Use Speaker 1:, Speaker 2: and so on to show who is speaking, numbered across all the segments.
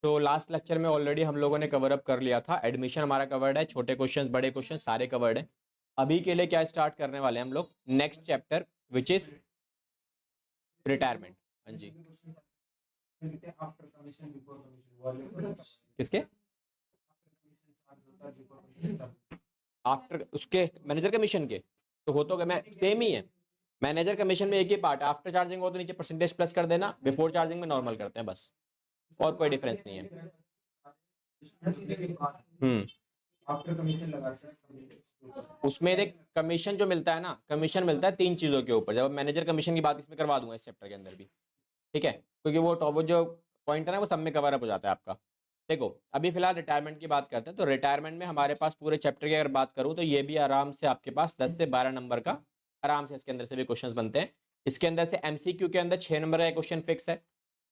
Speaker 1: तो last lecture में already हम लोगों ने कवर अप कर लिया था, एडमिशन हमारा कवर्ड है, छोटे क्वेश्चंस बड़े क्वेश्चन सारे कवर्ड है। अभी के लिए क्या स्टार्ट करने वाले हैं हम लोग, next chapter which is retirement. हाँ जी, किसके आफ्टर, उसके मैनेजर कमीशन के तो हो तो मैं सेम ही है। मैनेजर कमीशन में एक ही पार्ट है, आफ्टर चार्जिंग हो तो नीचे परसेंटेज प्लस कर देना, बिफोर चार्जिंग में नॉर्मल करते हैं बस, और कोई डिफरेंस नहीं है। उसमें देख कमीशन जो मिलता है ना, कमीशन मिलता है 3 चीजों के ऊपर, जब मैनेजर कमीशन की बात इसमें करवा दूंगा इस चैप्टर के अंदर भी, ठीक है, क्योंकि वो जो पॉइंट है ना वो सब में कवर अप हो जाता है आपका। देखो अभी फिलहाल रिटायरमेंट की बात करते हैं, तो रिटायरमेंट में हमारे पास पूरे चैप्टर की अगर बात करूं तो ये भी आराम से आपके पास 10 से 12 नंबर का आराम से इसके अंदर से भी क्वेश्चंस बनते हैं। इसके अंदर से एमसीक्यू के अंदर 6 नंबर का क्वेश्चन फिक्स है,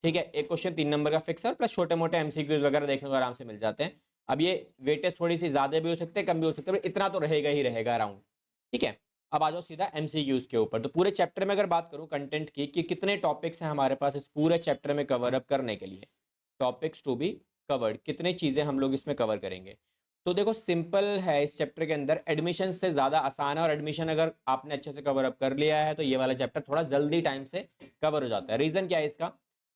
Speaker 1: ठीक है, एक क्वेश्चन 3 नंबर का फिक्स है, और प्लस छोटे मोटे एमसीक्यूज वगैरह देखने को आराम से मिल जाते हैं। अब ये वेटेज थोड़ी सी ज्यादा भी हो सकते हैं, कम भी हो सकते हैं, इतना तो रहेगा ही रहेगा अराउंड, ठीक है। अब आ जाओ सीधा एमसीक्यूज के ऊपर, तो पूरे चैप्टर में अगर बात करूं कंटेंट की कि कितने टॉपिक्स हैं हमारे पास इस पूरे चैप्टर में कवर अप करने के लिए, टॉपिक्स टू बी कवर्ड, कितनी चीजें हम लोग इसमें कवर करेंगे। तो देखो सिंपल है, इस चैप्टर के अंदर एडमिशन से ज्यादा आसान है, और एडमिशन अगर आपने अच्छे से कवर अप कर लिया है तो ये वाला चैप्टर थोड़ा जल्दी टाइम से कवर हो जाता है। रीजन क्या है इसका,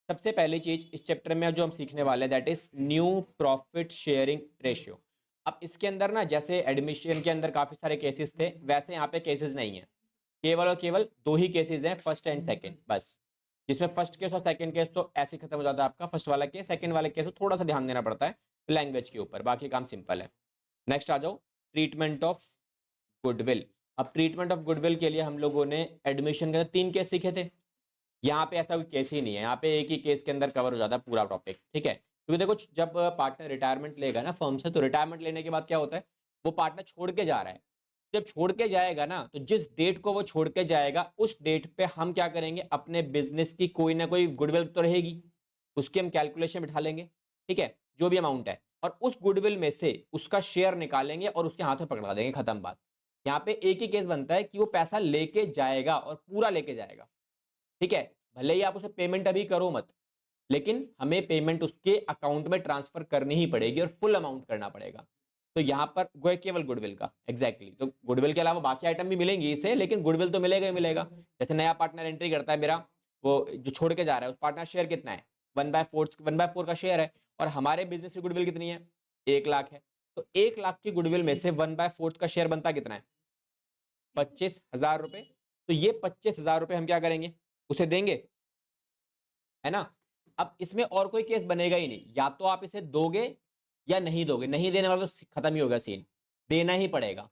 Speaker 1: सबसे पहली चीज इस चैप्टर में जो हम सीखने वाले हैं that is new profit sharing ratio. अब इसके अंदर ना जैसे एडमिशन के अंदर काफी सारे केसेस थे, वैसे यहाँ पे केसेस नहीं है, केवल और केवल 2 ही केसेस हैं, फर्स्ट एंड सेकंड बस, जिसमें फर्स्ट केस और सेकंड केस तो ऐसे खत्म हो जाता है आपका, फर्स्ट वाला केस, सेकंड वाले केस को थोड़ा सा ध्यान देना पड़ता है लैंग्वेज के ऊपर, बाकी काम सिंपल है। नेक्स्ट आ जाओ, ट्रीटमेंट ऑफ गुडविल। अब ट्रीटमेंट ऑफ गुडविल के लिए हम लोगों ने एडमिशन के अंदर 3 केस सीखे थे, यहाँ पे ऐसा कोई केस ही नहीं है, यहाँ पे एक ही केस के अंदर कवर हो जाता है पूरा टॉपिक, ठीक है, क्योंकि देखो जब पार्टनर रिटायरमेंट लेगा ना फर्म से, तो रिटायरमेंट लेने के बाद क्या होता है, वो पार्टनर छोड़ के जा रहा है, जब छोड़ के जाएगा ना तो जिस डेट को वो छोड़ के जाएगा उस डेट पे हम क्या करेंगे, अपने बिजनेस की कोई ना कोई गुडविल तो रहेगी, उसकी हम कैलकुलेशन बिठा लेंगे, ठीक है, जो भी अमाउंट है, और उस गुडविल में से उसका शेयर निकालेंगे और उसके हाथ में पकड़ा देंगे, खत्म बात। यहाँ पे एक ही केस बनता है कि वो पैसा लेके जाएगा और पूरा लेके जाएगा, ठीक है, भले ही आप उसे पेमेंट अभी करो मत, लेकिन हमें पेमेंट उसके अकाउंट में ट्रांसफर करनी ही पड़ेगी और फुल अमाउंट करना पड़ेगा। तो यहाँ पर वो केवल गुडविल का एग्जैक्टली तो गुडविल के अलावा बाकी आइटम भी मिलेंगे इसे, लेकिन गुडविल तो मिलेगा ही मिलेगा। जैसे नया पार्टनर एंट्री करता है मेरा, वो जो छोड़ के जा रहा है उस पार्टनर शेयर कितना है, 1/4 का शेयर है, और हमारे बिजनेस की गुडविल कितनी है, 1 लाख है, तो 1 लाख की गुडविल में से 1/4 का शेयर बनता कितना है, 25,000 रुपए। तो ये 25,000 रुपए हम क्या करेंगे, उसे देंगे, है ना। अब इसमें और कोई केस बनेगा ही नहीं, या तो आप इसे दोगे या नहीं दोगे, नहीं देने वाला तो खत्म ही होगा सीन, देना ही पड़ेगा।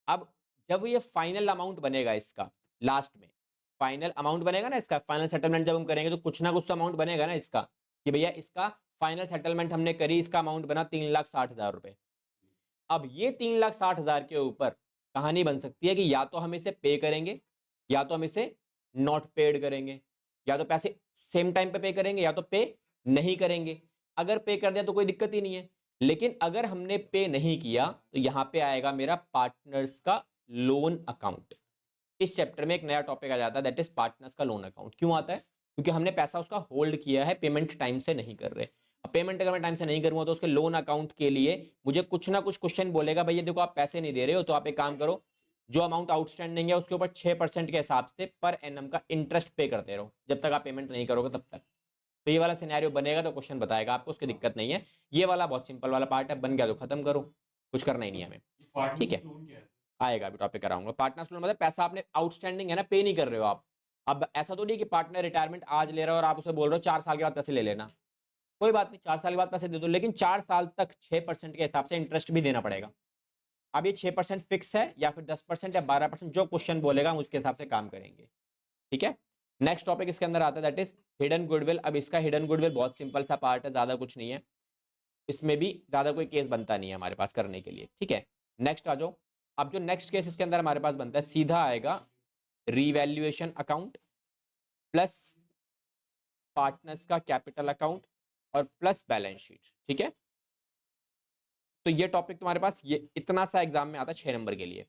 Speaker 1: अब जब ये फाइनल अमाउंट बनेगा इसका, लास्ट में फाइनल अमाउंट बनेगा ना इसका, फाइनल सेटलमेंट जब हम करेंगे तो कुछ ना कुछ तो अमाउंट बनेगा ना इसका, कि भैया इसका फाइनल सेटलमेंट हमने करी, इसका अमाउंट बना 3,60,000 रुपए। अब ये 3,60,000 के ऊपर कहानी बन सकती है कि या तो हम इसे पे करेंगे, या तो हम इसे नॉट पेड करेंगे, या तो पैसे सेम टाइम पे करेंगे, या तो पे नहीं करेंगे। अगर पे कर दिया तो कोई दिक्कत ही नहीं है, लेकिन अगर हमने पे नहीं किया तो यहां पे आएगा मेरा पार्टनर्स का लोन अकाउंट। इस चैप्टर में एक नया टॉपिक आ जाता है दैट इज पार्टनर्स का लोन अकाउंट। क्यों आता है, क्योंकि हमने पैसा उसका होल्ड किया है, पेमेंट टाइम से नहीं कर रहे। अब पेमेंट अगर मैं टाइम से नहीं करूंगा तो उसके लोन अकाउंट के लिए मुझे कुछ ना कुछ क्वेश्चन बोलेगा, भैया देखो आप पैसे नहीं दे रहे हो, तो आप एक काम करो, जो अमाउंट आउटस्टैंडिंग है उसके ऊपर 6% के हिसाब से पर एनम का इंटरेस्ट पे करते रहो, जब तक आप पेमेंट नहीं करोगे तब तक। तो ये वाला सिनेरियो बनेगा तो क्वेश्चन बताएगा आपको, उसकी दिक्कत नहीं है। ये वाला बहुत सिंपल वाला पार्ट है, बन गया तो खत्म करो, कुछ करना ही नहीं है हमें, ठीक है। आएगा अभी टॉपिक कराऊंगा। पार्टनर्स लोन मतलब पैसा आपने आउटस्टैंडिंग है ना, पे नहीं कर रहे हो आप। अब ऐसा तो नहीं कि पार्टनर रिटायरमेंट आज ले रहा है और आप उसे बोल रहे हो 4 साल के बाद पैसे ले लेना, कोई बात नहीं, 4 साल के बाद पैसे दे दो, लेकिन 4 साल तक 6% के हिसाब से इंटरेस्ट भी देना पड़ेगा। अब ये 6% फिक्स है या फिर 10% या 12%, जो क्वेश्चन बोलेगा हम उसके हिसाब से काम करेंगे, ठीक है। नेक्स्ट टॉपिक इसके अंदर आता है दैट इज हिडन गुडविल। अब इसका हिडन गुडविल बहुत सिंपल सा पार्ट है, ज्यादा कुछ नहीं है, इसमें भी ज्यादा कोई केस बनता नहीं है हमारे पास करने के लिए, ठीक है। नेक्स्ट आ जाओ। अब जो नेक्स्ट केस इसके अंदर हमारे पास बनता है, सीधा आएगा रीवैल्यूएशन अकाउंट प्लस पार्टनर्स का कैपिटल अकाउंट और प्लस बैलेंस शीट, ठीक है। तो ये टॉपिक तुम्हारे पास ये इतना सा एग्जाम में आता है 6 नंबर के लिए।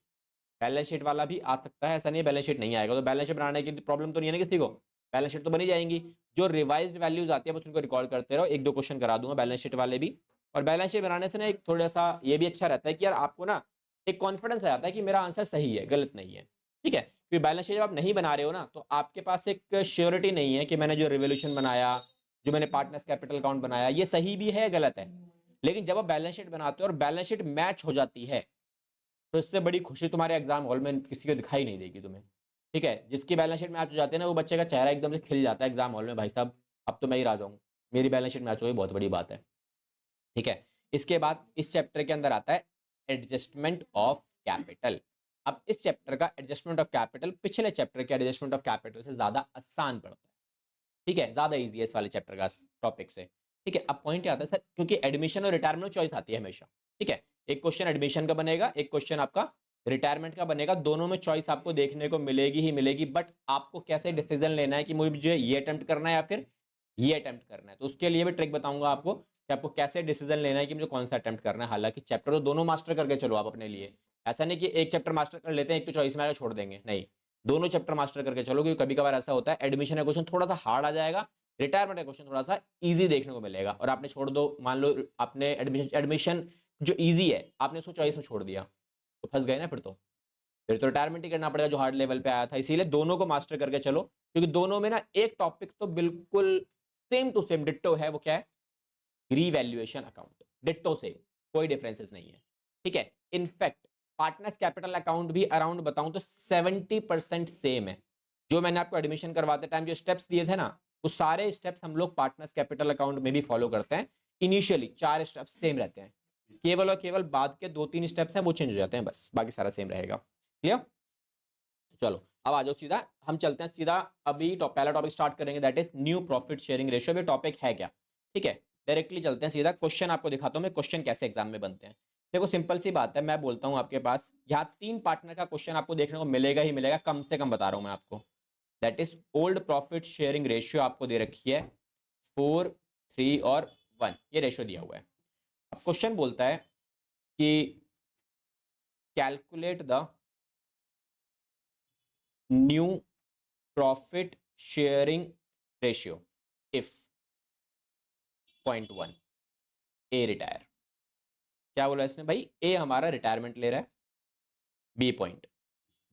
Speaker 1: बैलेंस शीट वाला भी आ सकता है, ऐसा नहीं है बैलेंस शीट नहीं आएगा, तो बैलेंस शीट बनाने की प्रॉब्लम तो नहीं है ना किसी को, बैलेंस शीट तो बनी जाएंगी। जो रिवाइज्ड वैल्यूज आती है बस उनको रिकॉर्ड करते रहो। एक दो क्वेश्चन करा दूंगा बैलेंस शीट वाले भी। और बैलेंस शीट बनाने से ना एक थोड़ा सा ये भी अच्छा रहता है कि यार आपको ना एक कॉन्फिडेंस आ जाता है कि मेरा आंसर सही है, गलत नहीं है। ठीक है, क्योंकि बैलेंस शीट जब आप नहीं बना रहे हो ना तो आपके पास एक श्योरिटी नहीं है कि मैंने जो रिवोल्यूशन बनाया, जो मैंने पार्टनर्स कैपिटल अकाउंट बनाया, ये सही भी है गलत है। लेकिन जब आप बैलेंस शीट बनाते हो और बैलेंस शीट मैच हो जाती है तो इससे बड़ी खुशी तुम्हारे एग्जाम हॉल में किसी को दिखाई नहीं देगी तुम्हें। ठीक है, जिसकी बैलेंस शीट मैच हो जाती है ना वो बच्चे का चेहरा एकदम से खिल जाता है एग्जाम हॉल में, भाई साहब अब तो मैं ही राजा हूँ, मेरी बैलेंस शीट मैच हो गई, बहुत बड़ी बात है। ठीक है, इसके बाद इस चैप्टर के अंदर आता है एडजस्टमेंट ऑफ कैपिटल। अब इस चैप्टर का एडजस्टमेंट ऑफ कैपिटल पिछले चैप्टर के एडजस्टमेंट ऑफ कैपिटल से ज्यादा आसान पड़ता है। ठीक है, ज्यादा इजी है इस वाले चैप्टर का टॉपिक से। ठीक है, अब पॉइंट आता है सर क्योंकि एडमिशन और रिटायरमेंट में चॉइस आती है हमेशा। ठीक है, एक क्वेश्चन एडमिशन का बनेगा, एक क्वेश्चन आपका रिटायरमेंट का बनेगा, दोनों में चॉइस आपको देखने को मिलेगी ही मिलेगी। बट आपको कैसे डिसीजन लेना है कि मुझे ये अटेम्प्ट करना है या फिर ये अटेम्प्ट करना है, तो उसके लिए भी ट्रिक बताऊंगा आपको कि आपको कैसे डिसीजन लेना है कि मुझे कौन सा अटेम्प्ट करना है। हालांकि चैप्टर तो दोनों मास्टर करके चलो आप अपने लिए, ऐसा नहीं कि एक चैप्टर मास्टर कर लेते हैं एक तो चॉइस में आकर छोड़ देंगे, नहीं, दोनों चैप्टर मास्टर करके चलो। क्योंकि कभी कभार ऐसा होता है एडमिशन का क्वेश्चन थोड़ा सा हार्ड आ जाएगा, रिटायरमेंट का क्वेश्चन थोड़ा सा इजी देखने को मिलेगा, और आपने छोड़ दो, मान लो आपने एडमिशन जो इजी है आपने उसको चॉइस में छोड़ दिया तो फंस गए ना, फिर तो रिटायरमेंट ही करना पड़ेगा जो हार्ड लेवल पे आया था। इसीलिए दोनों को मास्टर करके चलो, क्योंकि दोनों में ना एक टॉपिक तो बिल्कुल सेम टू सेम डिट्टो है, वो क्या है, रीवैल्यूएशन अकाउंट, डिट्टो सेम, कोई डिफरेंसेस नहीं है। ठीक है, इनफैक्ट पार्टनर्स कैपिटल अकाउंट भी अराउंड बताऊं तो 70% सेम है। जो मैंने आपको एडमिशन करवाते टाइम जो स्टेप्स दिए थे ना वो सारे स्टेप्स हम लोग पार्टनर्स कैपिटल अकाउंट में भी फॉलो करते हैं। इनिशियली 4 स्टेप्स सेम रहते हैं, केवल और केवल बाद के 2-3 स्टेप्स हैं वो चेंज हो जाते हैं, बस बाकी सारा सेम रहेगा। क्लियर? चलो अब आ जाओ सीधा, हम चलते हैं सीधा अभी पहला टॉपिक स्टार्ट करेंगे, that is new profit sharing ratio. ये टॉपिक है क्या? ठीक है, डायरेक्टली चलते हैं सीधा, क्वेश्चन आपको दिखाता हूं मैं क्वेश्चन कैसे एग्जाम में बनते हैं। देखो सिंपल सी बात है, मैं बोलता हूं आपके पास यहाँ 3 पार्टनर का क्वेश्चन आपको देखने को मिलेगा ही मिलेगा, कम से कम बता रहा हूं मैं आपको। That is old profit sharing ratio आपको दे रखी है 4, 3 और 1, ये रेशियो दिया हुआ है। अब क्वेश्चन बोलता है कि calculate the new profit sharing ratio if .1 A retire. क्या बोला इसने भाई, ए हमारा रिटायरमेंट ले रहा है, बी पॉइंट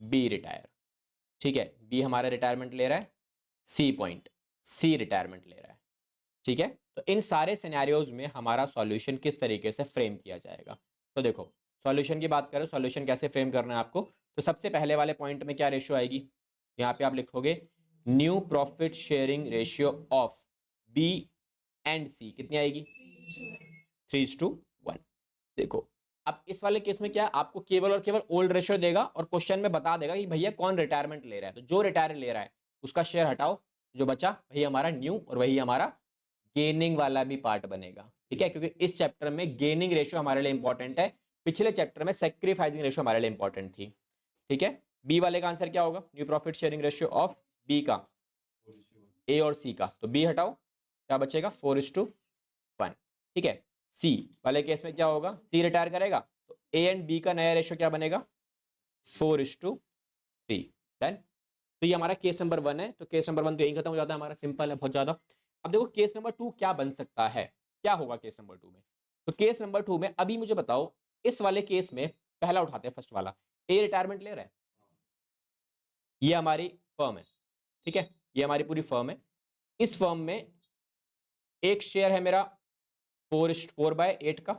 Speaker 1: बी रिटायर। ठीक है, बी हमारा रिटायरमेंट ले रहा है, सी पॉइंट सी रिटायरमेंट ले रहा है। ठीक है, तो इन सारे सिनेरियोज में हमारा सॉल्यूशन किस तरीके से फ्रेम किया जाएगा। तो देखो सॉल्यूशन की बात करें, सॉल्यूशन कैसे फ्रेम करना है आपको, तो सबसे पहले वाले पॉइंट में क्या रेशियो आएगी, यहाँ पे आप लिखोगे new profit sharing ratio of B and C, कितनी आएगी 3:1। देखो अब इस वाले केस में क्या आपको केवल और केवल ओल्ड रेशियो देगा और क्वेश्चन में बता देगा कि भैया कौन रिटायरमेंट ले रहा है, तो जो रिटायर ले रहा है उसका शेयर हटाओ, जो बचा वही हमारा न्यू और वही हमारा गेनिंग वाला भी पार्ट बनेगा। ठीक है, क्योंकि इस चैप्टर में गेनिंग रेशियो हमारे लिए इंपॉर्टेंट है, पिछले चैप्टर में सैक्रिफाइसिंग रेशियो हमारे लिए इंपॉर्टेंट थी। ठीक है, बी वाले का आंसर क्या होगा, new profit sharing ratio of B का, ए और सी का, तो बी हटाओ क्या बचेगा 4:1। ठीक है, सी वाले केस में क्या होगा, सी रिटायर करेगा तो ए एंड बी का नया रेशियो क्या बनेगा 4:3। डन। तो ये हमारा केस नंबर 1 है, तो केस नंबर 1 तो यही खत्म हो जाता है हमारा, सिंपल है बहुत ज्यादा। अब देखो केस नंबर 2 क्या बन सकता है, क्या होगा केस नंबर 2 में। तो केस नंबर 2 में अभी मुझे बताओ, इस वाले केस में पहला उठाते हैं फर्स्ट वाला, ए रिटायरमेंट ले रहा है, ये हमारी फर्म है। ठीक है, ये हमारी पूरी फर्म है। इस फर्म में एक शेयर है मेरा 4:4/8 का,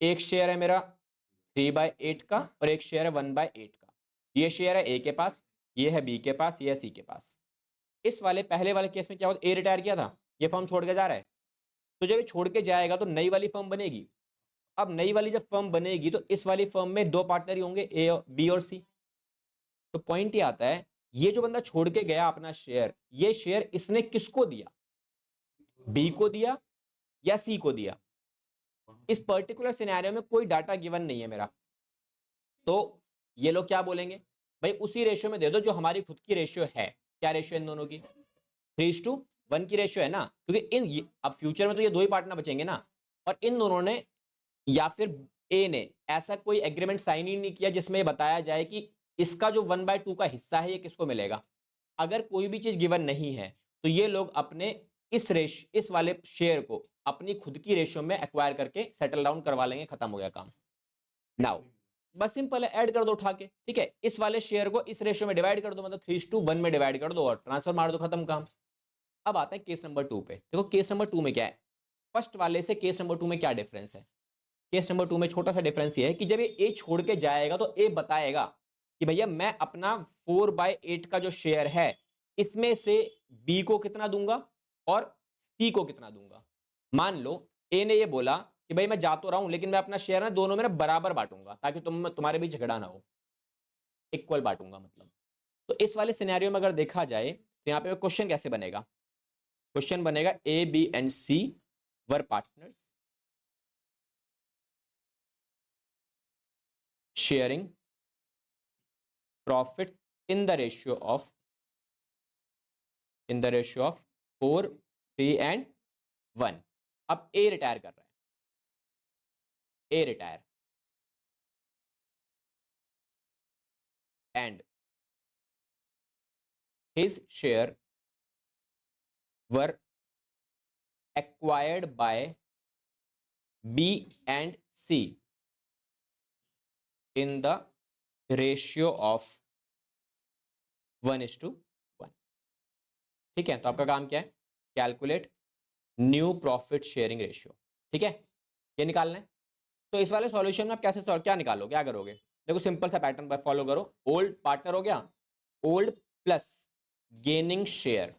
Speaker 1: एक शेयर है मेरा 3/8 का और एक शेयर है 1/8 का। ये शेयर है ए के पास, ये है बी के पास, ये है सी के पास। इस वाले पहले वाले केस में क्या होता, ए रिटायर किया था, ये फर्म छोड़ के जा रहा है, तो जब ये छोड़ के जाएगा तो नई वाली फर्म बनेगी। अब नई वाली जब फर्म बनेगी तो इस वाली फर्म में 2 पार्टनर ही होंगे, ए और बी और सी। तो पॉइंट ये आता है, ये जो बंदा छोड़ के गया अपना शेयर, ये शेयर इसने किसको दिया, बी को दिया या सी को दिया। इस पर्टिकुलर सिनेरियो में कोई डाटा गिवन नहीं है मेरा, तो ये लोग क्या बोलेंगे, भाई उसी रेशियो में दे दो जो हमारी खुद की रेशियो है। क्या रेशियो इन दोनों की 3:1 की रेशियो है ना, क्योंकि अब फ्यूचर में तो ये 2 ही पार्टनर बचेंगे ना, और इन दोनों ने या फिर ए ने ऐसा कोई एग्रीमेंट साइन ही नहीं किया जिसमें बताया जाए कि इसका जो 1/2 का हिस्सा है ये किसको मिलेगा। अगर कोई भी चीज गिवन नहीं है तो ये लोग अपने इस वाले शेयर को अपनी खुद की रेशियो में एक्वायर करके सेटल डाउन करवा लेंगे, खत्म हो गया काम। नाउ बस सिंपल है, ऐड कर दो उठा के, ठीक है, इस वाले शेयर को इस रेशियो में डिवाइड कर दो, मतलब 3:1 में डिवाइड कर दो और ट्रांसफर मार दो, खत्म काम। अब आता है केस नंबर 2 पे। देखो केस नंबर 2 में क्या है, फर्स्ट वाले से केस नंबर 2 में क्या डिफरेंस है। केस नंबर 2 में छोटा सा डिफरेंस ये है कि जब ये ए छोड़ के जाएगा तो ए बताएगा कि भैया मैं अपना 4/8 का जो शेयर है इसमें से बी को कितना दूंगा और सी को कितना दूंगा। मान लो ए ने ये बोला कि भाई मैं जा तो रहा हूं लेकिन मैं अपना शेयर ना दोनों में बराबर बांटूंगा ताकि तुम्हारे बीच झगड़ा ना हो, इक्वल बांटूंगा मतलब। तो इस वाले सिनेरियो में अगर देखा जाए तो यहाँ पे क्वेश्चन कैसे बनेगा, क्वेश्चन बनेगा A B and C were partners sharing profits in the ratio of 4, 3 and 1। अब ए रिटायर कर रहा है, A retire and his share were acquired by B and C in the ratio of 1:1। ठीक है, तो आपका काम क्या है, calculate new profit sharing ratio. ठीक है, ये निकालना है। तो इस वाले सॉल्यूशन में आप कैसे क्या निकालोगे, क्या करोगे, देखो सिंपल सा पैटर्न फॉलो करो। ओल्ड पार्टनर हो गया, ओल्ड प्लस गेनिंग शेयर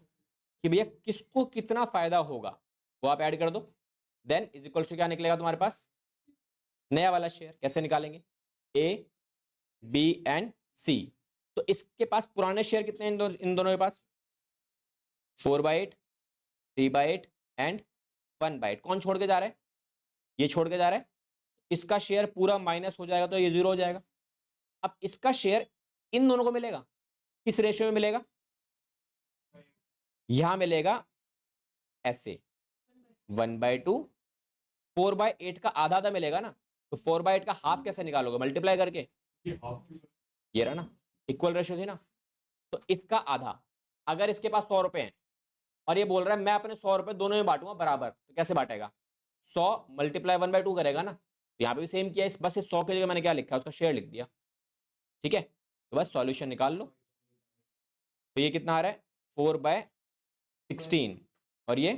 Speaker 1: कि भैया किसको कितना फायदा होगा वो आप ऐड कर दो, देन इज इक्वल टू क्या निकलेगा तुम्हारे पास, नया वाला शेयर। कैसे निकालेंगे, ए बी एंड सी। तो इसके पास पुराने शेयर कितने हैं, इन दोनों के पास 4/8, 3/8 एंड 1/8। कौन छोड़ के जा रहा है, ये छोड़ के जा रहा है, इसका शेयर पूरा माइनस हो जाएगा तो ये 0 हो जाएगा। अब इसका शेयर इन दोनों को मिलेगा, किस रेशियो में मिलेगा, यहां मिलेगा ऐसे 1/2, 4/8 का आधा आधा मिलेगा ना, तो 4/8 का हाफ कैसे निकालोगे, मल्टीप्लाई करके, ये रहा ना, इक्वल रेशियो थी ना, तो इसका आधा। अगर इसके पास 100 रुपए हैं और ये बोल रहा है मैं अपने 100 रुपए दोनों में बांटूंगा बराबर, तो कैसे बांटेगा, 100 मल्टीप्लाई 1/2 करेगा ना। यहाँ पे भी सेम किया, इस बस इस 100 की जगह मैंने क्या लिखा, उसका शेयर लिख दिया। ठीक है, तो बस सॉल्यूशन निकाल लो। तो ये कितना आ रहा है 4/16 और ये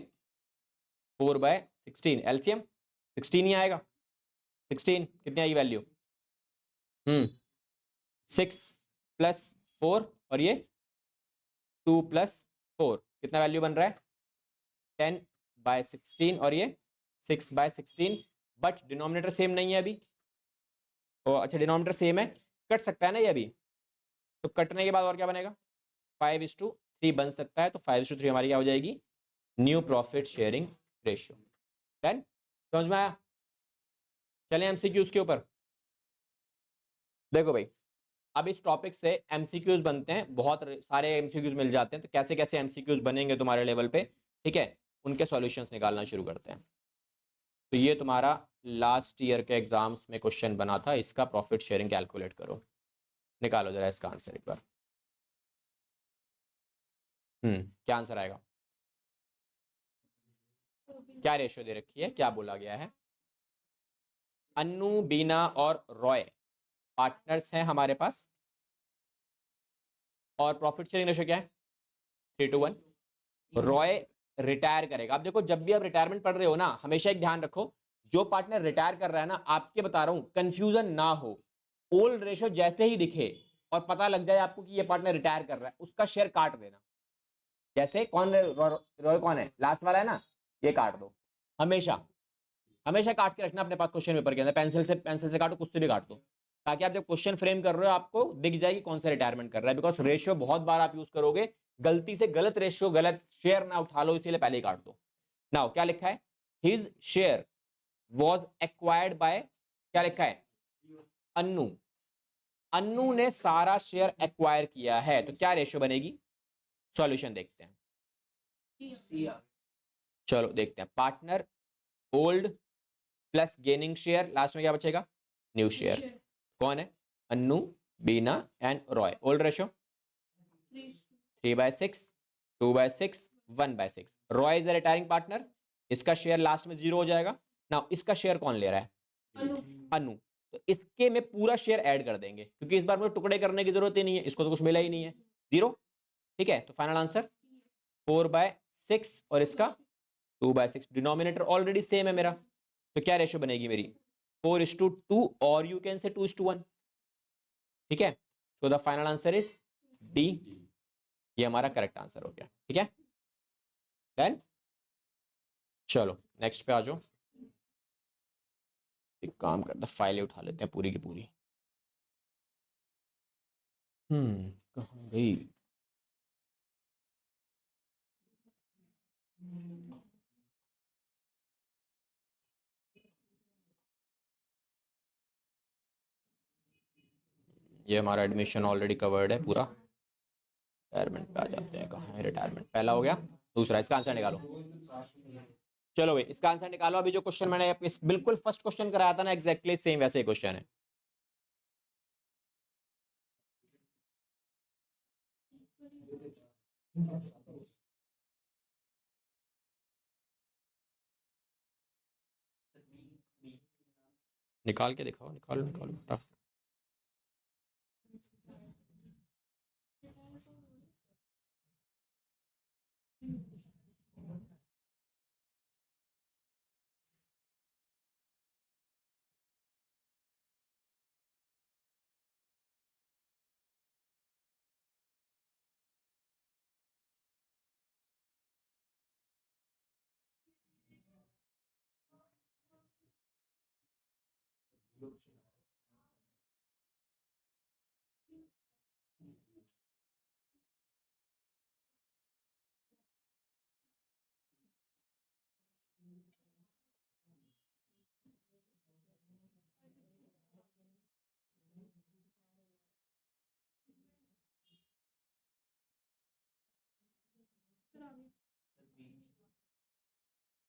Speaker 1: 4/16, एलसीएम 16 ही आएगा। 16 कितनी आई वैल्यू, 6 + 4 और ये 2 + 4 कितना वैल्यू बन रहा है 10/16 और ये 6/16। बट डिनोमिनेटर सेम नहीं है अभी, तो अच्छा डिनोमिनेटर सेम है, कट सकता है ना ये अभी, तो कटने के बाद और क्या बनेगा 5:3 बन सकता है। तो 5:3 हमारी क्या हो जाएगी, new profit sharing ratio. Done, समझ में आया। चलें एमसीक्यूज के ऊपर। देखो भाई अब इस टॉपिक से एमसीक्यूज बनते हैं, बहुत सारे एमसीक्यूज मिल जाते हैं, तो कैसे कैसे एमसीक्यूज बनेंगे तुम्हारे लेवल पे, ठीक है, उनके सॉल्यूशंस निकालना शुरू करते हैं। तो ये तुम्हारा लास्ट ईयर के एग्जाम्स में क्वेश्चन बना था, इसका प्रॉफिट शेयरिंग कैलकुलेट करो, निकालो जरा इसका आंसर एक बार। क्या आंसर आएगा, क्या रेशियो दे रखी है, क्या बोला गया है, अन्नू बीना और रॉय पार्टनर्स हैं हमारे पास और प्रॉफिट शेयरिंग रेशियो क्या है 3:1। रॉय रिटायर करेगा। अब देखो जब भी आप रिटायरमेंट पढ़ रहे हो ना, हमेशा एक ध्यान रखो, जो पार्टनर रिटायर कर रहा है ना, आपके बता रहा हूं कंफ्यूजन ना हो, ओल्ड रेशियो जैसे ही दिखे और पता लग जाए आपको कि ये पार्टनर रिटायर कर रहा है, उसका शेयर काट देना। जैसे कौन रॉय कौन है, लास्ट वाला है ना, ये काट दो। हमेशा हमेशा काट के रखना अपने पास क्वेश्चन पेपर के अंदर, पेंसिल से काटो, कुछ से भी काट दो, ताकि आप जब क्वेश्चन फ्रेम कर रहे हो आपको दिख जाएगी कौन सा रिटायरमेंट कर रहा है। बिकॉज रेशियो बहुत बार आप यूज करोगे, गलती से गलत रेशियो गलत शेयर ना उठा लो, इसलिए पहले ही काट दो। नाउ क्या लिखा है, his share was acquired by, क्या लिखा है अन्नू, अन्नू ने सारा शेयर एक्वायर किया है, तो क्या रेशियो बनेगी, सॉल्यूशन देखते हैं। चलो देखते हैं, partner old plus gaining share, last में क्या बचेगा न्यू शेयर। कौन है, Annu Beena and Roy. Old ratio 3/6, 2/6 1/6। Roy is the retiring partner, इसका शेयर लास्ट में 0 हो जाएगा ना। इसका शेयर कौन ले रहा है? अनु। तो इसके में पूरा शेयर ऐड कर देंगे क्योंकि इस बार मुझे टुकड़े करने की जरूरत ही नहीं है, इसको तो कुछ मिला ही नहीं है, 0। ठीक है, तो फाइनल आंसर 4/6 और इसका 2/6। डिनोमिनेटर ऑलरेडी सेम है मेरा, तो क्या रेशियो बनेगी मेरी? 4:2 और यू कैन से 2:1। ठीक है, so the final answer is D. ये हमारा करेक्ट आंसर हो गया। ठीक है, डन। चलो नेक्स्ट पे आ जाओ। एक काम करते, फाइलें उठा लेते हैं पूरी की पूरी। कहाँ गई? ये हमारा एडमिशन ऑलरेडी कवर्ड है पूरा। रिटायरमेंट पे आ जाते हैं, कहाँ है रिटायरमेंट? पहला हो गया, दूसरा इसका आंसर निकालो। चलो भाई इसका आंसर निकालो। अभी जो क्वेश्चन मैंने बिल्कुल फर्स्ट क्वेश्चन कराया था ना, एग्जैक्टली सेम वैसे ही क्वेश्चन है। निकाल के दिखाओ, निकालो निकालो बेटा।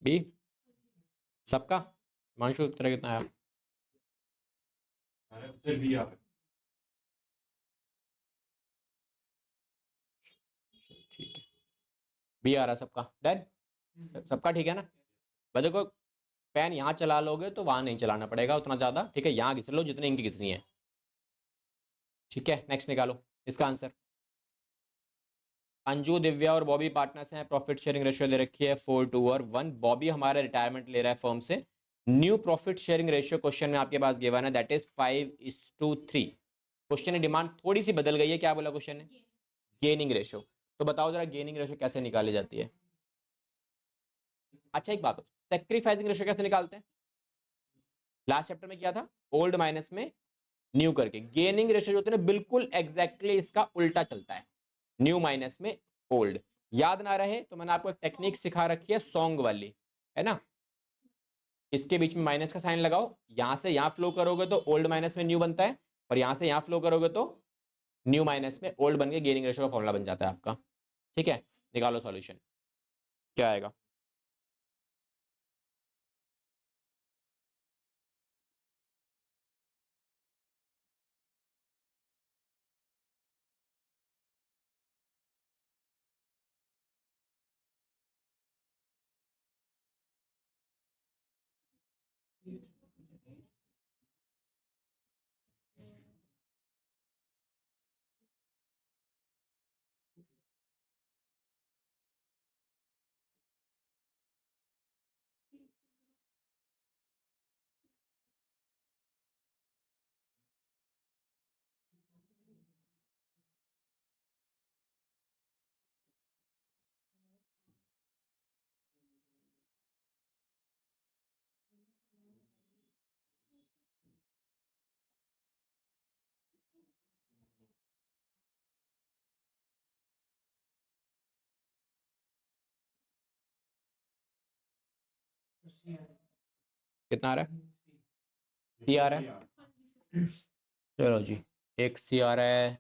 Speaker 1: बी सबका? मांशु उत्तर कितना आया? ठीक है, बी आ रहा सबका। डन, सबका ठीक है ना? बस देखो, पेन यहाँ चला लोगे तो वहां नहीं चलाना पड़ेगा उतना ज्यादा। ठीक है, यहाँ घिस लो जितने इनकी घिसनी है। ठीक है, नेक्स्ट निकालो इसका आंसर। अंजू, दिव्या और बॉबी पार्टनर्स हैं। प्रॉफिट शेयरिंग रेशियो दे रखी है 4:1। बॉबी हमारा रिटायरमेंट ले रहा है फर्म से। New profit sharing ratio question में आपके पास गिवन है, दैट इज 5:3। क्वेश्चन की डिमांड थोड़ी सी बदल गई है। क्या बोला क्वेश्चन ने? Gaining ratio. तो बताओ जरा गेनिंग रेशियो कैसे निकाली जाती है? अच्छा एक बात हो, सेक्रीफाइसिंग रेशियो कैसे निकालते हैं? लास्ट चैप्टर में किया था, ओल्ड माइनस में न्यू करके। गेनिंग रेशियो जो होता है ना, बिल्कुल एग्जैक्टली इसका उल्टा चलता है, न्यू माइनस में ओल्ड। याद ना रहे तो मैंने आपको एक टेक्निक सिखा रखी है सॉन्ग वाली, है ना? इसके बीच में माइनस का साइन लगाओ, यहां से यहां फ्लो करोगे तो ओल्ड माइनस में न्यू बनता है, और यहां से यहां फ्लो करोगे तो न्यू माइनस में ओल्ड बन के गेनिंग रेशियो का फॉर्मूला बन जाता है आपका। ठीक है, निकालो सॉल्यूशन, क्या आएगा? कितना आ रहा है? सी आ रहा है। चलो जी, एक सी आ रहा है,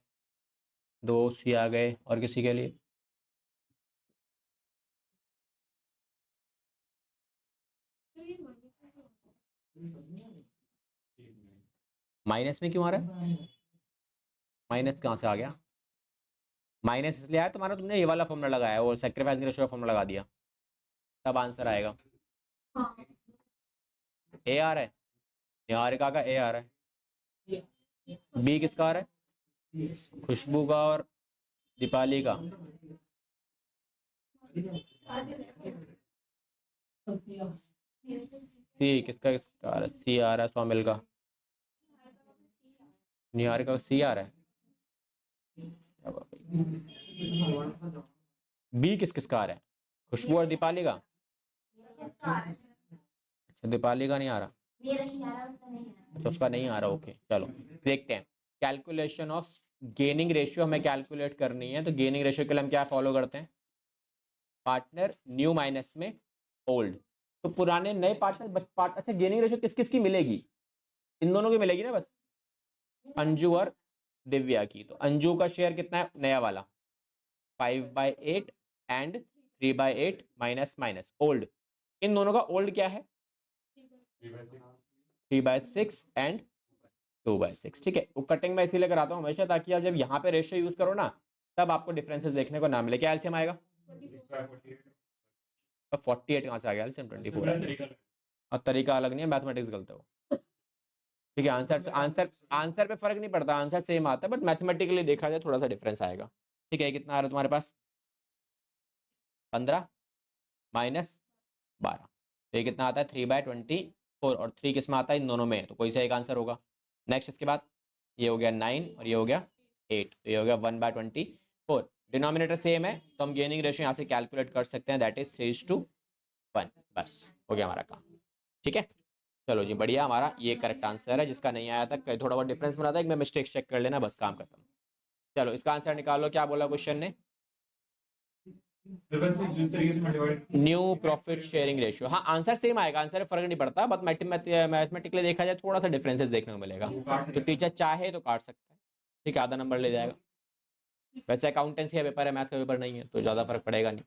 Speaker 1: दो सी आ गए, और किसी के लिए? माइनस में क्यों आ रहा है? माइनस कहाँ से आ गया? माइनस इसलिए आया तुम्हारा, तुमने ये वाला फॉर्मूला लगाया और सेक्रीफाइस रेशियो का फॉर्मूला लगा दिया, तब आंसर आएगा। ए आ रहा है, यहाँ का ए आ रहा है, बी किसका आ रहा है, खुशबू का और दीपाली का। सी किसका किसका आ रहा है, सी आ रहा है सोमिल का, निहारिका का सी आ रहा है। बी किस किसका आ रहा है, खुशबू और दीपाली का। अच्छा दीपाली का नहीं आ रहा, अच्छा उसका नहीं आ रहा, ओके चलो देखते हैं। कैलकुलेशन ऑफ गेनिंग रेशियो हमें कैलकुलेट करनी है, तो गेनिंग रेशियो के लिए हम क्या फॉलो करते हैं, पार्टनर न्यू माइनस में ओल्ड। तो पुराने नए पार्टनर अच्छा गेनिंग रेशियो किस किस की मिलेगी, इन दोनों की मिलेगी ना बस, अंजू और दिव्या की। तो अंजू का शेयर कितना है नया वाला, 5/8 एंड 3/8 माइनस माइनस ओल्ड। इन दोनों का ओल्ड क्या है, 3/6 एंड 2/6। ठीक है, वो कटिंग मैं इसीलिए कराता हूँ हमेशा, ताकि आप जब यहाँ पे रेशियो यूज करो ना, तब आपको डिफरेंसेस देखने को ना मिले। क्या एलसीएम आएगा, 48 कहाँ से आ गया, एलसीएम 24 है, और तरीका अलग नहीं है, मैथमेटिक्स गलत है वो। ठीक है, आंसर पे फर्क नहीं पड़ता, आंसर सेम आता है, बट मैथमेटिकली देखा जाए थोड़ा सा डिफरेंस आएगा। ठीक है, कितना आ रहा है तुम्हारे पास, 15 माइनस 12, तो ये कितना आता है 3/24, और 3 किस में आता है, इन दोनों में, तो कोई सा एक आंसर होगा। नेक्स्ट इसके बाद ये हो गया 9 और ये हो गया 8, तो ये हो गया 1/24। डिनोमिनेटर सेम है, तो हम गेनिंग रेशियो यहाँ से कैलकुलेट कर सकते हैं, दैट इज 3:1। बस हो गया हमारा काम। ठीक है, चलो जी बढ़िया, हमारा ये करेक्ट आंसर है। जिसका नहीं आया था, कहीं थोड़ा बहुत डिफरेंस बना था, एक में मिस्टेक चेक कर लेना, बस काम खत्म। चलो इसका आंसर निकालो, क्या बोला क्वेश्चन ने, न्यू प्रॉफिट शेयरिंग रेशियो। हाँ आंसर सेम आएगा, आंसर में फर्क नहीं पड़ता, बट मैथमेटिकली देखा जाए थोड़ा सा डिफरेंसेस देखने को मिलेगा। तो टीचर चाहे तो काट सकता है, ठीक है, आधा नंबर ले जाएगा। वैसे अकाउंटेंसी का पेपर है, मैथ का पेपर नहीं है, तो ज्यादा फर्क पड़ेगा नहीं।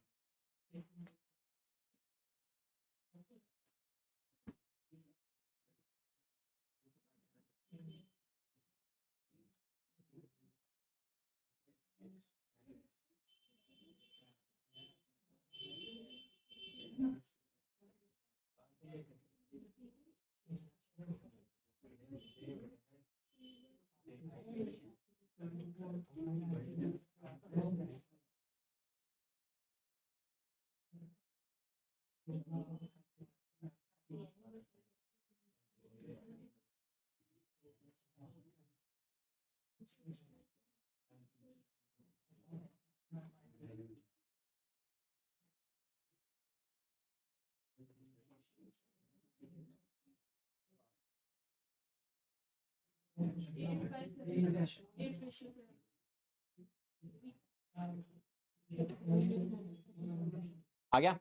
Speaker 1: आ गया,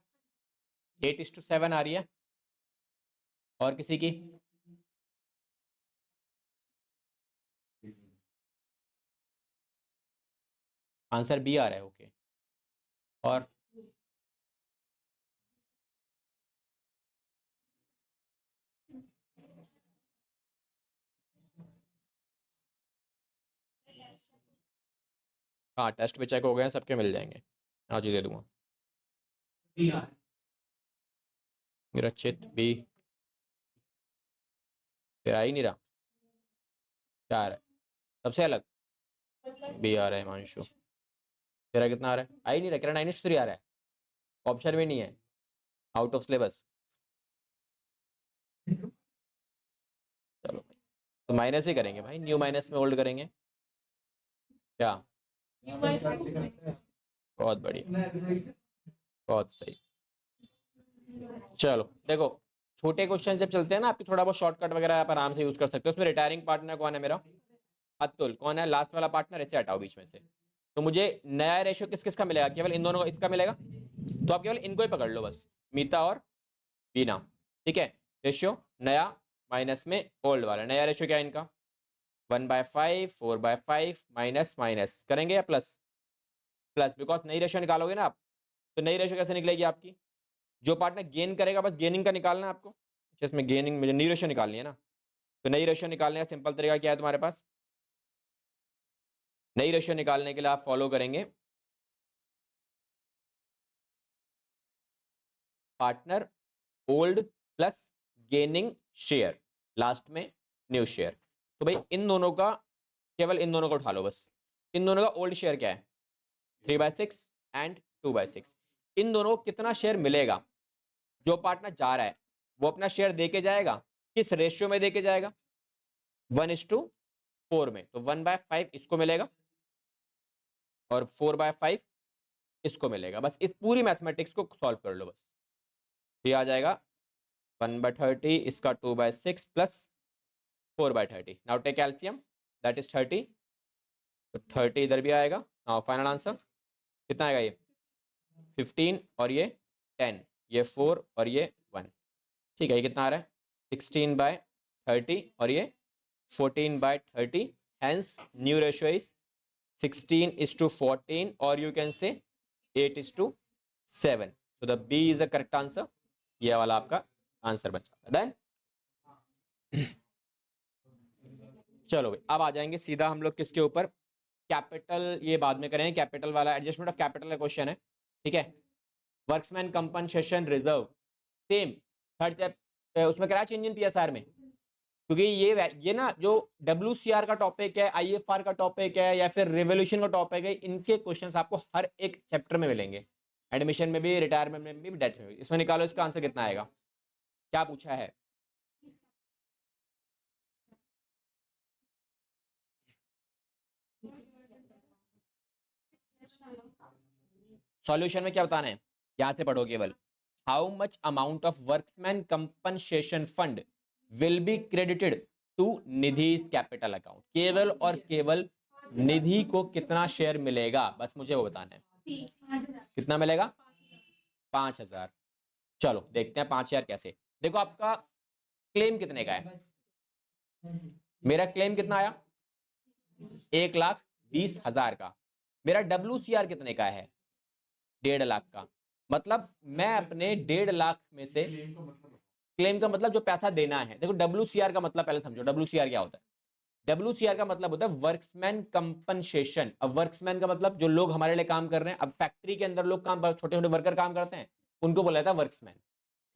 Speaker 1: 8:7 आ रही है, और किसी की, आंसर बी आ रहा है, ओके। और हाँ टेस्ट पे चेक हो गए, सबके मिल जाएंगे, हाँ जी दे दूंगा। मेरा चित बी, तेरा ही नहीं रहा, क्या आ रहा है सबसे अलग, बी आ रहा है हिमांशु। तेरा कितना आ रहा है, आ ही नहीं रहा, तेरा 9:3 आ रहा है, ऑप्शन में नहीं है, आउट ऑफ सिलेबस। चलो तो माइनस ही करेंगे भाई, न्यू माइनस में होल्ड करेंगे क्या, बहुत बढ़िया, बहुत सही। चलो देखो, छोटे क्वेश्चन जब चलते हैं ना आपके, थोड़ा बहुत शॉर्टकट वगैरह आप आराम से यूज कर सकते हो। उसमें रिटायरिंग पार्टनर कौन है मेरा, अतुल। कौन है लास्ट वाला पार्टनर, इसे हटाओ बीच में से। तो मुझे नया रेशियो किस किस का मिलेगा, केवल इन दोनों का इसका मिलेगा, तो आप केवल इनको ही पकड़ लो बस, मीता और बीना। ठीक है, रेशियो नया माइनस में ओल्ड वाला, नया रेशियो क्या है इनका, 1/5 4/5 माइनस माइनस करेंगे या प्लस, प्लस, बिकॉज नई रेशियो निकालोगे ना आप, तो नई रेशियो कैसे निकलेगी आपकी, जो पार्टनर गेन करेगा बस गेनिंग का निकालना है आपको। अच्छा इसमें गेनिंग मुझे नई रेशियो निकालनी है ना, तो नई रेशियो निकालने का सिंपल तरीका क्या है तुम्हारे पास, नई रेशियो निकालने के लिए आप फॉलो करेंगे partner old plus gaining share, last में न्यू शेयर। तो भाई इन दोनों का, केवल इन दोनों को उठा लो बस। इन दोनों का ओल्ड शेयर क्या है 3/6 एंड 2/6। इन दोनों को कितना शेयर मिलेगा, जो पार्टनर जा रहा है वो अपना शेयर देके जाएगा, किस रेशियो में देके जाएगा 1:4 में। तो 1/5 इसको मिलेगा और 4/5 इसको मिलेगा। बस इस पूरी मैथमेटिक्स को सॉल्व कर लो बस। ये आ जाएगा 1/30, इसका 2/6 plus 4/30। Now take LCM, that is 30। तो 30 इधर भी आएगा। नाउ फाइनल आंसर कितना आएगा, ये 15 और ये 10, ये 4 और ये 1। ठीक है, ये कितना आ रहा है 16/30 और ये 14/30। हेंस न्यू रेशियो इज 16:14 और you can say 8:7। So the B is the correct answer. ये वाला आपका आंसर बन जाता है। डन। चलो भाई अब आ जाएंगे सीधा हम लोग किसके ऊपर, कैपिटल। ये बाद में करेंगे, कैपिटल वाला एडजस्टमेंट ऑफ कैपिटल का क्वेश्चन है। ठीक है, workmen compensation reserve same third chapter उसमें करा चेंज इन पीएसआर में, क्योंकि ये ना जो WCR का टॉपिक है, IFR का टॉपिक है या फिर रिवोल्यूशन का टॉपिक है, इनके क्वेश्चंस आपको हर एक चैप्टर में मिलेंगे, एडमिशन में भी, रिटायरमेंट में भी, डेथ में भी। इसमें निकालो इसका आंसर कितना आएगा, क्या पूछा है। सॉल्यूशन में क्या बताना है, यहां से पढ़ो केवल, how much amount of workman compensation fund will be credited to Nidhi capital account. केवल और केवल निधि को कितना शेयर मिलेगा, बस मुझे वो बताना है। कितना मिलेगा 5,000। चलो देखते हैं 5,000 कैसे। देखो आपका क्लेम कितने का है, मेरा क्लेम कितना आया 1,20,000 का। मेरा WCR कितने का है 1.5 लाख का। मतलब मैं अपने 1.5 लाख में से, क्लेम का मतलब जो पैसा देना है। देखो WCR का मतलब पहले समझो, WCR क्या होता है। WCR का मतलब होता है वर्क्समैन कंपनसेशन। अब वर्क्समैन का मतलब जो लोग हमारे लिए काम कर रहे हैं। अब फैक्ट्री के अंदर लोग काम, छोटे छोटे वर्कर काम करते हैं, उनको बोला जाता है वर्क्समैन।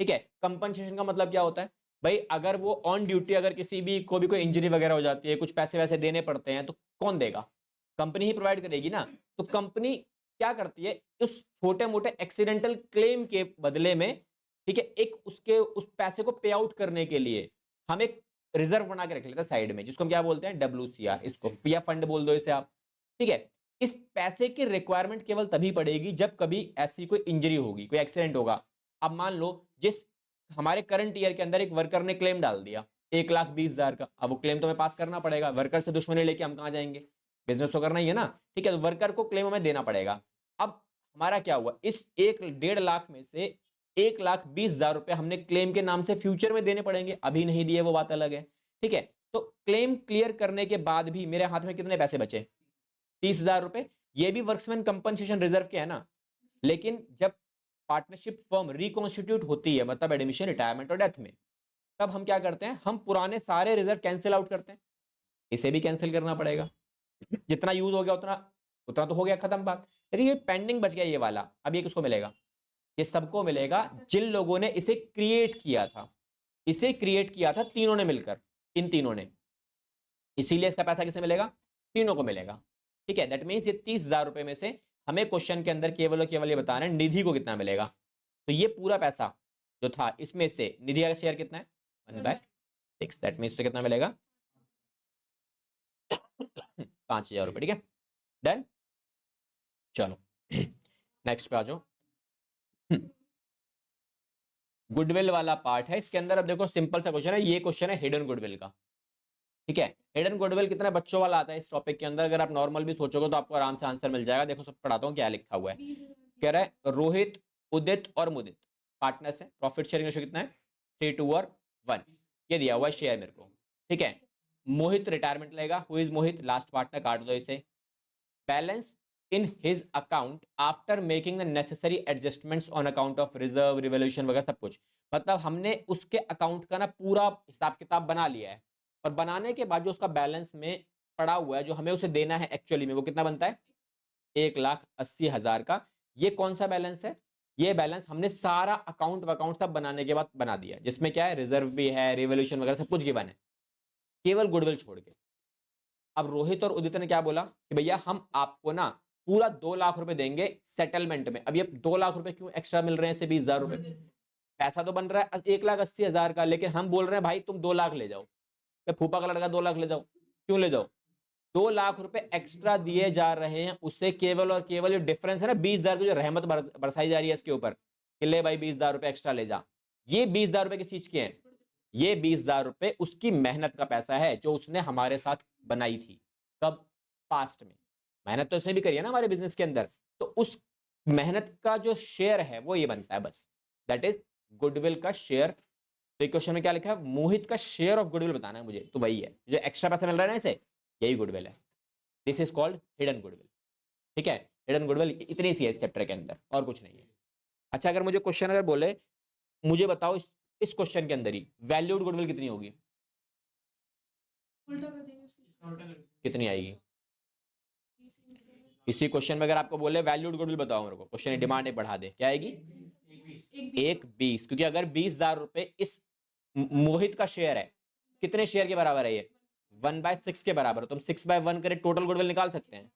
Speaker 1: ठीक है, कंपनसेशन का मतलब क्या होता है भाई, अगर वो ऑन ड्यूटी, अगर किसी भी को भी कोई इंजरी वगैरह हो जाती है, कुछ पैसे वैसे देने पड़ते हैं, तो कौन देगा, कंपनी ही प्रोवाइड करेगी ना। तो कंपनी क्या करती है, उस छोटे मोटे एक्सीडेंटल क्लेम के बदले में, ठीक है, एक उसके उस पैसे को पे आउट करने के लिए हम एक रिजर्व बना के रख लेते हैं साइड में, जिसको हम क्या बोलते हैं WCR, इसको या फंड बोल दो इसे आप। ठीक है, इस पैसे की रिक्वायरमेंट केवल तभी पड़ेगी जब कभी ऐसी कोई इंजरी होगी, कोई एक्सीडेंट होगा। अब मान लो जिस हमारे करंट ईयर के अंदर एक वर्कर ने क्लेम डाल दिया 1,20,000 का, अब वो क्लेम तो हमें पास करना पड़ेगा, वर्कर से दुश्मनी लेके हम कहां जाएंगे, बिजनेस तो करना ही है ना। ठीक है, तो वर्कर को क्लेम हमें देना पड़ेगा। अब हमारा क्या हुआ, इस 1.5 लाख में से 1,20,000 रुपए हमने क्लेम के नाम से फ्यूचर में देने पड़ेंगे, अभी नहीं दिए वो बात अलग है। ठीक है, तो क्लेम क्लियर करने के बाद भी मेरे हाथ में कितने पैसे बचे 30,000 रुपए। ये भी वर्क्समैन कंपनसेशन रिजर्व के है ना। लेकिन जब पार्टनरशिप फर्म रिकॉन्स्टिट्यूट होती है, मतलब एडमिशन, रिटायरमेंट और डेथ में, तब हम क्या करते हैं, हम पुराने सारे रिजर्व कैंसिल आउट करते हैं। इसे भी कैंसिल करना पड़ेगा, जितना यूज हो गया उतना उतना तो हो गया, खत्म बात। लेकिन ये पेंडिंग बच गया ये वाला, अब ये किसको मिलेगा, ये सबको मिलेगा जिन लोगों ने इसे क्रिएट किया था। इसे क्रिएट किया था तीनों ने मिलकर, इन तीनों ने, इसीलिए इसका पैसा किसे मिलेगा, तीनों को मिलेगा। ठीक है, दैट मींस ये 30,000 रुपए में से हमें क्वेश्चन के अंदर केवल और केवल ये बताना है निधि को कितना मिलेगा। तो ये पूरा पैसा जो था, इसमें से निधि का शेयर कितना है 1/6, दैट मींस कितना मिलेगा 5,000 रुपए। ठीक है, डन। चलो नेक्स्ट पे आ जाओ। गुडविल वाला पार्ट है इसके अंदर। अब देखो सिंपल सा क्वेश्चन है, ये क्वेश्चन है हिडन गुडविल का। ठीक है, हिडन गुडविल कितने बच्चों वाला आता है इस टॉपिक के अंदर। अगर आप नॉर्मल भी सोचोगे तो आपको आराम से आंसर मिल जाएगा। देखो सब पढ़ाता हूँ क्या लिखा हुआ है। कह रहा है रोहित, उदित और मुदित पार्टनर्स है, प्रॉफिट शेयरिंग रेशियो कितना है 3:1। ये दिया हुआ है शेयर मेरे को। ठीक है, मोहित रिटायरमेंट लेगा, who is Mohit, last partner, काट दो इसे। Balance in his account after making the necessary adjustments on account of reserve, revolution वगैरह सब कुछ। मतलब हमने उसके अकाउंट का ना पूरा हिसाब किताब बना लिया है, और बनाने के बाद जो उसका बैलेंस में पड़ा हुआ है, जो हमें उसे देना है एक्चुअली में, वो कितना बनता है 1,80,000 का। ये कौन सा बैलेंस है, ये बैलेंस हमने सारा अकाउंट वकाउंट सब बनाने के बाद बना दिया, जिसमें क्या है, रिजर्व भी है, रिवोल्यूशन वगैरह सब कुछ गिवन है, केवल गुडविल छोड़ के। अब रोहित और उदित ने क्या बोला कि भैया हम आपको ना पूरा 2 लाख रुपए देंगे सेटलमेंट में। अब ये 2 लाख रुपए क्यों एक्स्ट्रा मिल रहे हैं, से 20,000 रुपए पैसा तो बन रहा है 1,80,000 का, लेकिन हम बोल रहे हैं भाई तुम 2 लाख ले जाओ, फूफा का लड़का 2 लाख ले जाओ, क्यों ले जाओ, 2 लाख रुपए एक्स्ट्रा दिए जा रहे हैं, उससे केवल और केवल ये डिफरेंस है ना 20,000 की जो रहमत बरसाई जा रही है इसके ऊपर कि ले भाई 20,000 रुपए एक्स्ट्रा ले जा। ये 20,000 रुपए किस चीज के हैं, ये 20,000 रुपए उसकी मेहनत का पैसा है जो उसने हमारे साथ बनाई थी। कब, पास्ट में। मेहनत तो इसने भी करी है ना हमारे बिजनेस के अंदर, तो उस मेहनत का जो शेयर है वो ये बनता है बस, दैट इज गुडविल का शेयर। तो क्वेश्चन में क्या लिखा है, मोहित का शेयर ऑफ गुडविल बताना है मुझे, तो वही है जो एक्स्ट्रा पैसा मिल रहा है ना इसे, यही गुडविल है। This is called hidden goodwill. ठीक है, हिडन गुडविल इतनी सी है इस चैप्टर के अंदर, और कुछ नहीं है। अच्छा, अगर मुझे क्वेश्चन अगर बोले मुझे बताओ इस क्वेश्चन के अंदर ही वैल्यूड गुडविल कितनी होगी, कितनी आएगी? इसी क्वेश्चन में अगर आपको बोले वैल्यूड गुडविल बताओ मेरे को, क्वेश्चन डिमांड एक बढ़ा दे, क्या आएगी? 1/20, क्योंकि अगर 20,000 रुपए इस मोहित का शेयर है, कितने शेयर के बराबर है ये? 1/6 के बराबर। तुम 6/1 करे टोटल गुडविल निकाल सकते हैं,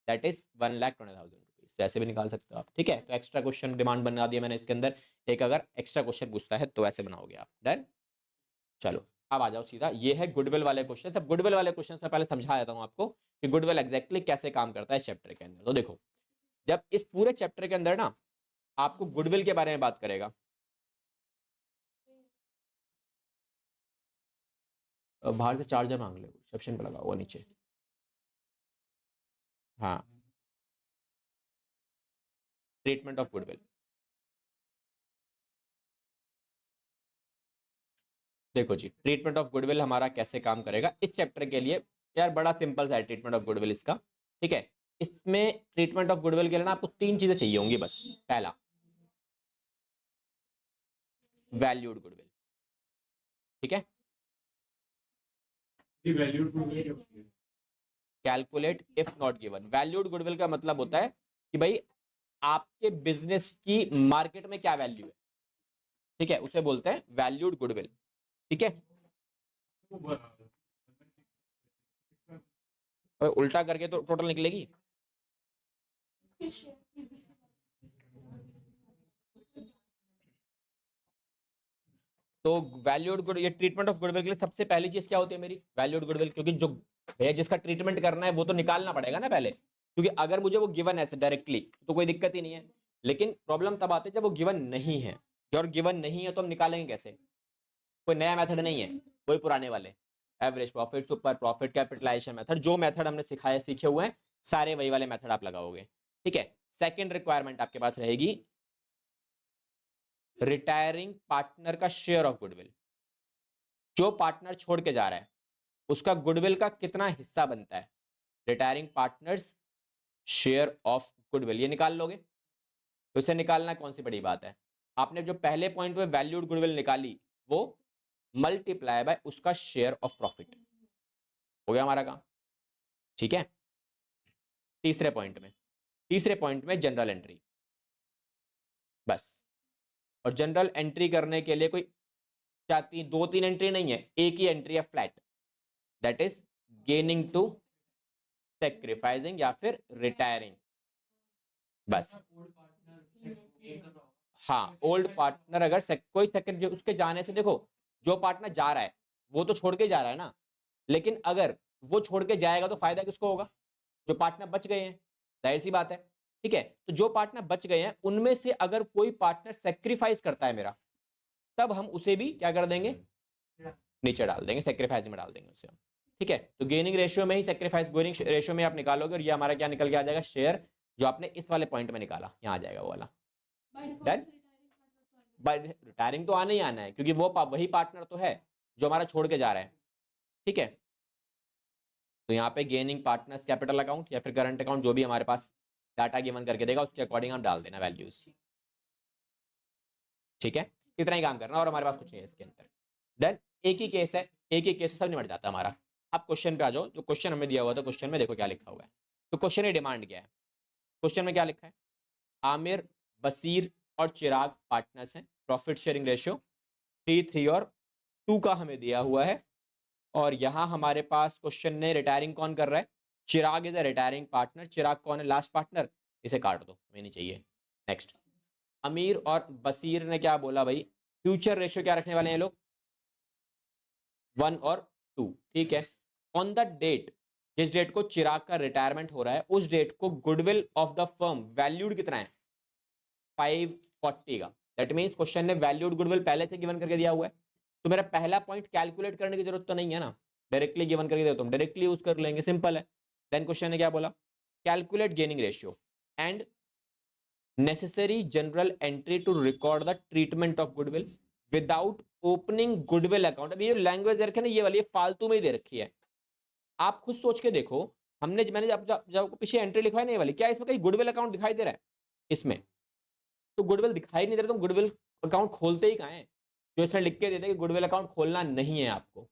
Speaker 1: दैट इज 1,20,000 रुपीज। तो ऐसे भी निकाल सकते हो आप। ठीक है, तो एक्स्ट्रा क्वेश्चन डिमांड बना दिया मैंने इसके अंदर, एक अगर एक्स्ट्रा क्वेश्चन पूछता है तो ऐसे बनाओगे आप। डन, चलो अब आ जाओ सीधा, ये है गुडविल वाले क्वेश्चन। सब गुडविल वाले क्वेश्चन मैं पहले समझा देता हूं आपको कि गुडविल एग्जैक्टली कैसे काम करता है इस चैप्टर के अंदर। तो देखो, जब इस पूरे चैप्टर के अंदर ना आपको गुडविल के बारे में बात करेगा, बाहर से चार्जर मांग ले, रिसेप्शन पे लगा हुआ नीचे। हाँ, ट्रीटमेंट ऑफ गुडविल। देखो जी, ट्रीटमेंट ऑफ गुडविल हमारा कैसे काम करेगा इस चैप्टर के लिए, यार बड़ा सिंपल सा है ट्रीटमेंट ऑफ गुडविल इसका। ठीक है, इसमें ट्रीटमेंट ऑफ गुडविल के लिए ना आपको 3 चीजें चाहिए होंगी बस। पहला, वैल्यूड गुडविल। ठीक है, valued goodwill calculate if not given. Valued goodwill का मतलब होता है कि भाई आपके बिजनेस की मार्केट में क्या वैल्यू है, ठीक है, उसे बोलते हैं वैल्यूड गुडविल। ठीक है, और उल्टा करके तो टोटल निकलेगी। तो वैल्यूड गुड, ये ट्रीटमेंट ऑफ गुडविल के लिए सबसे पहली चीज क्या होती है मेरी, वैल्यूड गुडविल। क्योंकि जो भैया जिसका ट्रीटमेंट करना है वो तो निकालना पड़ेगा ना पहले, क्योंकि अगर मुझे वो गिवन है डायरेक्टली तो कोई दिक्कत ही नहीं है, लेकिन प्रॉब्लम तब आती है जब वो गिवन नहीं है। और गिवन नहीं है तो हम निकालेंगे कैसे, कोई नया मेथड नहीं है, वही पुराने वाले average profit, super profit, capitalisation method, जो मेथड हमने सिखाए सीखे हुए हैं सारे वही वाले मेथड आप लगाओगे। ठीक है, सेकंड रिक्वायरमेंट आपके पास रहेगी रिटायरिंग पार्टनर का शेयर ऑफ गुडविल। जो पार्टनर छोड़ के जा रहा है उसका गुडविल का कितना हिस्सा बनता है, retiring partners share of goodwill, ये निकाल लोगे। तो इसे निकालना कौन सी बड़ी बात है, आपने जो पहले पॉइंट में वैल्यूड गुडविल निकाली वो मल्टीप्लाई बाय उसका शेयर ऑफ प्रॉफिट, हो गया हमारा काम। ठीक है, तीसरे पॉइंट में जनरल एंट्री बस। और जनरल एंट्री करने के लिए कोई चाहती 2-3 एंट्री नहीं है, एक ही एंट्री है flat, that is gaining to sacrificing या फिर रिटायरिंग, बस। हाँ, ओल्ड पार्टनर अगर कोई सेकंड उसके जाने से, देखो जो पार्टनर जा रहा है वो तो छोड़ के जा रहा है ना, लेकिन अगर वो छोड़ के जाएगा तो फायदा किसको होगा, जो पार्टनर बच गए हैं, जाहिर सी बात है। ठीक है, तो जो पार्टनर बच गए हैं उनमें से अगर कोई पार्टनर सेक्रीफाइस करता है मेरा, तब हम उसे भी क्या कर देंगे, नीचे डाल देंगे, सेक्रीफाइस में डाल देंगे उसे हम। ठीक है, तो गेनिंग रेशियो में ही सेक्रीफाइस गोइंग रेशियो में आप निकालोगे और ये हमारा क्या निकल के आ जाएगा, शेयर जो आपने इस वाले पॉइंट में निकाला यहाँ आ जाएगा वो वाला। डन, बाय रिटायरिंग तो आना ही आना है क्योंकि वो वही पार्टनर तो है जो हमारा छोड़ के जा रहा है। ठीक है, तो यहाँ पे गेनिंग पार्टनर्स कैपिटल अकाउंट या फिर करंट अकाउंट जो भी हमारे पास डाटा गिवन करके देगा उसके अकॉर्डिंग हम डाल देना वैल्यूज। ठीक है, इतना ही काम करना और हमारे पास कुछ नहीं है इसके अंदर। देन एक ही केस है, एक ही केस सब निपट जाता है हमारा। अब क्वेश्चन पे आ जाओ, जो क्वेश्चन हमें दिया हुआ था, क्वेश्चन में देखो क्या लिखा हुआ है। तो क्वेश्चन की डिमांड क्या है, क्वेश्चन में क्या लिखा है, आमिर, बसीर, और चिराग पार्टनर्स हैं। प्रॉफिट शेयरिंग रेशियो 3 और 2 का हमें दिया हुआ है। और यहाँ हमारे पास क्वेश्चन ने रिटायरिंग कौन कर रहा है, चिराग इज अ रिटायरिंग पार्टनर। चिराग कौन है, लास्ट पार्टनर, इसे काट दो, हमें नहीं चाहिए। नेक्स्ट, अमीर और बसीर ने क्या बोला भाई, फ्यूचर रेशियो क्या रखने वाले हैं लोग, 1 और 2, ठीक है। ऑन द डेट, जिस डेट को चिराग का रिटायरमेंट हो रहा है, उस डेट को goodwill of the firm valued कितना है, 540 का। दैट मींस क्वेश्चन ने वैल्यूड गुडविल पहले से गिवन करके दिया हुआ है, तो मेरा पहला पॉइंट कैलकुलेट करने की जरूरत तो नहीं है ना, डायरेक्टली गिवन करके देता हूं, डायरेक्टली यूज कर लेंगे, सिंपल है। देन क्वेश्चन ने क्या बोला, calculate gaining ratio and necessary journal entry to record the treatment of goodwill without opening goodwill account. अब ये लैंग्वेज दे रखी है ना, ये वाली फालतू में ही दे रखी है। आप खुद सोच के देखो, मैंने जब पीछे एंट्री लिखवाई नहीं वाली, क्या इसमें कहीं गुडविल अकाउंट दिखाई दे रहा है, इसमें तो गुडविल दिखाई नहीं दे रहा, तुम गुडविल अकाउंट खोलते ही कहाँ है, जो इसमें लिख के देते कि गुडविल अकाउंट खोलना नहीं है आपको,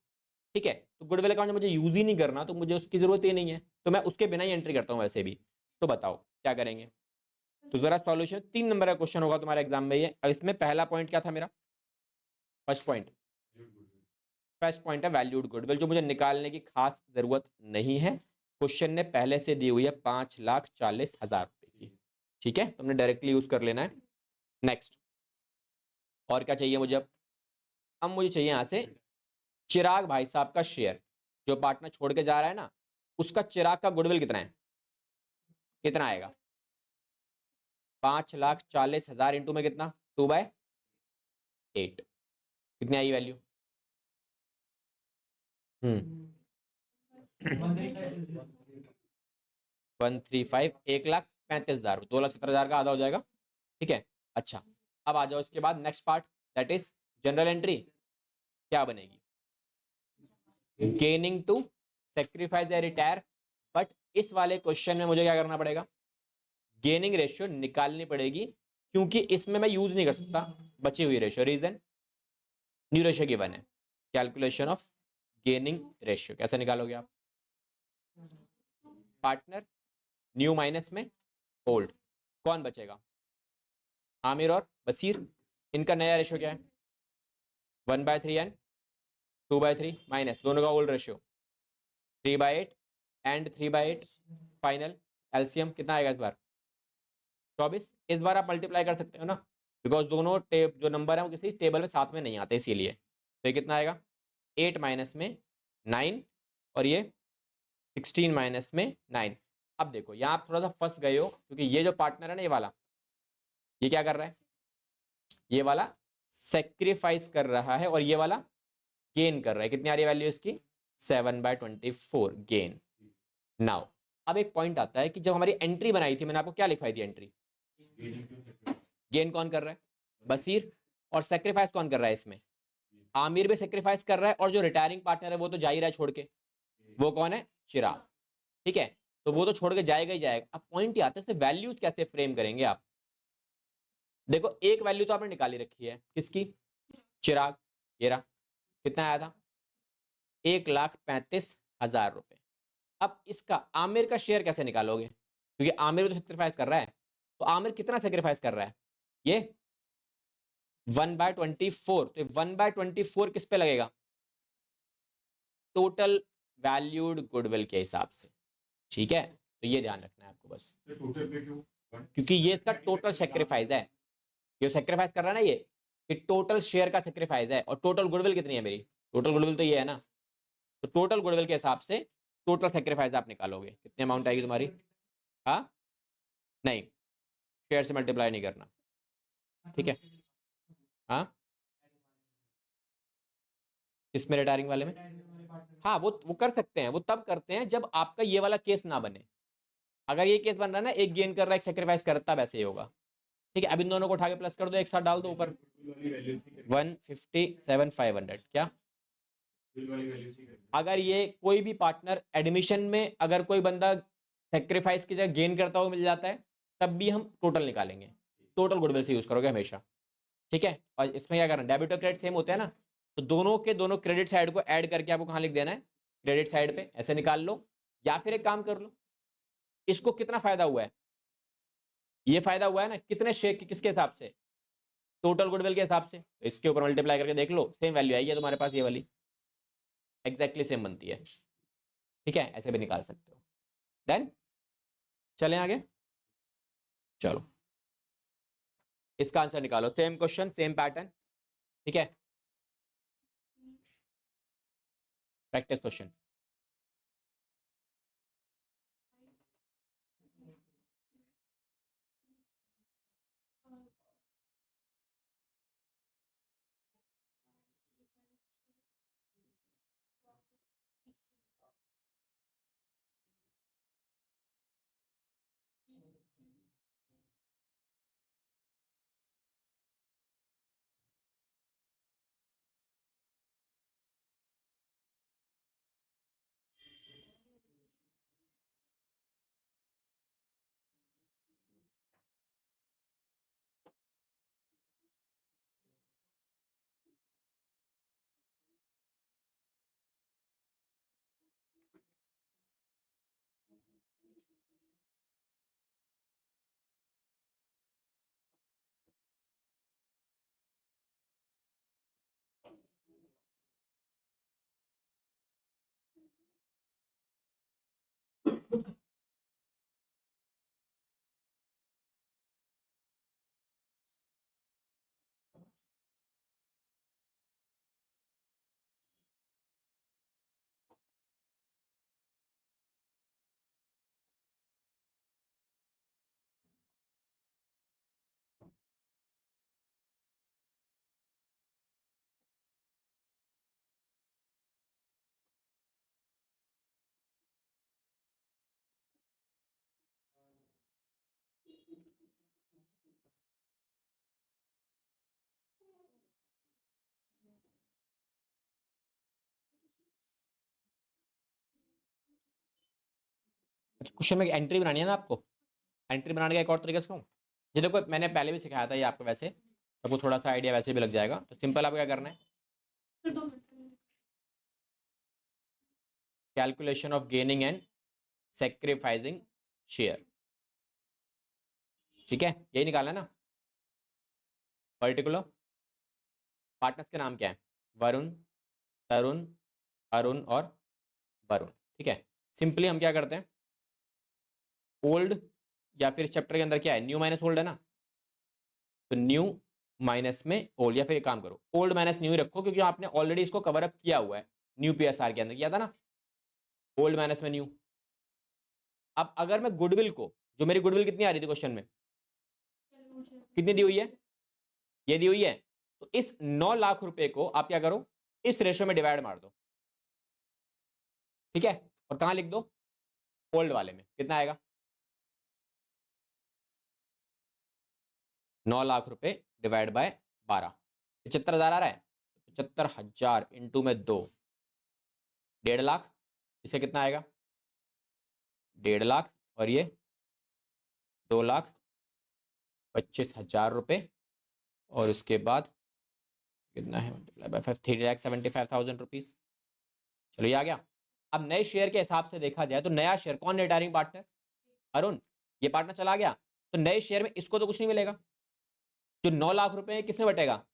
Speaker 1: ठीक है। तो गुडविल अकाउंट मुझे यूज ही नहीं करना, तो मुझे उसकी जरूरत ही नहीं है, तो मैं उसके बिना ही एंट्री करता हूँ वैसे भी। तो बताओ क्या करेंगे, तो जरा सॉल्यूशन 3 नंबर का क्वेश्चन होगा तुम्हारे एग्जाम में ये। इसमें पहला पॉइंट क्या था मेरा, फर्स्ट पॉइंट है वैल्यूड गुडविल, जो मुझे निकालने की खास जरूरत नहीं है। क्वेश्चन ने पहले से दी हुई है 5,40,000 रुपए की, ठीक है, तुमने डायरेक्टली यूज कर लेना है। नेक्स्ट, और क्या चाहिए मुझे, अब मुझे चाहिए यहां से चिराग भाई साहब का शेयर, जो पार्टनर छोड़ के जा रहा है ना, उसका चिराग का गुडविल कितना है, कितना आएगा, 5,40,000 इंटू में कितना, 2/8, कितनी आई वैल्यू, 135, 1,35,000, 2,70,000 का आधा हो जाएगा, ठीक है। अच्छा, अब आ जाओ इसके बाद next part, that is general entry, क्या बनेगी, गेनिंग टू सेक्रीफाइस या रिटायर। बट इस वाले क्वेश्चन में मुझे क्या करना पड़ेगा, गेनिंग रेशियो निकालनी पड़ेगी, क्योंकि इसमें मैं यूज नहीं कर सकता बची हुई ratio. Reason, new ratio given है, कैलकुलेशन ऑफ गेनिंग रेशियो कैसे निकालोगे आप, पार्टनर न्यू माइनस में ओल्ड, कौन बचेगा, आमिर और बसीर, इनका नया रेशियो क्या है, 1/3 एंड 2/3 माइनस दोनों का old ratio 3/8 and 3/8, final LCM कितना आएगा इस बार, 24। इस बार आप मल्टीप्लाई कर सकते हो ना, बिकॉज दोनों जो नंबर है वो किसी टेबल में साथ में नहीं आते, इसीलिए। तो ये कितना आएगा, 8 माइनस में 9, और ये 16 माइनस में 9। अब देखो यहाँ आप थोड़ा सा फंस गए हो, क्योंकि ये जो पार्टनर है ना, ये वाला, ये क्या कर रहा है, ये वाला सेक्रीफाइस कर रहा है, और ये वाला गेन कर रहा है। कितनी आ रही है वैल्यू इसकी, 7/24 गेन। नाउ अब एक पॉइंट आता है कि जब हमारी एंट्री बनाई थी, मैंने आपको क्या लिखवाई थी एंट्री, गेन कौन कर रहा है, बसीर, और सेक्रीफाइस कौन कर रहा है इसमें, आमिर भी सेक्रीफाइस कर रहा है, और जो रिटायरिंग पार्टनर है वो तो जा ही रहा है छोड़ के, वो कौन है, चिराग, ठीक है। तो वो तो छोड़ के जाएगा ही जाएगा। अब पॉइंट ये आता है इसमें वैल्यूज कैसे फ्रेम करेंगे आप। देखो एक वैल्यू तो आपने निकाली रखी है, किसकी, चिराग, ये रहा, कितना आया था, 1,35,000 रुपए। अब इसका आमिर का शेयर कैसे निकालोगे, क्योंकि आमिर तो सेक्रीफाइस कर रहा है, तो आमिर कितना सेक्रीफाइस कर रहा है, ये 1/24, तो 1/24 किस पे लगेगा, टोटल वैल्यूड गुडविल के हिसाब से, ठीक है। तो ये ध्यान रखना है आपको बस, क्योंकि ये इसका टोटल सेक्रीफाइस है, ये सेक्रीफाइस कर रहा है ना, ये टोटल शेयर का सेक्रीफाइस है, और टोटल गुडविल कितनी है मेरी, टोटल गुडविल तो ये है ना, तो टोटल गुडविल के हिसाब से टोटल सेक्रीफाइस आप निकालोगे, कितनी अमाउंट आएगी तुम्हारी, हाँ नहीं, शेयर से मल्टीप्लाई नहीं करना, ठीक है। हाँ इसमें रिटायरिंग वाले में, हाँ वो कर सकते हैं, वो तब करते हैं जब आपका ये वाला केस ना बने। अगर ये केस बन रहा है ना, एक गेन कर रहा है, एक सेक्रीफाइस करता है, वैसे ही होगा, ठीक है। अब इन दोनों को उठा के प्लस कर दो, एक साथ डाल दो ऊपर, 157,500, क्या, अगर ये कोई भी पार्टनर एडमिशन में अगर कोई बंदा सेक्रीफाइस की जगह गेन करता हुआ मिल जाता है, तब भी हम टोटल निकालेंगे, टोटल गुडविल से यूज करोगे हमेशा, ठीक है। और इसमें क्या करना, डेबिट और क्रेडिट सेम होते हैं ना, तो दोनों के दोनों क्रेडिट साइड को ऐड करके आपको कहाँ लिख देना है, क्रेडिट साइड पे, ऐसे निकाल लो। या फिर एक काम कर लो, इसको कितना फायदा हुआ है, ये फायदा हुआ है ना, कितने शेयर, किसके हिसाब से, टोटल गुडविल के हिसाब से, इसके ऊपर मल्टीप्लाई करके देख लो, सेम वैल्यू आई है तुम्हारे पास, ये वाली एग्जैक्टली सेम बनती है। ठीक है, ऐसे भी निकाल सकते हो। देन चलें आगे, चलो इसका आंसर निकालो, सेम क्वेश्चन सेम पैटर्न। ठीक है, प्रैक्टिस क्वेश्चन। अच्छा, क्वेश्चन में एंट्री बनानी है ना आपको, एंट्री बनाने का एक और तरीका से कहूँ, ये देखो मैंने पहले भी सिखाया था ये आपको, वैसे आपको थोड़ा सा आइडिया वैसे भी लग जाएगा। तो सिंपल आपको क्या करना है, calculation of gaining and sacrificing share. ठीक है, यही निकालना है ना। पर्टिकुलर पार्टनर्स के नाम क्या है, वरुण, तरुण, अरुण और वरुण। ठीक है, सिंपली हम क्या करते हैं, ओल्ड या फिर चैप्टर के अंदर क्या है, न्यू माइनस ओल्ड है ना, तो न्यू माइनस में ओल्ड, या फिर एक काम करो ओल्ड माइनस न्यू ही रखो, क्योंकि आपने ऑलरेडी इसको कवर अप किया हुआ है, न्यू पीएसआर के अंदर किया था ना, ओल्ड माइनस में न्यू। अब अगर मैं गुडविल को, जो मेरी गुडविल कितनी आ रही थी क्वेश्चन में, कितनी दी हुई है, ये दी हुई है, तो इस 9 लाख रुपए को आप क्या करो, इस रेशो में डिवाइड मार दो। ठीक है, और कहां लिख दो, ओल्ड वाले में कितना आएगा, 9 लाख रुपए डिवाइड बाय 12, 75,000 आ रहा है, 75,000 इंटू में 2, 1.5 लाख, इसे कितना आएगा 1.5 लाख, और ये 2,25,000 रुपए, और उसके बाद कितना है, मल्टीप्लाई बाय 5, 3,75,000 रुपीज। चलो ये आ गया। अब नए शेयर के हिसाब से देखा जाए तो नया शेयर कौन है, डायरेक्ट पार्टनर अरुण, ये पार्टनर चला गया, तो नए शेयर में इसको तो कुछ नहीं मिलेगा, जो 9 लाख रुपए किसमें बटेगा,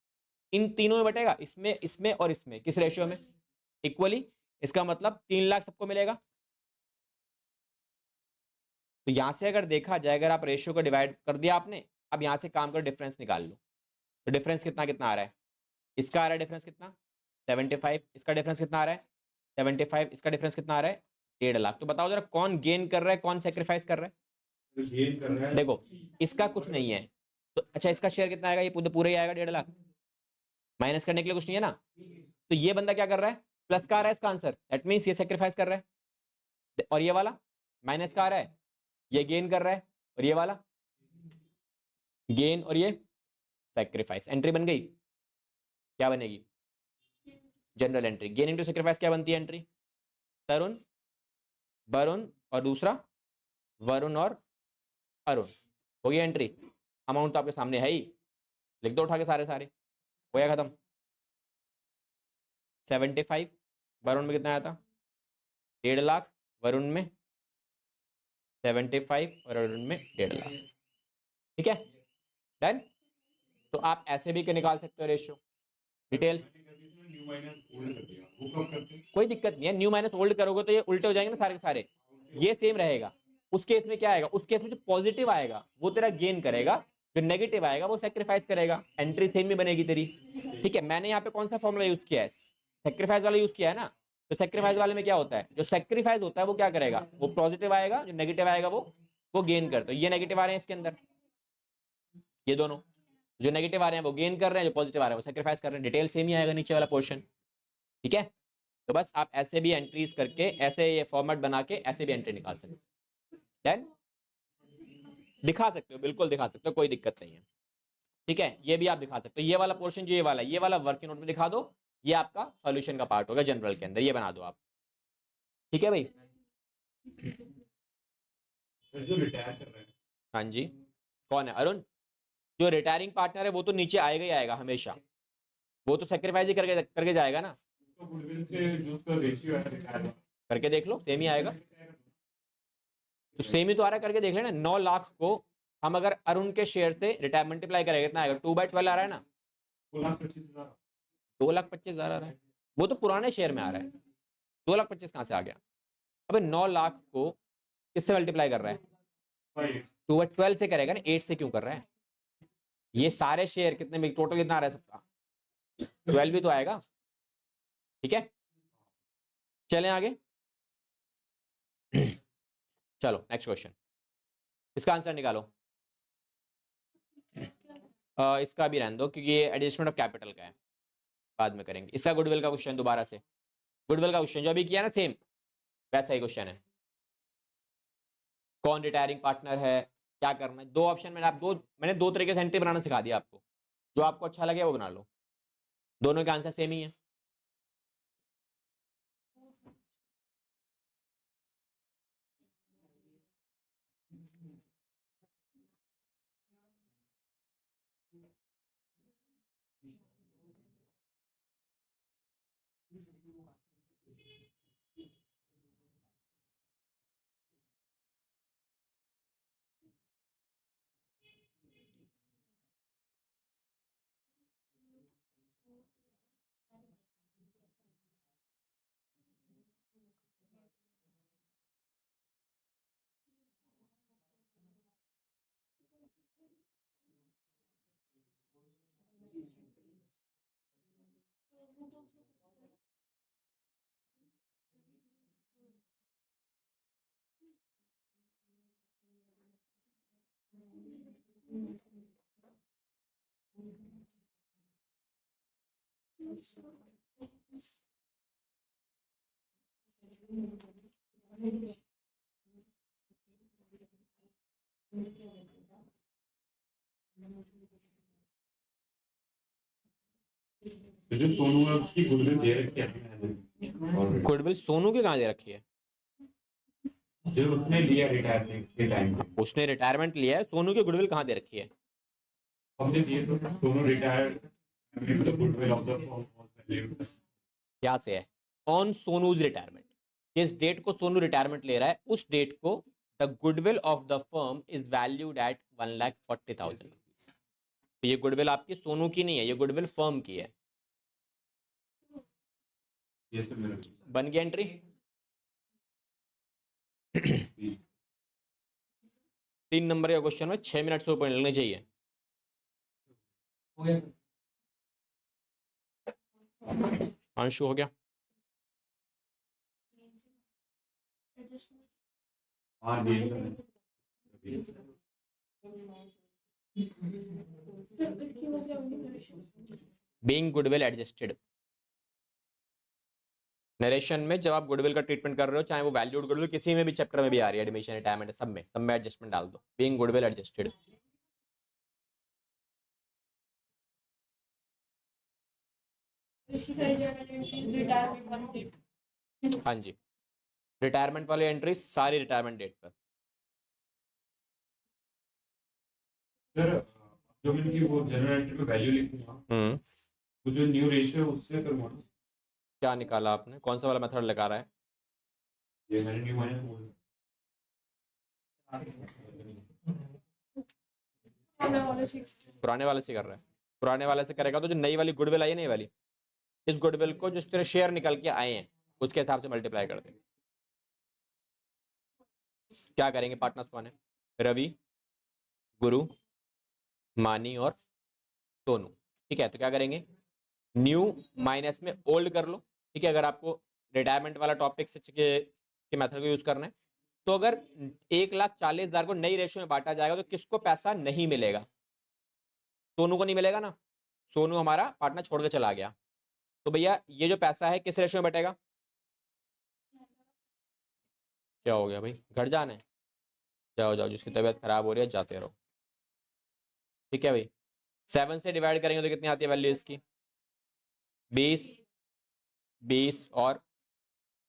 Speaker 1: इन तीनों में बटेगा, इसमें, इसमें और इसमें, किस रेशियो में, इक्वली। इसका मतलब 3 लाख सबको मिलेगा। तो यहां से अगर देखा जाए, अगर आप रेशियो को डिवाइड कर दिया आपने, अब यहां से काम कर डिफरेंस निकाल लो, तो डिफरेंस कितना कितना आ रहा है, इसका आ रहा है डिफरेंस कितना 75, इसका डिफरेंस कितना आ रहा है 75, इसका डिफरेंस कितना आ रहा है 1.5 लाख। तो बताओ जरा कौन गेन कर रहा है, कौन सेक्रीफाइस कर रहा है, गेन कर रहा है। देखो इसका कुछ नहीं है, तो अच्छा इसका शेयर कितना आएगा, ये पूरा ही आएगा 1.5 लाख, माइनस करने के लिए कुछ नहीं है ना। तो ये बंदा क्या कर रहा है, प्लस का आ रहा है इसका आंसर, दैट मींस ये सेक्रीफाइस कर रहा है, और ये वाला माइनस का आ रहा है, ये गेन कर रहा है, और ये वाला गेन, और ये सेक्रीफाइस। एंट्री बन गई, क्या बनेगी, general entry. Gain into sacrifice क्या बनती है एंट्री, तरुण, वरुण और दूसरा वरुण और अरुण, हो गई एंट्री। अमाउंट तो आपके सामने है ही, लिख दो उठा के सारे सारे, हो गया खत्म। 75 वरुण में कितना आया था 1.5 लाख, वरुण में 75 और अरुण में 1.5 लाख। ठीक है, डन। तो आप ऐसे भी निकाल सकते हो रेशियो डिटेल्स, कोई दिक्कत नहीं है। न्यू माइनस ओल्ड करोगे तो ये उल्टे हो जाएंगे ना सारे के सारे, ये सेम रहेगा। उस केस में क्या आएगा, उस केस में जो पॉजिटिव आएगा वो तेरा गेन करेगा, जो नेगेटिव आएगा वो सेक्रीफाइस करेगा, एंट्री सेम ही बनेगी तेरी। ठीक है, मैंने यहाँ पे कौन सा फॉर्मूला यूज किया है, सेक्रीफाइस वाला यूज किया है ना। तो सेक्रीफाइस वाले में क्या होता है, जो सेक्रीफाइस होता है वो क्या करेगा, वो पॉजिटिव आएगा, जो नेगेटिव आएगा वो गेन करता है। ये नेगेटिव आ रहे हैं इसके अंदर, ये दोनों जो नेगेटिव आ रहे हैं वो गेन कर रहे हैं, जो पॉजिटिव आ रहे हैं वो सेक्रीफाइस कर रहे हैं। डिटेल सेम ही आएगा नीचे वाला पोर्शन। ठीक है, तो बस आप ऐसे भी एंट्रीज करके, ऐसे ये फॉर्मेट बना के ऐसे भी एंट्री निकाल सकते हो। देन दिखा सकते हो, बिल्कुल दिखा सकते हो, कोई दिक्कत नहीं है। ठीक है, ये भी आप दिखा सकते हो। ये वाला पोर्शन जो ये वाला वर्किंग नोट में दिखा दो, ये आपका सॉल्यूशन का पार्ट होगा जनरल के अंदर, ये बना दो आप। ठीक है भाई,
Speaker 2: जो रिटायर कर रहे हैं,
Speaker 1: हाँ जी, कौन है अरुण, जो रिटायरिंग पार्टनर है वो तो नीचे आएगा ही आएगा हमेशा, वो तो सेक्रीफाइस ही करके करके जाएगा ना।
Speaker 2: तो गुडविल से जो उसका रेशियो है रिटायर
Speaker 1: करके देख लो, सेम ही आएगा। तो सेम ही तो आ रहा है, करके देख लेना। 9 लाख को हम अगर अरुण के शेयर से रिटायर मल्टीप्लाई करेंगे कितना आएगा, 2/12 आ रहा है ना,
Speaker 2: 2,25,000
Speaker 1: 2,25,000 आ रहा है। वो तो पुराने शेयर में आ रहा है, 2,25,000 कहाँ से आ गया। अबे 9 लाख को किससे मल्टीप्लाई कर रहा है, 2/12 से करेगा ना, 8 से क्यों कर रहा है। ये सारे शेयर कितने में, टोटल कितना आ रहा है सबका, 12 भी तो आएगा। ठीक है, चलें आगे। चलो नेक्स्ट क्वेश्चन, इसका आंसर निकालो। इसका भी रहने दो क्योंकि ये एडजस्टमेंट ऑफ कैपिटल का है, बाद में करेंगे। इसका गुडविल का क्वेश्चन दोबारा से, गुडविल का क्वेश्चन जो अभी किया ना सेम वैसा ही क्वेश्चन है। कौन रिटायरिंग पार्टनर है, क्या करना है, दो ऑप्शन मैंने मैंने दो तरीके से एंट्री बनाना सिखा दिया आपको, जो आपको अच्छा लगे वो बना लो, दोनों का आंसर सेम ही है।
Speaker 2: जो सोनू है उसकी गुडविल दे रखी है,
Speaker 1: गुडविल सोनू की कहाँ दे रखी है,
Speaker 2: जो उसने लिया रिटायरमेंट के टाइम पे,
Speaker 1: उसने रिटायरमेंट लिया है, सोनू की गुडविल कहाँ दे रखी है।
Speaker 2: हमने दिए तो Sonu retired, the goodwill of the firm.
Speaker 1: क्या से है, ऑन सोनूज रिटायरमेंट, जिस डेट को सोनू रिटायरमेंट ले रहा है उस डेट को the goodwill of the firm is valued at 1,40,000 rupees. तो ये गुडविल आपकी सोनू की नहीं है, ये गुडविल फर्म की है।
Speaker 2: ये सब मेरा
Speaker 1: बन गई एंट्री। 3 नंबर का क्वेश्चन में 6 मिनट से ऊपर लगने चाहिए। अंशु हो गया,
Speaker 2: हाँ
Speaker 1: बीइंग गुडविल एडजस्टेड। नरेशन में जब आप गुडविल का ट्रीटमेंट कर रहे हो, चाहे वो वैल्यूड गुडविल किसी में भी चैप्टर में भी आ रही है, एडमिशन रिटायरमेंट सब में एडजस्टमेंट डाल दो, बीइंग गुडविल एडजस्टेड। हाँ जी, रिटायरमेंट वाली एंट्री सारी रिटायरमेंट डेट पर।
Speaker 2: सर, जो मैं इनकी वो जनरल एंट्री में वैल्यू लिखूंगा, तो जो न्यू रेशियो है उससे करूंगा।
Speaker 1: क्या निकाला आपने, कौन सा वाला मेथड लगा रहा है,
Speaker 2: ये मैंने न्यू माइनस बोल
Speaker 1: पुराने वाले से कर रहा है। पुराने वाले से करेगा तो जो नई वाली गुडविल आई है, नई वाली, इस गुडविल को जिस तरह शेयर निकल के आए हैं उसके हिसाब से मल्टीप्लाई कर देंगे। क्या करेंगे, पार्टनर्स कौन है, रवि, गुरु, मानी और सोनू। ठीक है, तो क्या करेंगे, न्यू माइनस में ओल्ड कर लो। ठीक है, अगर आपको रिटायरमेंट वाला टॉपिक के मेथड को यूज करना है तो अगर 1,40,000 को नई रेशियो में बांटा जाएगा तो किसको पैसा नहीं मिलेगा, सोनू को नहीं मिलेगा ना, सोनू हमारा पार्टनर छोड़ के चला गया। तो भैया ये जो पैसा है किस रेशियो में बटेगा, क्या हो गया भाई, घर जाना है, जाओ जाओ, जिसकी तबीयत खराब हो रही है जाते रहो। ठीक है भाई, 7 से डिवाइड करेंगे तो कितनी आती है वैल्यू इसकी, 20, 20 और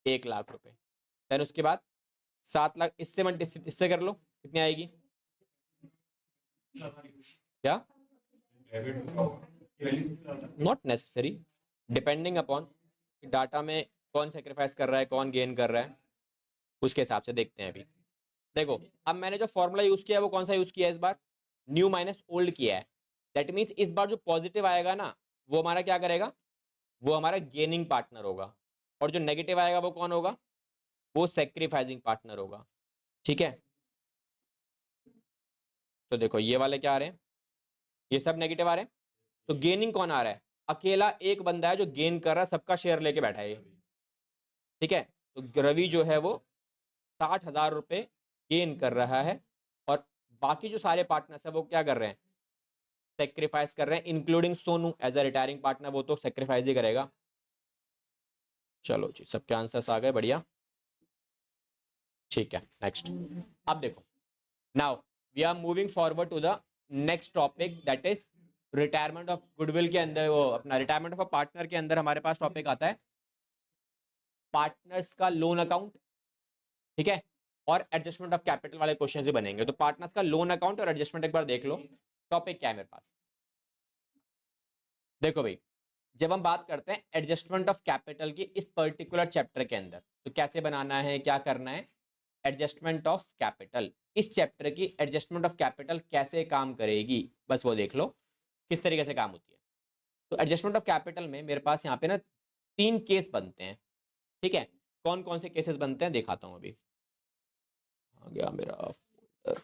Speaker 1: 1,00,000 रुपए। देन उसके बाद 7 लाख इससे कर लो, कितनी आएगी, क्या, not necessary, depending upon data में कौन सेक्रीफाइस कर रहा है, कौन गेन कर रहा है, उसके हिसाब से देखते हैं। अभी देखो, अब मैंने जो फॉर्मूला यूज किया है वो कौन सा यूज किया है इस बार, न्यू माइनस ओल्ड किया है। दैट मीन्स इस बार जो पॉजिटिव आएगा ना वो हमारा क्या करेगा, वो हमारा गेनिंग पार्टनर होगा, और जो नेगेटिव आएगा वो कौन होगा, वो सेक्रीफाइसिंग पार्टनर होगा। ठीक है, तो देखो ये वाले क्या आ रहे हैं, ये सब नेगेटिव आ रहे हैं, तो गेनिंग कौन आ रहा है, अकेला एक बंदा है जो गेन कर रहा है, सबका शेयर लेके बैठा है ये। ठीक है, तो रवि जो है वो 60,000 रुपए गेन कर रहा है, और बाकी जो सारे पार्टनर्स है वो क्या कर रहे हैं, सेक्रीफाइस कर रहे हैं, including Sonu as a retiring partner, वो तो सेक्रीफाइस ही करेगा। चलो जी, सबके आंसर्स आ गए, बढ़िया। ठीक है, नेक्स्ट। अब देखो, now we are moving forward to the next topic, that is retirement of goodwill के अंदर, वो अपना रिटायरमेंट ऑफ अ पार्टनर के अंदर हमारे पास टॉपिक आता है पार्टनर्स का लोन अकाउंट। ठीक है, और एडजस्टमेंट ऑफ कैपिटल वाले क्वेश्चन भी बनेंगे। तो पार्टनर्स का लोन अकाउंट और एडजस्टमेंट एक बार देख लो, टॉपिक क्या है मेरे पास। देखो भाई, जब हम बात करते हैं एडजस्टमेंट ऑफ कैपिटल की इस पर्टिकुलर चैप्टर के अंदर, तो कैसे बनाना है, क्या करना है, एडजस्टमेंट ऑफ कैपिटल, इस चैप्टर की एडजस्टमेंट ऑफ कैपिटल कैसे काम करेगी, बस वो देख लो किस तरीके से काम होती है। तो एडजस्टमेंट ऑफ कैपिटल में मेरे पास यहाँ पे ना 3 केस बनते हैं। ठीक है, कौन कौन से केसेस बनते हैं दिखाता हूँ। अभी आ गया मेरा फोल्डर,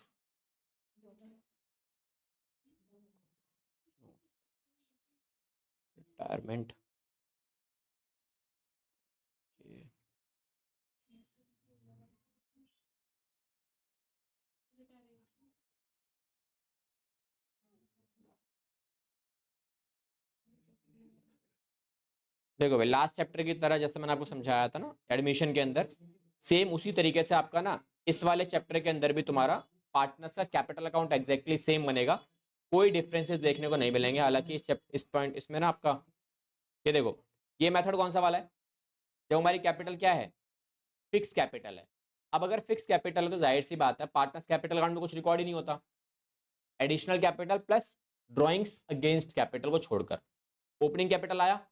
Speaker 1: रिटायरमेंट, देखो भाई लास्ट चैप्टर की तरह जैसे मैंने आपको समझाया था ना एडमिशन के अंदर, सेम उसी तरीके से आपका ना इस वाले चैप्टर के अंदर भी तुम्हारा पार्टनर्स का कैपिटल अकाउंट एग्जैक्टली सेम बनेगा, कोई डिफरेंसेस देखने को नहीं मिलेंगे। हालांकि इस पॉइंट इसमें ना आपका ये देखो, ये मेथड कौन सा वाला है, जब हमारी कैपिटल क्या है, फिक्स कैपिटल है। अब अगर फिक्स कैपिटल है तो जाहिर सी बात है पार्टनर्स कैपिटल अकाउंट में कुछ रिकॉर्ड ही नहीं होता, additional capital plus drawings against capital को छोड़कर, ओपनिंग कैपिटल आया,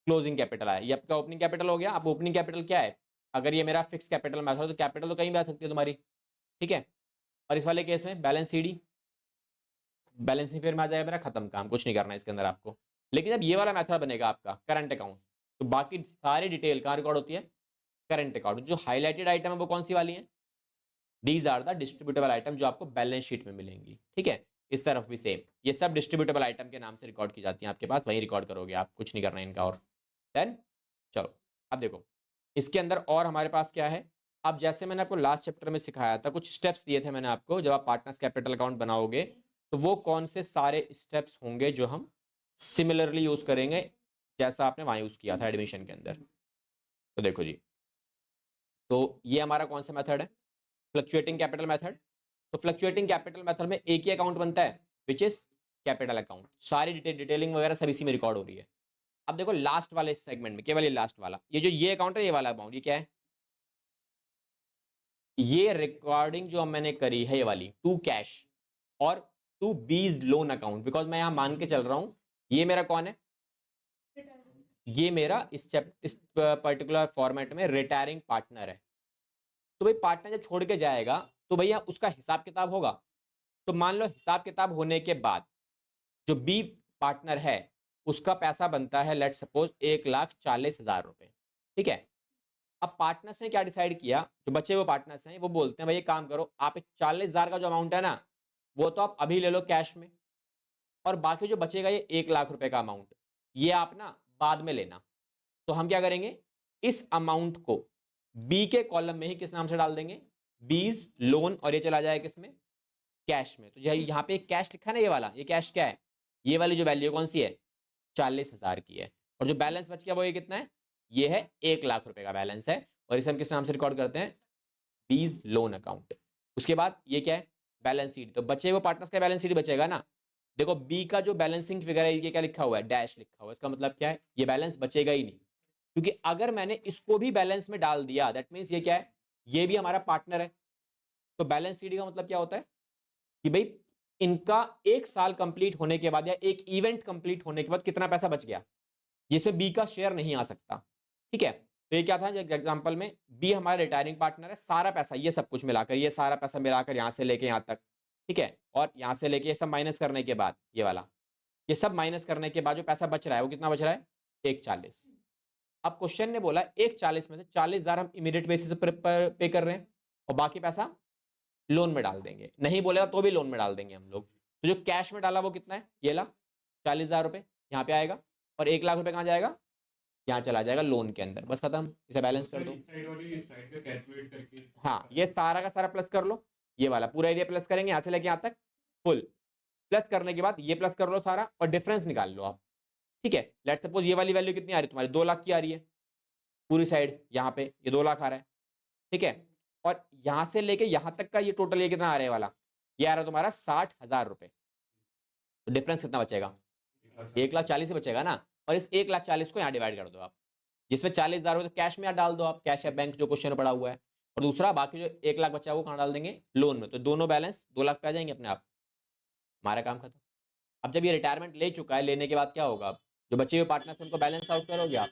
Speaker 1: क्लोजिंग कैपिटल आया, ये आपका ओपनिंग कैपिटल हो गया। अब ओपनिंग कैपिटल क्या है, अगर ये मेरा फिक्स कैपिटल मेथड है तो कैपिटल तो कहीं भी आ सकती है तुम्हारी। ठीक है, और इस वाले केस में बैलेंस सीडी, बैलेंस फिर में आ जाएगा मेरा, खत्म काम, कुछ नहीं करना है इसके अंदर आपको। लेकिन जब ये वाला मेथड बनेगा आपका करंट अकाउंट, तो बाकी सारी डिटेल कहाँ रिकॉर्ड होती है, करंट अकाउंट। जो हाईलाइटेड आइटम है वो कौन सी वाली है, these are the distributable item जो आपको बैलेंस शीट में मिलेंगी। ठीक है, इस तरफ भी सेम, ये सब डिस्ट्रीब्यूटेबल आइटम के नाम से रिकॉर्ड की जाती है आपके पास, वहीं रिकॉर्ड करोगे आप, कुछ नहीं करना है इनका। और देन चलो अब देखो इसके अंदर और हमारे पास क्या है। अब जैसे मैंने आपको लास्ट चैप्टर में सिखाया था, कुछ स्टेप्स दिए थे मैंने आपको, जब आप पार्टनर्स कैपिटल अकाउंट बनाओगे तो वो कौन से सारे स्टेप्स होंगे जो हम सिमिलरली यूज करेंगे जैसा आपने वहां यूज किया था एडमिशन के अंदर। तो देखो जी, तो ये हमारा कौन सा मेथड है, फ्लक्चुएटिंग कैपिटल मेथड। तो फ्लक्चुएटिंग कैपिटल मेथड में एक ही अकाउंट बनता है विच इज कैपिटल अकाउंट, सारी डिटेलिंग वगैरह सब इसी में रिकॉर्ड हो रही है। अब देखो लास्ट वाले सेगमेंट में, केवल ये लास्ट वाला, ये जो ये अकाउंट है, ये वाला अकाउंट, ये क्या है, ये रिकॉर्डिंग जो मैंने करी है ये वाली टू कैश और टू बीज लोन अकाउंट, बिकॉज मैं यहां मान के चल रहा हूं ये मेरा कौन है, ये मेरा इस पर्टिकुलर फॉर्मेट में रिटायरिंग पार्टनर है। तो भाई पार्टनर जब छोड़ के जाएगा तो भैया उसका हिसाब किताब होगा। तो मान लो हिसाब किताब होने के बाद जो बी पार्टनर है उसका पैसा बनता है लेट सपोज 1,40,000 रुपए, ठीक है। अब पार्टनर्स ने क्या डिसाइड किया, जो बचे हुए पार्टनर्स हैं वो बोलते हैं भाई एक काम करो, आप 40,000 का जो अमाउंट है ना वो तो आप अभी ले लो कैश में, और बाकी जो बचेगा ये 1,00,000 रुपए का अमाउंट ये आप ना बाद में लेना। तो हम क्या करेंगे, इस अमाउंट को बी के कॉलम में ही किस नाम से डाल देंगे, बीज लोन, और ये चला जाएगा किसमें, कैश में। तो यहाँ पे कैश लिखा है ना, ये वाला, ये कैश क्या है, ये वाली जो वैल्यू कौन सी है, 40,000 की है। और जो बैलेंस बच गया वो ये कितना है, ये है 1,00,000 रुपए का बैलेंस है, और इसे हम किस नाम से रिकॉर्ड करते हैं, बीज लोन अकाउंट। उसके बाद ये क्या है, बैलेंस शीट। तो बचे हुए पार्टनर्स का बैलेंस शीट बचेगा ना, देखो बी का जो बैलेंसिंग फिगर है ये क्या लिखा हुआ है, डैश लिखा हुआ है। इसका मतलब क्या है, ये बैलेंस बचेगा ही नहीं, क्योंकि अगर मैंने इसको भी बैलेंस में डाल दिया दैट मींस ये क्या है, ये भी हमारा पार्टनर है। तो बैलेंस शीट का मतलब क्या होता है कि भाई इनका 1 साल कंप्लीट होने के बाद या एक इवेंट कंप्लीट होने के बाद कितना पैसा बच गया, जिसमें बी का शेयर नहीं आ सकता, ठीक है। तो ये क्या था एग्जांपल में, बी हमारा रिटायरिंग पार्टनर है, सारा पैसा ये सब कुछ मिलाकर, ये सारा पैसा मिलाकर यहां से लेके यहां तक, ठीक है, और यहां से लेके ये सब माइनस करने के बाद ये वाला, ये सब माइनस करने के बाद जो पैसा बच रहा है वो कितना बच रहा है, 1,40। अब क्वेश्चन ने बोला 1,40 में से 40,000 हम इमीडिएट बेसिस पर पे कर रहे हैं, और बाकी पैसा लोन में डाल देंगे, नहीं बोलेगा तो भी लोन में डाल देंगे हम लोग। तो जो कैश में डाला वो कितना है, ये ला 40,000 रुपए यहाँ पे आएगा, और 1,00,000 रुपए कहाँ जाएगा, यहाँ चला जाएगा लोन के अंदर, बस खत्म। इसे बैलेंस कर दो, हाँ ये सारा का सारा प्लस कर लो, ये वाला पूरा एरिया प्लस करेंगे यहाँ से लेके यहाँ तक फुल, प्लस करने के बाद ये प्लस कर लो सारा, और डिफरेंस निकाल लो आप, ठीक है। लेट्स सपोज ये वाली वैल्यू कितनी आ रही है तुम्हारी, 2,00,000 की आ रही है पूरी साइड, यहाँ पे ये 2,00,000 आ रहा है, ठीक है। और यहां से लेके यहां तक का ये टोटल ये कितना आ रहा है वाला, ये आ रहा है तुम्हारा 60,000 रुपए। तो डिफरेंस कितना बचेगा, 1,40,000 बचेगा ना, और इस 1,40,000 को यहाँ डिवाइड कर दो आप, जिसमें 40,000 हो तो कैश में डाल दो आप, कैश या बैंक जो क्वेश्चन पड़ा हुआ है, और दूसरा बाकी जो 1,00,000 बचा वो कहाँ डाल देंगे, लोन में। तो दोनों बैलेंस 2,00,000 पे आ जाएंगे अपने आप, हमारा काम खत्म। अब जब ये रिटायरमेंट ले चुका है, लेने के बाद क्या होगा, जो बचे हुए पार्टनर्स उनको बैलेंस आउट करोगे आप।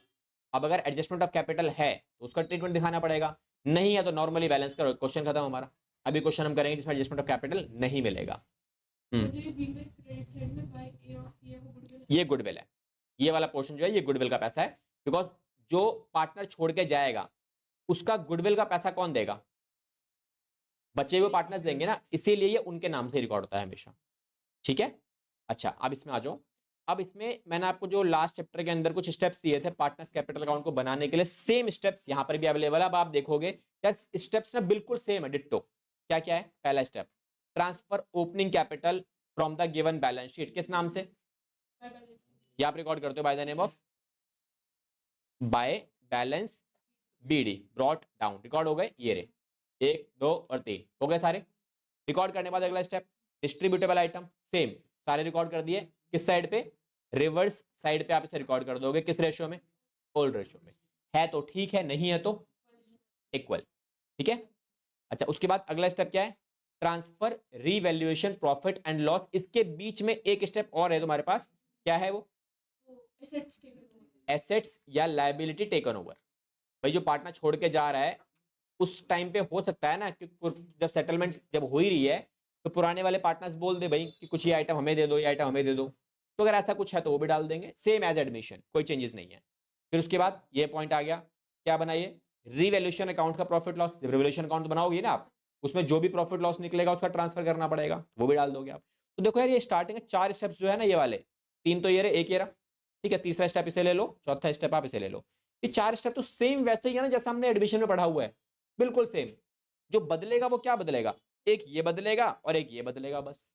Speaker 1: अब अगर एडजस्टमेंट ऑफ कैपिटल है तो उसका ट्रीटमेंट दिखाना पड़ेगा, नहीं है तो नॉर्मली बैलेंस करो, क्वेश्चन खत्म हमारा। अभी क्वेश्चन हम करेंगे जिसमें एडजस्टमेंट ऑफ कैपिटल नहीं मिलेगा। ये गुडविल है, ये वाला पोर्शन जो है ये गुडविल का पैसा है, बिकॉज जो पार्टनर छोड़ के जाएगा उसका गुडविल का पैसा कौन देगा, बचे हुए पार्टनर्स देंगे ना, इसीलिए ये उनके नाम से रिकॉर्ड होता है हमेशा, ठीक है। अच्छा अब इसमें आ जाओ, अब इसमें मैंने आपको जो लास्ट चैप्टर के अंदर कुछ स्टेप्स दिए थे पार्टनर्स कैपिटल अकाउंट को बनाने के लिए, सेम स्टेप्स यहां पर भी अवेलेबल है। अब आप देखोगे यार स्टेप्स ना बिल्कुल सेम है, डिट्टो। क्या क्या है, पहला step transfer opening capital from the given balance sheet, किस नाम से, ये आप रिकॉर्ड करते हो by the name of by balance BD brought down, record हो गए ये रे 1 2 और 3 हो गए सारे। रिकॉर्ड करने के बाद अगला स्टेप डिस्ट्रीब्यूटेबल आइटम, सेम सारे रिकॉर्ड कर दिए, किस साइड पे, रिवर्स साइड पे आप इसे रिकॉर्ड कर दोगे, किस रेशियो में, ओल्ड रेशियो में, है तो ठीक है, नहीं है तो इक्वल, ठीक है। अच्छा उसके बाद अगला स्टेप क्या है, transfer revaluation profit and loss, इसके बीच में एक स्टेप और है तुम्हारे पास, क्या है वो, एसेट्स या लायबिलिटी टेकन ओवर। भाई जो पार्टनर छोड़ के जा रहा है उस टाइम पे हो सकता है ना कि जब सेटलमेंट जब हो ही रही है तो पुराने वाले पार्टनर्स बोल दे भाई कि कुछ ये आइटम हमें दे दो, ये आइटम हमें दे दो, तो अगर ऐसा कुछ है तो वो भी डाल देंगे, सेम एज एडमिशन, कोई चेंजेस नहीं है। फिर उसके बाद ये पॉइंट आ गया, क्या बनाइए, रिवैल्यूएशन अकाउंट का प्रॉफिट लॉस, जब रिवैल्यूएशन अकाउंट बनाओगे ना आप, उसमें जो भी प्रॉफिट लॉस निकलेगा उसका ट्रांसफर करना पड़ेगा, वो भी डाल दोगे आप। तो देखो यार ये स्टार्टिंग 4 स्टेप्स जो है ना, ये वाले 3 तो ये रहे, एक ये रहा, ठीक है, तीसरा स्टेप इसे ले लो, चौथा स्टेप आप इसे ले लो। ये 4 स्टेप तो सेम वैसे ही है ना जैसा हमने एडमिशन में पढ़ा हुआ है, बिल्कुल सेम। जो बदलेगा वो क्या बदलेगा, एक ये बदलेगा और एक ये बदलेगा, बस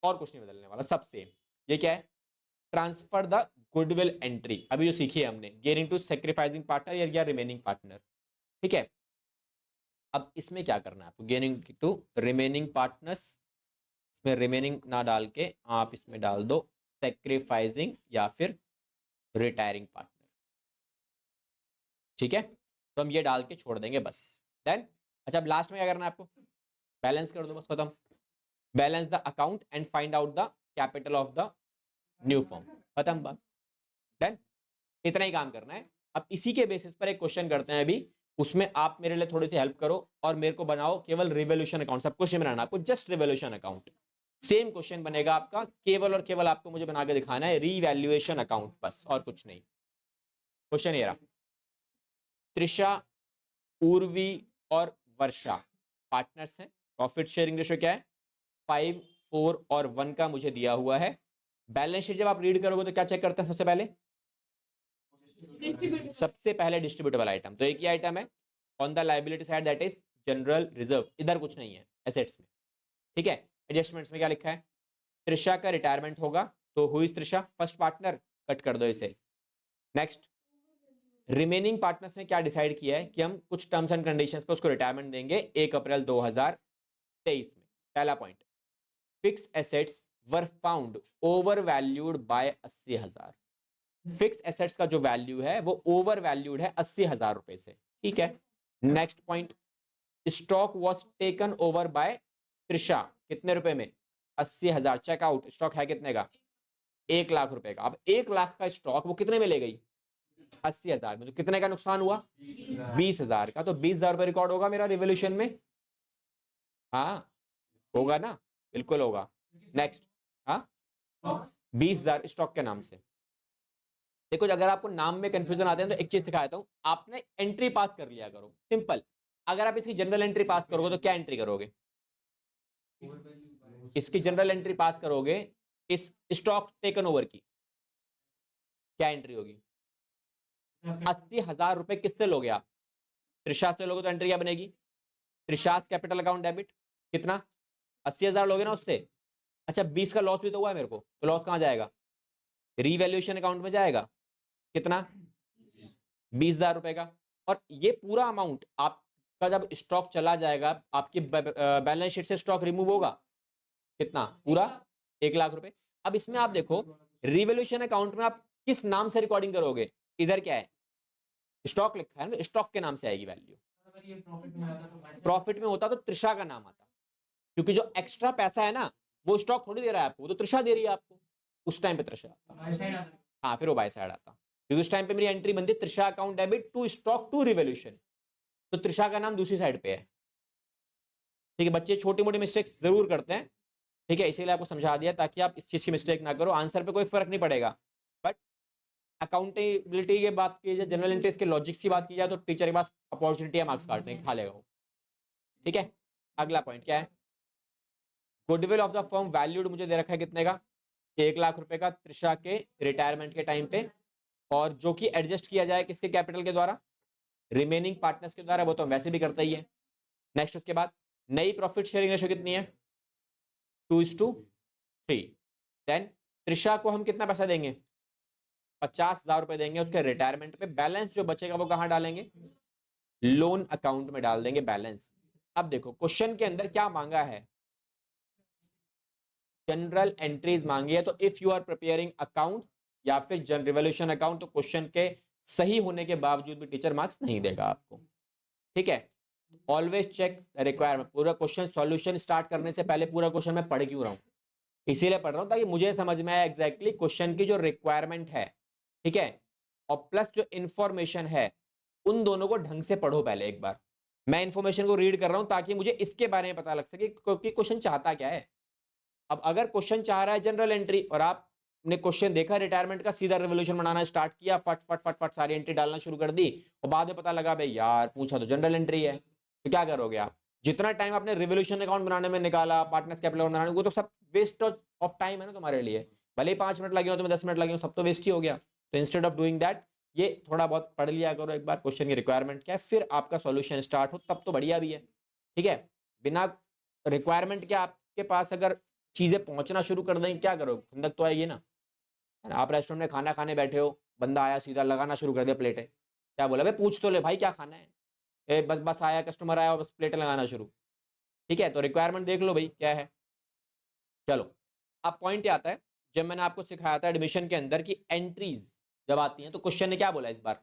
Speaker 1: और कुछ नहीं बदलने वाला, सब सेम। ये क्या है, ट्रांसफर द गुडविल एंट्री, अभी जो सीखी है हमने, गेनिंग टू सैक्रिफाइसिंग पार्टनर या रिमेनिंग पार्टनर, ठीक है। अब इसमें क्या करना है आपको, गेनिंग टू रिमेनिंग पार्टनर्स, इसमें रिमेनिंग ना डाल के आप इसमें डाल दो सैक्रिफाइसिंग या फिर रिटायरिंग पार्टनर, ठीक है। तो हम ये डाल के छोड़ देंगे बस, देन अच्छा अब लास्ट में क्या करना है आपको, बैलेंस कर दो, बस खत्म। Balance the account and find out the capital of the new form, खत्म बात, डन। इतना ही काम करना है। अब इसी के बेसिस पर एक क्वेश्चन करते हैं अभी, उसमें आप मेरे लिए थोड़ी सी हेल्प करो और मेरे को बनाओ केवल रिवॉल्यूशन अकाउंट, सब कुछ नहीं बनाना आपको, just revolution account, same question बनेगा आपका, केवल और केवल आपको मुझे बना के दिखाना है रीवैल्यूएशन अकाउंट, बस और कुछ नहीं। क्वेश्चन ये रहा, त्रिशा, उर्वी और वर्षा पार्टनर्स हैं। प्रॉफिट शेयरिंग रेशियो क्या है? 5, 4 और 1 का मुझे दिया हुआ है। बैलेंस शीट जब आप रीड करोगे तो क्या चेक करते हैं सबसे पहले? सबसे पहले डिस्ट्रीब्यूटेबल आइटम, तो एक ही आइटम है on the liability side, that is general reserve. इधर कुछ नहीं है एसेट्स में, ठीक है। एडजस्टमेंट्स में क्या लिखा है? त्रिशा का रिटायरमेंट होगा, तो who is Trisha? First partner, cut कर दो इसे। नेक्स्ट, रिमेनिंग पार्टनर्स ने क्या डिसाइड किया है कि हम कुछ टर्म्स एंड कंडीशंस पे उसको रिटायरमेंट देंगे 1 अप्रैल 2023 में। पहला point, fix assets were found over valued bye 80,000। Fix assets का जो वैल्यू है वो ओवर वैल्यूड है 80,000 रुपए से, ठीक है। Next point, stock was taken over by Trisha, कितने रुपए में? 80,000। चेकआउट, स्टॉक है कितने का? 1 लाख रुपए का। अब 1 लाख का स्टॉक वो कितने में ले गई? 80,000 में। तो कितने का नुकसान हुआ? 20,000 का। तो 20,000 रुपए रिकॉर्ड होगा मेरा रिवोल्यूशन में? हाँ होगा ना, बिल्कुल होगा। नेक्स्ट, हाँ 20,000 स्टॉक के नाम से। देखो अगर आपको नाम में कंफ्यूजन आते हैं तो एक चीज सिखाता हूं, आपने एंट्री पास कर लिया करो, सिंपल। अगर आप इसकी जनरल एंट्री पास करोगे तो क्या एंट्री करोगे? इसकी जनरल एंट्री पास करोगे इस स्टॉक टेकन ओवर की, क्या एंट्री होगी? 80,000 रुपए किससे लोगे आप? त्रिशा से लोगे तो एंट्री क्या बनेगी? त्रिशास कैपिटल अकाउंट डेबिट, कितना? 80,000 लोगे ना उससे। अच्छा 20 का लॉस भी तो हुआ है मेरे को, तो लॉस कहां जाएगा? रीवैल्यूएशन अकाउंट में जाएगा। कितना? 20,000 रुपए का। और ये पूरा अमाउंट आपका जब स्टॉक चला जाएगा, आपकी बैलेंस शीट से स्टॉक रिमूव होगा, कितना? पूरा 1 लाख रुपए। अब इसमें आप देखो रिवैल्यूएशन अकाउंट में आप किस नाम से रिकॉर्डिंग करोगे? इधर क्या है? स्टॉक लिखा है ना, स्टॉक के नाम से आएगी वैल्यू। प्रॉफिट में होता तो त्रिशा का नाम आता, क्योंकि जो एक्स्ट्रा पैसा है ना वो स्टॉक थोड़ी दे रहा है आपको, तो त्रिशा दे रही है आपको। उस टाइम पे त्रिशा आता, हाँ फिर वो बाय साइड आता, क्योंकि उस टाइम पे मेरी एंट्री बनती Trisha account debit to stock to revolution, तो त्रिशा का नाम दूसरी साइड पे है। ठीक है, बच्चे छोटी मोटी मिस्टेक्स जरूर करते हैं, ठीक है, इसीलिए आपको समझा दिया ताकि आप इस चीज की मिस्टेक ना करो। आंसर पे कोई फर्क नहीं पड़ेगा, बट अकाउंटेबिलिटी की बात की जाए, जनरल एंट्रीज के लॉजिक्स की बात की जाए, तो टीचर के पास अपॉर्चुनिटी है मार्क्स काटने की, खा लेगा वो। ठीक है, अगला पॉइंट क्या है? Goodwill of the firm valued मुझे दे रखा है कितने का? 1 लाख रुपए का त्रिशा के रिटायरमेंट के टाइम पे, और जो कि एडजस्ट किया जाए किसके कैपिटल के द्वारा? रिमेनिंग पार्टनर्स के द्वारा, वो तो हम वैसे भी करते ही है। नेक्स्ट उसके बाद नई प्रॉफिट शेयरिंग रेशियो कितनी है? 2:3। देन त्रिशा को हम कितना पैसा देंगे? 50,000 रुपए देंगे उसके रिटायरमेंट पे। बैलेंस जो बचेगा वो कहां डालेंगे? लोन अकाउंट में डाल देंगे बैलेंस। अब देखो क्वेश्चन के अंदर क्या मांगा है? जनरल एंट्रीज मांगी है, तो if you are preparing account या फिर जनरल रिवोल्यूशन अकाउंट, तो क्वेश्चन के सही होने के बावजूद भी टीचर मार्क्स नहीं देगा आपको। ठीक है, ऑलवेज चेक रिक्वायरमेंट। पूरा क्वेश्चन सॉल्यूशन स्टार्ट करने से पहले पूरा क्वेश्चन मैं पढ़ क्यों रहा हूं? इसीलिए पढ़ रहा हूं ताकि मुझे समझ में आए एग्जैक्टली क्वेश्चन की जो रिक्वायरमेंट है, ठीक है, और प्लस जो इंफॉर्मेशन है, उन दोनों को ढंग से पढ़ो पहले एक बार। मैं इंफॉर्मेशन को रीड कर रहा हूं ताकि मुझे इसके बारे में पता लग सके कि क्वेश्चन चाहता क्या है। अब अगर क्वेश्चन चाह रहा है जनरल एंट्री और आपने क्वेश्चन देखा रिटायरमेंट का, सीधा रिवोल्यूशन बनाना स्टार्ट किया, फट फट फट फट सारी एंट्री डालना शुरू कर दी, और बाद में पता लगा भाई यार पूछा तो जनरल एंट्री है, तो क्या करोगे आप? जितना टाइम आपने रिवोल्यूशन अकाउंट बनाने में निकाला, पार्टनर्स कैपिटल बनाने में, वो तो सब वेस्ट ऑफ टाइम है ना तुम्हारे लिए। भले ही 5 मिनट लगे हो, तुम्हें 10 मिनट लगे हो, सब तो वेस्ट ही हो गया। तो इंस्टेड ऑफ डूइंग दैट, ये थोड़ा बहुत पढ़ लिया करो एक बार क्वेश्चन की रिक्वायरमेंट क्या है, फिर आपका सॉल्यूशन स्टार्ट हो, तब तो बढ़िया भी है। ठीक है, बिना रिक्वायरमेंट के आपके पास अगर चीजें पहुंचना शुरू कर देंगे, क्या करोगे? खुंदक तो आएगी ना, है ना। आप रेस्टोरेंट में खाना खाने बैठे हो, बंदा आया सीधा लगाना शुरू कर दिया प्लेटें, क्या बोला भाई पूछ तो ले भाई क्या खाना है? बस बस आया कस्टमर आया और बस प्लेटें लगाना शुरू। ठीक है, तो रिक्वायरमेंट देख लो भाई क्या है। चलो अब पॉइंट आता है, जब मैंने आपको सिखाया था एडमिशन के अंदर की एंट्रीज जब आती हैं तो क्वेश्चन ने क्या बोला इस बार?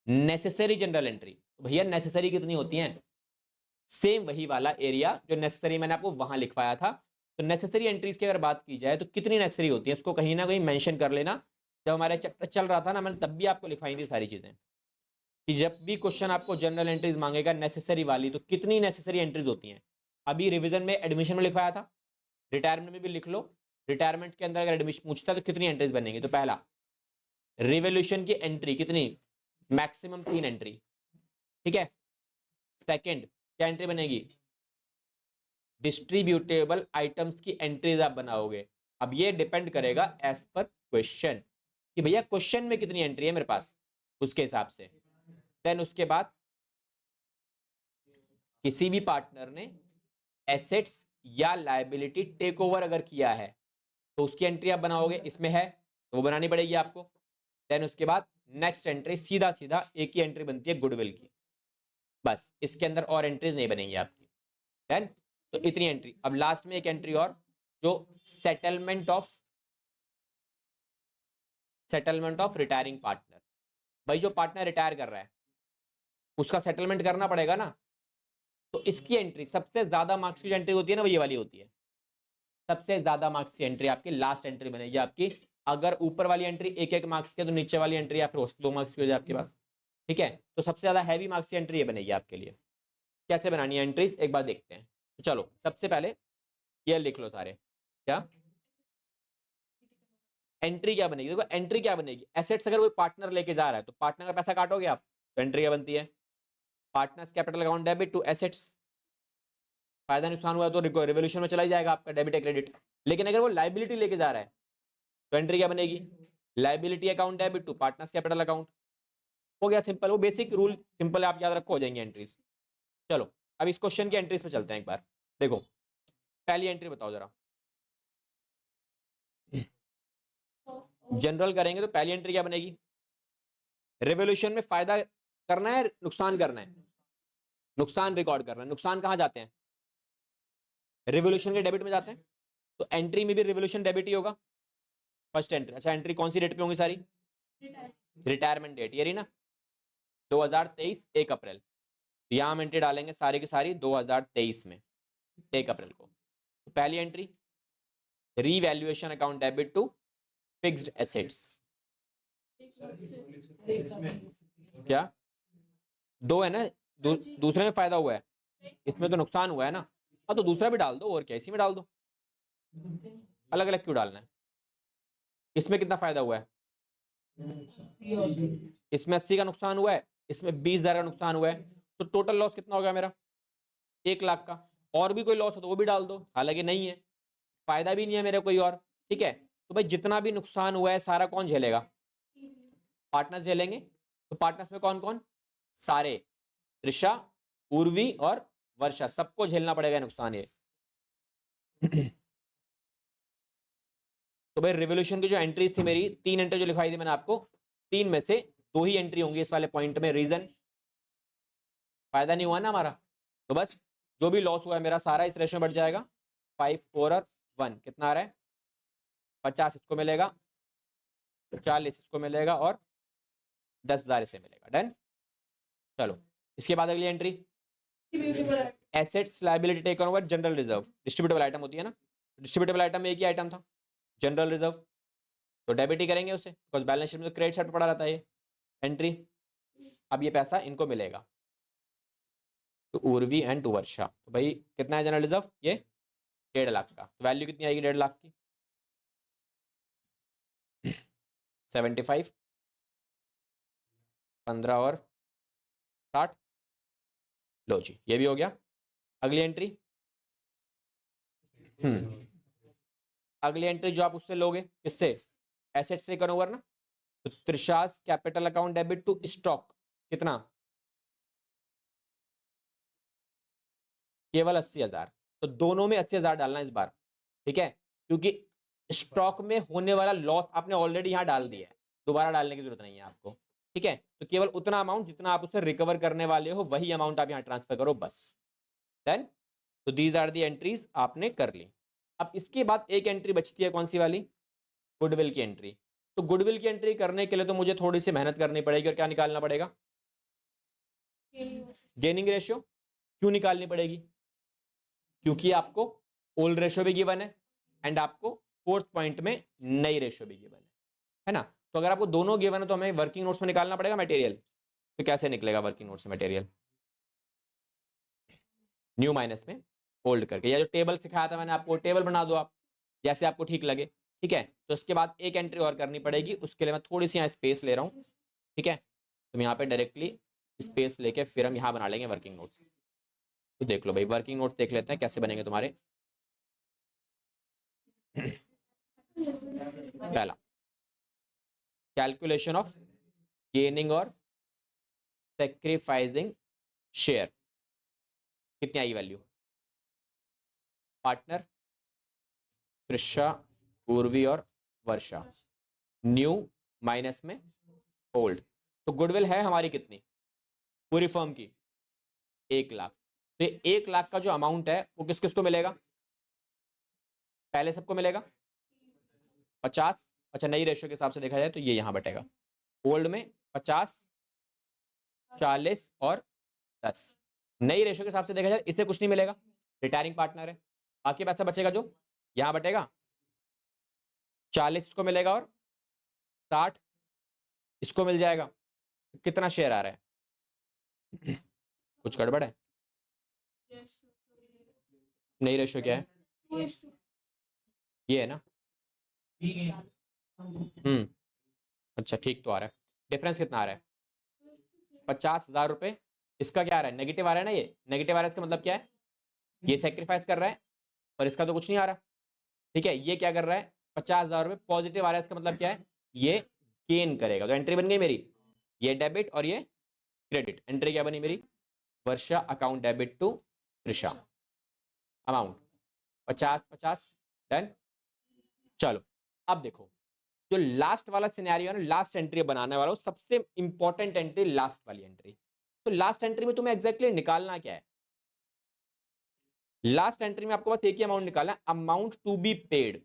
Speaker 1: Necessary journal entry. तो भैया नेसेसरी कितनी होती हैं? सेम वही वाला एरिया जो नेसेसरी मैंने आपको वहां लिखवाया था। तो नेसेसरी एंट्रीज की अगर बात की जाए तो कितनी नेसेसरी होती है, इसको कहीं ना कहीं मेंशन कर लेना। जब हमारा चैप्टर चल रहा था ना, मैंने तब भी आपको लिखवाई थी सारी चीजें, कि जब भी क्वेश्चन आपको जनरल एंट्रीज मांगेगा नेसेसरी वाली, तो कितनी नेसेसरी एंट्रीज होती हैं। अभी रिवीजन में एडमिशन में लिखवाया था, रिटायरमेंट में भी लिख लो, रिटायरमेंट के अंदर अगर एडमिशन पूछता है तो कितनी एंट्रीज बनेंगी, तो पहला रिवोल्यूशन की एंट्री कितनी, मैक्सिमम 3 एंट्री, ठीक है। सेकंड क्या एंट्री बनेगी, डिस्ट्रीब्यूटेबल आइटम्स की एंट्रीज आप बनाओगे। अब ये डिपेंड करेगा एज पर क्वेश्चन कि भैया क्वेश्चन में कितनी एंट्री है मेरे पास, उसके हिसाब से। देन उसके बाद किसी भी पार्टनर ने एसेट्स या लायबिलिटी टेक ओवर अगर किया है तो उसकी एंट्री आप बनाओगे, इसमें है तो वो बनानी पड़ेगी आपको। देन उसके बाद नेक्स्ट एंट्री सीधा सीधा एक ही एंट्री बनती है गुडविल की, बस इसके अंदर और एंट्रीज नहीं बनेंगी आपकी। देन तो इतनी एंट्री। अब लास्ट में एक एंट्री और, जो सेटलमेंट ऑफ रिटायरिंग पार्टनर। भाई जो पार्टनर रिटायर कर रहा है उसका सेटलमेंट करना पड़ेगा ना, तो इसकी एंट्री सबसे ज्यादा मार्क्स की जो एंट्री होती है ना वो ये वाली होती है। सबसे ज्यादा मार्क्स की एंट्री आपकी लास्ट एंट्री बनेगी आपकी। अगर ऊपर वाली एंट्री 1-1 मार्क्स की है तो नीचे वाली एंट्री या फिर 2 मार्क्स की हो जाए आपके पास, ठीक है। तो सबसे ज्यादा हैवी मार्क्स की एंट्री ये बनेगी आपके लिए। कैसे बनानी है एंट्रीज एक बार देखते हैं। तो चलो सबसे पहले ये लिख लो सारे, क्या एंट्री क्या बनेगी। देखो एंट्री क्या बनेगी, एसेट्स अगर कोई पार्टनर लेके जा रहा है तो पार्टनर का पैसा काटोगे आप, तो एंट्री क्या बनती है, partners capital account debit to assets. फायदा नुकसान हुआ तो रिवोल्यूशन में चला ही जाएगा आपका डेबिट या क्रेडिट। लेकिन अगर वो लाइबिलिटी लेके जा रहा है तो एंट्री क्या बनेगी, liability account debit to partners capital account. हो गया सिंपल, वो बेसिक रूल सिंपल है, आप याद रखो, हो जाएंगे एंट्रीज। चलो अब इस क्वेश्चन की एंट्रीज पे चलते हैं एक बार। देखो पहली एंट्री बताओ जरा, जनरल करेंगे तो पहली एंट्री क्या बनेगी, रिवोल्यूशन में फायदा करना है नुकसान करना है, नुकसान रिकॉर्ड करना है। नुकसान कहां जाते हैं, रिवोल्यूशन के डेबिट में जाते हैं, तो एंट्री में भी रिवोल्यूशन डेबिट ही होगा फर्स्ट एंट्री। अच्छा एंट्री कौन सी डेट पे होंगी सारी, रिटायरमेंट डेट ये रही ना 2023 1 अप्रैल। तो यहां हम एंट्री डालेंगे सारी की सारी 2023 में 1 अप्रैल को। तो पहली entry revaluation account debit to fixed assets. क्या दो है ना, दूसरे में फायदा हुआ है, इसमें तो नुकसान हुआ है ना, हाँ तो दूसरा भी डाल दो और क्या, इसी में डाल दो, अलग अलग क्यों डालना है। इसमें कितना फायदा हुआ है, इसमें 80 का नुकसान हुआ है, इसमें 20,000 का नुकसान हुआ है, तो टोटल लॉस कितना हो गया मेरा 1 लाख का। और भी कोई लॉस हो तो वो भी डाल दो, हालांकि नहीं है, फायदा भी नहीं है मेरे कोई और, ठीक है। तो भाई जितना भी नुकसान हुआ है सारा कौन झेलेगा, पार्टनर्स झेलेंगे। तो पार्टनर्स में कौन कौन, सारे, त्रिशा, उर्वी और वर्षा, सबको झेलना पड़ेगा नुकसान ये। तो भाई रिवोल्यूशन की जो एंट्रीज थी मेरी 3 एंट्री जो लिखवाई थी मैंने आपको, 3 में से 2 ही एंट्री होंगी इस वाले पॉइंट में। रीजन फायदा नहीं हुआ ना हमारा, तो बस जो भी लॉस हुआ है मेरा सारा इस रेशो में बढ़ जाएगा। 5 4 और 1 कितना आ रहा है, 50 इसको मिलेगा, 40 इसको मिलेगा और 10,000 इसे मिलेगा। डन। चलो इसके बाद अगली entry assets liability taken over general reserve. Distributable item होती है ना, डिस्ट्रीब्यूटेबल आइटम में एक ही आइटम था जनरल रिजर्व, तो डेबिट ही करेंगे उसे, बिकॉज बैलेंस शीट में तो क्रेडिट साइड पर पड़ा रहता है ये एंट्री। अब ये पैसा इनको मिलेगा, तो उर्वी एंड टू वर्षा। तो भाई कितना है जनरल रिजर्व, ये 1.5 लाख का, तो वैल्यू कितनी आएगी 1.5 लाख की, 75, 15 और 60। लो जी ये भी हो गया। अगली एंट्री, अगली एंट्री जो आप उससे लोगे किससे, एसेट्स टेकन ओवर ना, तो त्रिशास capital account debit to stock कितना, केवल 80,000। तो दोनों में 80,000 डालना इस बार, ठीक है, क्योंकि स्टॉक में होने वाला लॉस आपने ऑलरेडी यहां डाल दिया है, दोबारा डालने की जरूरत नहीं है आपको, ठीक है। तो केवल उतना अमाउंट जितना आप उसे रिकवर करने वाले हो वही अमाउंट आप यहां ट्रांसफर करो बस। देन तो दीज आर दी एंट्रीज आपने कर ली। अब इसके बाद एक एंट्री बचती है, कौन सी वाली, गुडविल की एंट्री। तो गुडविल की एंट्री करने के लिए तो मुझे थोड़ी सी मेहनत करनी पड़ेगी, और क्या निकालना पड़ेगा, गेनिंग रेशियो। क्यों निकालनी पड़ेगी, क्योंकि आपको ओल्ड रेशियो भी गिवन है एंड आपको 4th पॉइंट में नई रेशियो भी गिवन है ना। तो अगर आपको दोनों गिवन है तो हमें वर्किंग नोट्स में निकालना पड़ेगा मटेरियल। तो कैसे निकलेगा वर्किंग नोट्स में मटेरियल, न्यू माइनस में होल्ड करके, या जो टेबल सिखाया था मैंने आपको, टेबल बना दो आप जैसे आपको ठीक लगे, ठीक है। तो उसके बाद एक एंट्री और करनी पड़ेगी, उसके लिए मैं थोड़ी सी यहाँ स्पेस ले रहा हूँ, ठीक है। तो यहाँ पे डायरेक्टली स्पेस लेके फिर हम यहाँ बना लेंगे वर्किंग नोट्स। तो देख लो भाई, वर्किंग नोट्स देख लेते हैं कैसे बनेंगे तुम्हारे। पहला, कैलकुलेशन ऑफ गेनिंग और सेक्रीफाइसिंग शेयर, कितनी I value? Partner Trisha, Urvi और वर्षा, न्यू माइनस में ओल्ड। तो गुडविल है हमारी कितनी पूरी फर्म की? 1 लाख। तो ये 1 लाख का जो अमाउंट है वो किस किस को मिलेगा? पहले सबको मिलेगा 50। अच्छा, नई रेशियो के हिसाब से देखा जाए तो ये यहां बटेगा, ओल्ड में 50, 40 और 10। नई रेशियो के हिसाब से देखा जाए इससे कुछ नहीं मिलेगा, रिटायरिंग पार्टनर है। बाकी पैसा बचेगा जो यहां बटेगा, 40 इसको मिलेगा और 60 इसको मिल जाएगा। कितना शेयर आ रहा है? कुछ गड़बड़ है? नई रेशियो क्या है? ये है ना? अच्छा ठीक तो आ रहा है। डिफरेंस कितना आ रहा है? 50,000 रुपए। इसका क्या आ रहा है? नेगेटिव आ रहा है ना, ये नेगेटिव आ रहा है। इसका मतलब क्या है? ये सेक्रीफाइस कर रहा है और इसका तो कुछ नहीं आ रहा, ठीक है। ये क्या कर रहा है? 50,000 रुपए पॉजिटिव आ रहा है। इसका मतलब क्या है? ये गेन करेगा। तो एंट्री बन गई मेरी, ये डेबिट और ये क्रेडिट। एंट्री क्या बनी मेरी? Varsha account debit to Trisha, amount 50-50, done. चलो अब देखो, जो लास्ट वाला सिनेरियो है ना, लास्ट एंट्री बनाने वाला हूं, सबसे इंपॉर्टेंट एंट्री लास्ट वाली एंट्री। तो लास्ट एंट्री में तुम्हें एग्जैक्टली निकालना क्या है? लास्ट एंट्री में आपको बस एक ही अमाउंट निकालना है, amount to be paid,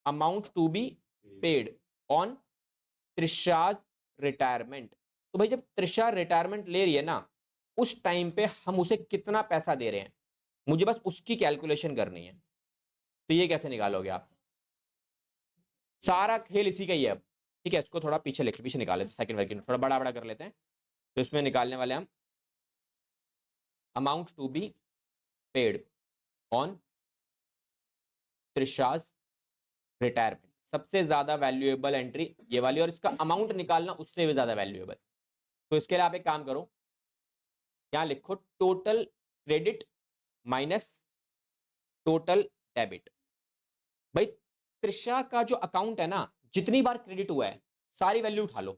Speaker 1: amount to be paid on Trisha's retirement. तो भाई जब त्रिशा रिटायरमेंट ले रही है ना, उस टाइम पे हम उसे कितना पैसा दे रहे हैं, मुझे बस उसकी कैलकुलेशन करनी है। तो ये कैसे निकालोगे आप? सारा खेल इसी का ही है अब, ठीक है। इसको थोड़ा पीछे निकाले, सेकंड वर्किंग थोड़ा बड़ा बड़ा कर लेते हैं। तो इसमें निकालने वाले हम amount to be paid on Trisha's retirement. सबसे ज्यादा वैल्यूएबल एंट्री ये वाली, और इसका अमाउंट निकालना उससे भी ज्यादा वैल्यूएबल। तो इसके लिए आप एक काम करो, यहां लिखो total credit minus total debit. भाई त्रिशा का जो अकाउंट है ना, जितनी बार क्रेडिट हुआ है सारी वैल्यू उठा लो,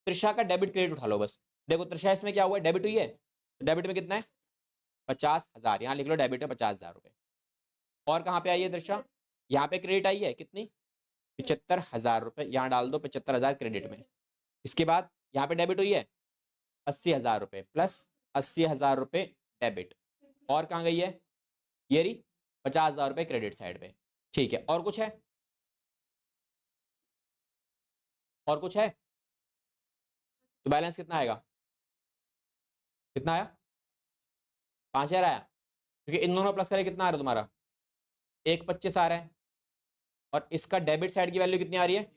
Speaker 1: त्रिशा का डेबिट क्रेडिट उठा लो बस। देखो त्रिशा इसमें क्या हुआ है? डेबिट हुई है। तो डेबिट में कितना है? 50,000। यहां लिख लो डेबिट में 50,000 रुपए। और कहां पे आई है त्रिशा? यहाँ पे क्रेडिट आई है कितनी? 75,000 रुपए। यहाँ डाल दो 75,000 क्रेडिट में। इसके बाद यहाँ पे डेबिट हुई है 80,000 रुपए प्लस 80,000 रुपए डेबिट। और कहाँ गई है? ये रही 50,000 रुपए क्रेडिट साइड पे, ठीक है। और कुछ है? और कुछ है? तो बैलेंस कितना आएगा? कितना आया? 5,000 आया, क्योंकि इन दोनों प्लस करे कितना आ रहा है तुम्हारा? 1,25 आ रहा है। और इसका डेबिट साइड की वैल्यू कितनी आ रही है?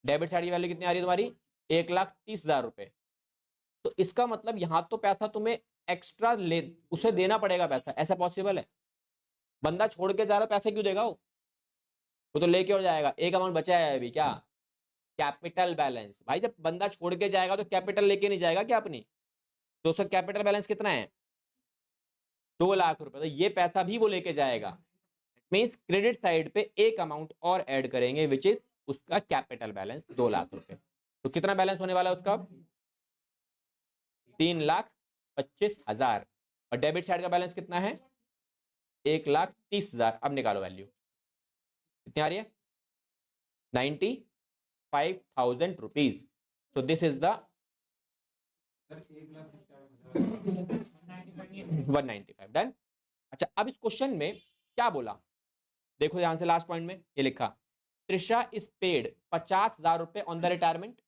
Speaker 1: डेबिट साइड की वैल्यू कितनी आ रही है तुम्हारी? 1,30,000 रुपए। तो इसका मतलब यहां तो पैसा तुम्हें एक्स्ट्रा ले उसे देना पड़ेगा पैसा। ऐसा पॉसिबल है? बंदा छोड़ के जा रहा, पैसे क्यों देगा वो तो लेके और जाएगा। एक अमाउंट बचा है अभी, क्या? Capital balance. भाई जब बंदा छोड़ के जाएगा तो कैपिटल लेके नहीं जाएगा क्या अपनी? तो उसका कैपिटल बैलेंस कितना है? 2,00,000 रुपए। तो ये पैसा भी वो लेके जाएगा। मींस क्रेडिट साइड पे एक अमाउंट और ऐड करेंगे विच इज उसका कैपिटल बैलेंस 2,00,000 रुपए। तो कितना बैलेंस होने वाला है उसका? 3,25,000। और डेबिट साइड का बैलेंस कितना है? 1,30,000। अब निकालो वैल्यू कितनी आ रही है? 95,000 रुपीज। तो दिस इज द 195 डन। अच्छा अब इस क्वेश्चन में क्या बोला देखो ध्यान से, लास्ट पॉइंट में ये लिखा त्रिशा इज पेड 50,000 रुपए ऑन द रिटायरमेंट,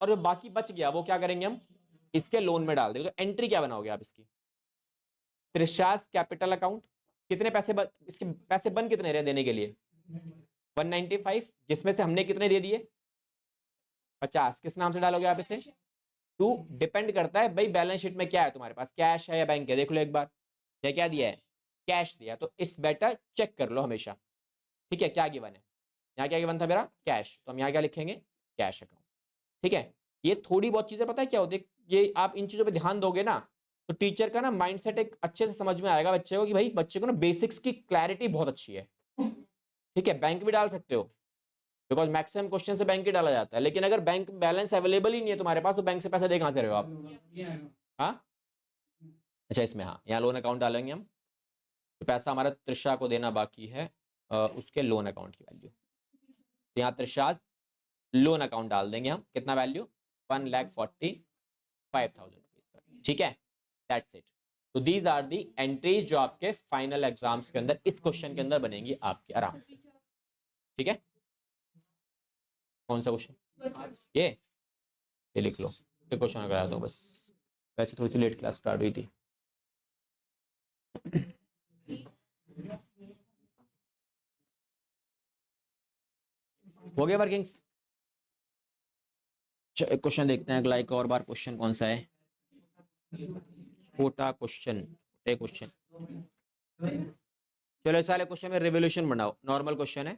Speaker 1: और जो बाकी बच गया वो क्या करेंगे हम? इसके लोन में डाल देंगे। तो एंट्री क्या बनाओगे आप इसकी? त्रिशास कैपिटल अकाउंट, कितने पैसे इसके पैसे बन कितने रहे देने के लिए? 195, जिसमें से हमने कितने दे दिए? 50। किस नाम से डालोगे आप इसे? टू डिपेंड करता है भाई बैलेंस शीट में क्या है, तुम्हारे पास कैश है या बैंक है, देख लो एक बार। क्या क्या दिया है, कैश दिया, तो इट्स बेटर चेक कर लो हमेशा। ठीक है, क्या गिवन है, यहाँ क्या गिवन था मेरा, कैश, तो हम यहाँ क्या लिखेंगे, कैश अकाउंट। ठीक है, ये थोड़ी बहुत चीजें पता है क्या होती है, ये आप इन चीजों पे ध्यान दोगे ना तो टीचर का ना माइंडसेट एक अच्छे से समझ में आएगा बच्चे को, कि भाई बच्चे को ना बेसिक्स की क्लैरिटी बहुत अच्छी है। ठीक है, बैंक भी डाल सकते हो, बिकॉज मैक्सिमम क्वेश्चन से बैंक ही डाला जाता है, लेकिन अगर बैंक बैलेंस अवेलेबल ही नहीं है तुम्हारे पास, तो बैंक से पैसे दे कहां से रहे हो आप। हाँ, अच्छा इसमें, हाँ यहाँ लोन अकाउंट डालेंगे हम, तो पैसा हमारा त्रिशा को देना बाकी है, उसके लोन अकाउंट की वैल्यू, तो यहाँ त्रिशा लोन अकाउंट डाल देंगे हम, कितना वैल्यू, 1,45,000। ठीक है, दैट्स इट। तो दीज आर दी एंट्रीज जो आपके फाइनल एग्जाम्स के अंदर इस क्वेश्चन के अंदर बनेंगी आपके आराम से। ठीक है, कौन सा क्वेश्चन, ये लिख लो, ये क्वेश्चन लगाया दो बस, वैसे थोड़ी सी लेट क्लास स्टार्ट हुई थी। हो गया वर्किंग्स, एक क्वेश्चन देखते हैं अगला, एक और बार क्वेश्चन कौन सा है, छोटा क्वेश्चन, छोटे क्वेश्चन। चलो इस वाले क्वेश्चन में रिवोल्यूशन बनाओ, नॉर्मल क्वेश्चन है,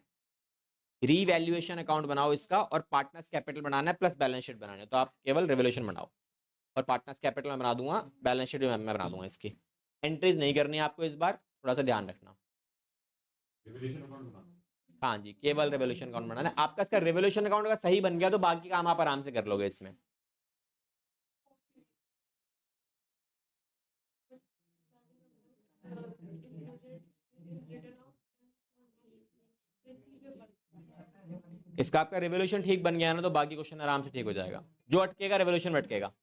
Speaker 1: रीवैल्यूएशन अकाउंट बनाओ इसका, और पार्टनर्स कैपिटल बनाना है प्लस बैलेंस शीट बनाना है, तो आप केवल रिवोल्यूशन बनाओ, और पार्टनर्स कैपिटल में बना दूंगा, बैलेंस शीट में मैं बना दूंगा, इसकी एंट्रीज नहीं करनी है आपको इस बार, थोड़ा सा ध्यान रखना। हाँ जी, केवल रेवोल्यूशन अकाउंट बनाना है आपका, इसका रेवोल्यूशन अकाउंट अगर सही बन गया तो बाकी काम आप आराम से कर लोगे इसमें। इसका आपका रेवोल्यूशन ठीक बन गया ना, तो बाकी क्वेश्चन आराम से ठीक हो जाएगा, जो अटकेगा रेवोल्यूशन में अटकेगा।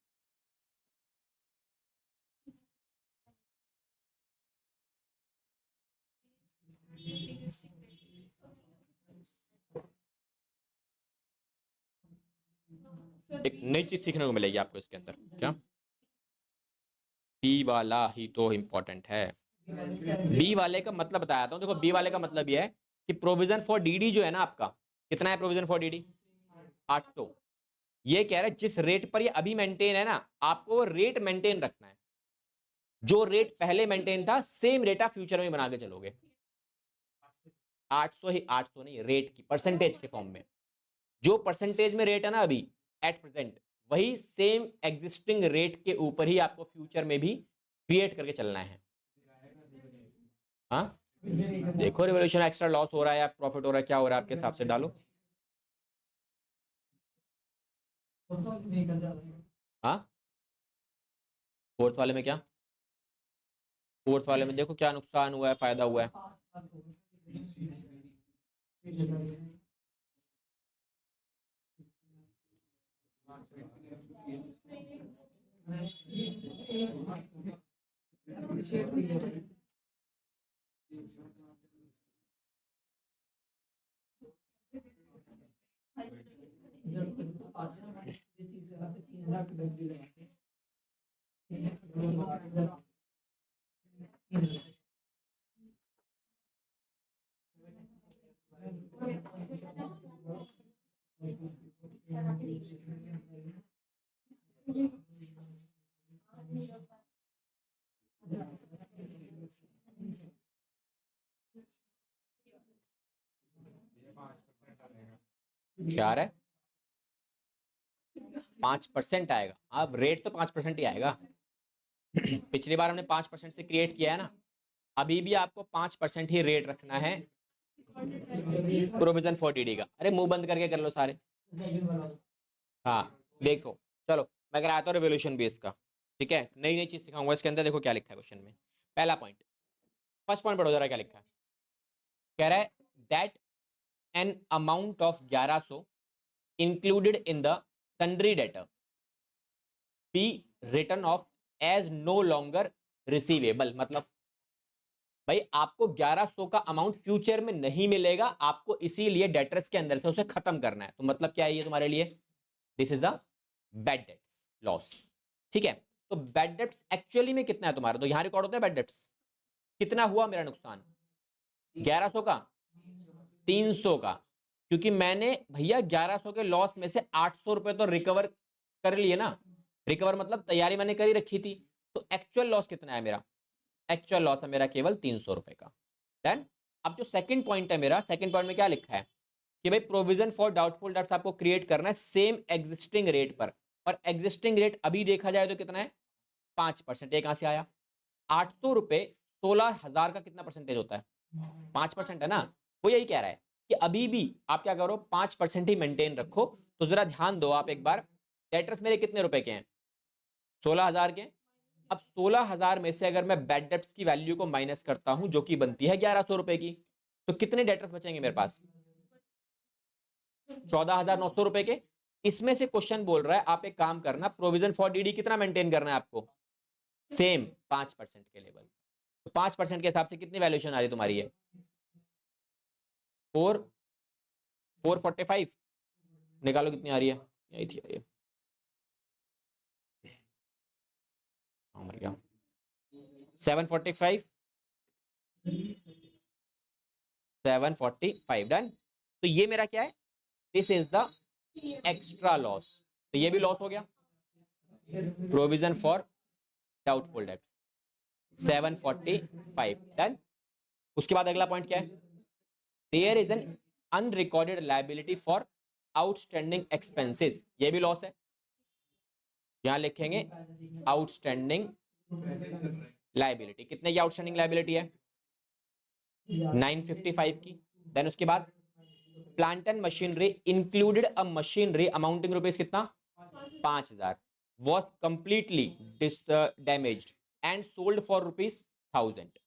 Speaker 1: एक नई चीज सीखने को मिलेगी आपको इसके अंदर, क्या, बी वाला ही तो इंपॉर्टेंट है। बी वाले का मतलब बताया था, देखो बी वाले का मतलब यह है कि प्रोविजन फॉर डीडी जो है ना आपका, कितना है प्रोविजन फॉर डीडी, 800। ये कह रहा है जिस रेट पर ये अभी मेंटेन है ना, आपको रेट मेंटेन रखना है, जो रेट पहले मेंटेन था सेम रेट आप फ्यूचर में बना के चलोगे। 800 ही, 800 नहीं, रेट की परसेंटेज के फॉर्म में, जो परसेंटेज में रेट है ना अभी एट प्रेजेंट, वही सेम एग्जिस्टिंग रेट के ऊपर ही आपको फ्यूचर में भी क्रिएट करके चलना है। हाँ देखो, रिवोल्यूशन एक्स्ट्रा लॉस हो रहा है या प्रॉफिट हो रहा है, क्या हो रहा है आपके हिसाब से डालो। हाँ, फोर्थ वाले में क्या, फोर्थ वाले में देखो क्या नुकसान हुआ है, फायदा हुआ है। क्या आ रहा है, 5% आएगा, अब रेट तो 5% ही आएगा। पिछली बार हमने 5% से क्रिएट किया है ना, अभी भी आपको 5% ही रेट रखना है प्रोविजन फॉर डीडी का। अरे मुंह बंद करके कर लो सारे। हाँ देखो, चलो मैं कराता हूँ रिवोल्यूशन बेस का, ठीक है, नई नई चीज सिखाऊंगा इसके अंदर। देखो क्या लिखा है क्वेश्चन में, पहला पॉइंट, फर्स्ट पॉइंट पढ़ो जरा क्या लिखा है। कह रहा है that an amount of 1100 included in the sundry debtor be written off as no longer receivable. मतलब भाई आपको 1100 का अमाउंट फ्यूचर में नहीं मिलेगा, आपको इसीलिए डेटर्स के अंदर से उसे खत्म करना है। तो मतलब क्या है ये तुम्हारे लिए, this is the bad debts loss. ठीक है, तो बैड डेट्स एक्चुअली में कितना है तुम्हारा, तो यहां रिकॉर्ड होता है बैड डेट्स, कितना हुआ मेरा नुकसान, 1100 का, 300 का, क्योंकि मैंने भैया 1100 के लॉस में से 800 रुपए तो रिकवर कर लिए ना, रिकवर मतलब तैयारी मैंने करी रखी थी, तो एक्चुअल लॉस कितना है मेरा, एक्चुअल लॉस है मेरा केवल 300 रुपए का। डन। अब जो सेकंड पॉइंट है मेरा, सेकंड पॉइंट में क्या लिखा है कि भाई प्रोविजन फॉर डाउटफुल डेट्स आपको क्रिएट करना है सेम एग्जिस्टिंग रेट पर, और एग्जिस्टिंग रेट अभी देखा जाए तो कितना है 5%। ये कहां से आया, 800 रुपए 16,000 का कितना परसेंटेज होता है, 5% है ना। वो यही कह रहा है कि अभी भी आप क्या करो 5% ही मेंटेन रखो। तो जरा ध्यान दो आप एक बार, डेटर्स मेरे कितने रुपए के हैं, 16,000 के। अब 16,000 में से अगर मैं बैड डेट्स की वैल्यू को माइनस करता हूं जो कि बनती है 1,100 रुपए की, तो कितने डेटर्स बचेंगे मेरे पास, 14,900 रुपए के। इसमें से क्वेश्चन बोल रहा है आप एक काम करना, प्रोविजन फॉर डीडी कितना मेंटेन करना है आपको, सेम 5% के लेवल। तो 5% के हिसाब से कितनी वैल्यूएशन आ रही तुम्हारी है, 445, निकालो कितनी आ रही है, यही थी ये, मर गया, 745, 745 डन। तो ये मेरा क्या है, this is the extra loss, तो ये भी लॉस हो गया, provision for doubtful debt 745 done. उसके बाद अगला पॉइंट क्या है, there is an unrecorded liability for outstanding expenses, ये भी लॉस है। यहां लिखेंगे आउटस्टैंडिंग लायबिलिटी, कितने की आउटस्टैंडिंग लायबिलिटी है, 955 की। देन उसके बाद plant and machinery included a machinery amounting rupees कितना, 5,000 was completely damaged and sold for ₹1,000.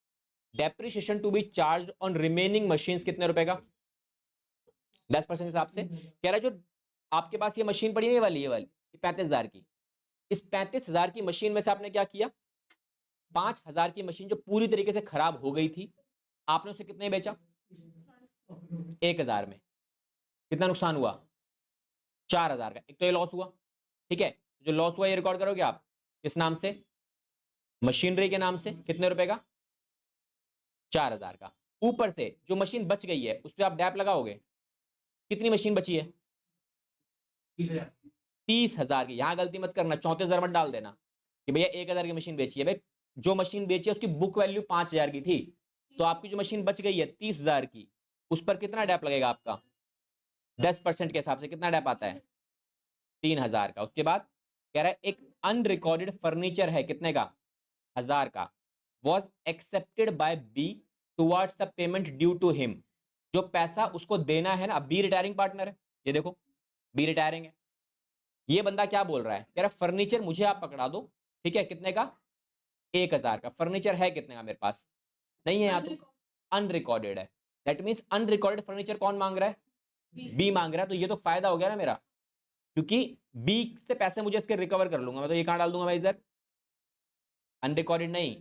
Speaker 1: Depreciation to be charged on remaining machines कितने रुपए का, 10% हिसाब से। कह रहा है जो आपके पास ये मशीन पड़ी है, ये वाली 35,000 की, इस 35,000 की मशीन में से आपने क्या किया, 5,000 की मशीन जो पूरी तरीके से खराब हो गई थी, आपने उसे कितने बेचा, 1,000 में। कितना नुकसान हुआ, 4,000 का। एक तो ये लॉस हुआ, ठीक है। जो लॉस हुआ ये रिकॉर्ड करोगे आप किस नाम से, मशीनरी के नाम से, कितने रुपए का, 4,000 का। ऊपर से जो मशीन बच गई है उस पर आप डैप लगाओगे, कितनी मशीन बची है, 30,000 की। यहां गलती मत करना, 34,000 मत डाल देना कि भैया 1,000 की मशीन बेची है। भाई जो मशीन बेची है उसकी बुक वैल्यू 5,000 की थी, तो आपकी जो मशीन बच गई है 30,000 की, उस पर कितना डैप लगेगा आपका, 10% के हिसाब से कितना डैप आता है, 3,000 का। उसके बाद कह रहा है एक अनरिकॉर्डेड फर्नीचर है, कितने का, 1,000 का, was accepted by B towards the payment due to him। जो पैसा उसको देना है ना, बी रिटायरिंग पार्टनर है, ये देखो बी रिटायरिंग है। ये बंदा क्या बोल रहा है, कह रहा फर्नीचर मुझे आप पकड़ा दो, ठीक है, कितने का, 1,000 का। फर्नीचर है कितने का मेरे पास, नहीं है यहाँ तो, अनरिकॉर्डेड है। दैट मीन्स अनरिकॉर्डेड फर्नीचर कौन मांग रहा है, बी मांग रहा है। तो ये तो फायदा हो गया ना मेरा, क्योंकि बी से पैसे मुझे इसके रिकवर कर लूंगा मैं। तो ये कहां डाल दूंगा मैं इधर, अनरिकॉर्डेड नहीं,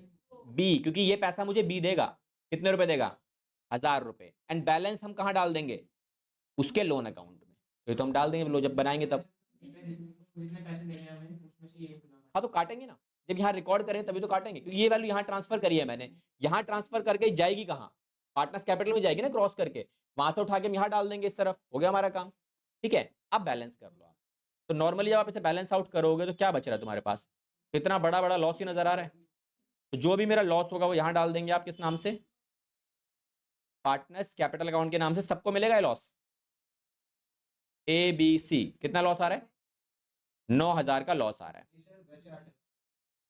Speaker 1: बी, क्योंकि ये पैसा मुझे बी देगा, कितने रुपए देगा, 1,000 रुपए। एंड बैलेंस हम कहां डाल देंगे, उसके लोन अकाउंट में। तो ये तो हम डाल देंगे जब बनाएंगे तब। हाँ तो काटेंगे ना, जब यहाँ रिकॉर्ड करें तभी तो काटेंगे, क्योंकि ये वैल्यू यहाँ ट्रांसफर करी है मैंने, यहाँ ट्रांसफर करके जाएगी कहाँ, पार्टनर्स कैपिटल में जाएगी ना, क्रॉस करके, वहां से उठा के हम यहाँ डाल देंगे इस तरफ, हो गया हमारा काम। ठीक है, अब बैलेंस कर लो आप। तो नॉर्मली जब आप इसे बैलेंस आउट करोगे तो क्या बच रहा है तुम्हारे पास, इतना बड़ा बड़ा लॉस ही नजर आ रहा है। तो जो भी मेरा लॉस होगा वो यहां डाल देंगे आप, किस नाम से, पार्टनर्स कैपिटल अकाउंट के नाम से। सबको मिलेगा ये लॉस, ए बी सी। कितना लॉस आ रहा है, 9,000 का लॉस आ रहा है।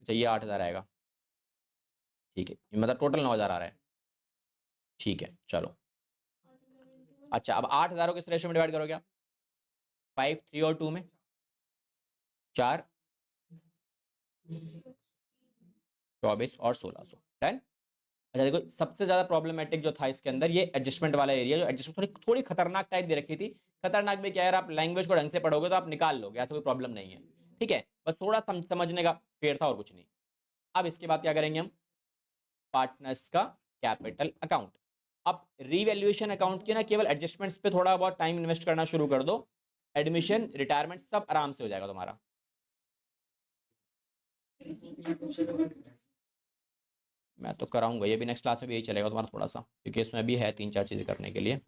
Speaker 1: अच्छा ये 8,000 आएगा, ठीक है, मतलब टोटल 9,000 आ रहा है, ठीक है चलो। अच्छा अब 8,000 को किस रेशियो में डिवाइड करोगे आप, 5, 3 और 2 में, 4, 24 और 1,600। डन। अच्छा देखो सबसे ज्यादा प्रॉब्लमेटिक जो था इसके अंदर ये एडजस्टमेंट वाला एरिया, जो एडजस्टमेंट थोड़ी थोड़ी खतरनाक टाइप दे रखी थी। खतरनाक भी क्या है, आप लैंग्वेज को ढंग से पढ़ोगे तो आप निकाल लोगे, ऐसा कोई प्रॉब्लम नहीं है। ठीक है, बस थोड़ा समझने का फेर था और कुछ नहीं। अब इसके बाद क्या करेंगे हम, पार्टनर्स का कैपिटल अकाउंट। अब रीवैल्यूएशन अकाउंट के ना केवल एडजस्टमेंट्स पे थोड़ा बहुत टाइम इन्वेस्ट करना शुरू कर दो, एडमिशन रिटायरमेंट सब आराम से हो जाएगा तुम्हारा। मैं तो कराऊंगा ये भी, नेक्स्ट क्लास में भी यही चलेगा तुम्हारा थोड़ा सा, क्योंकि इसमें भी है 3-4 चीजें करने के लिए।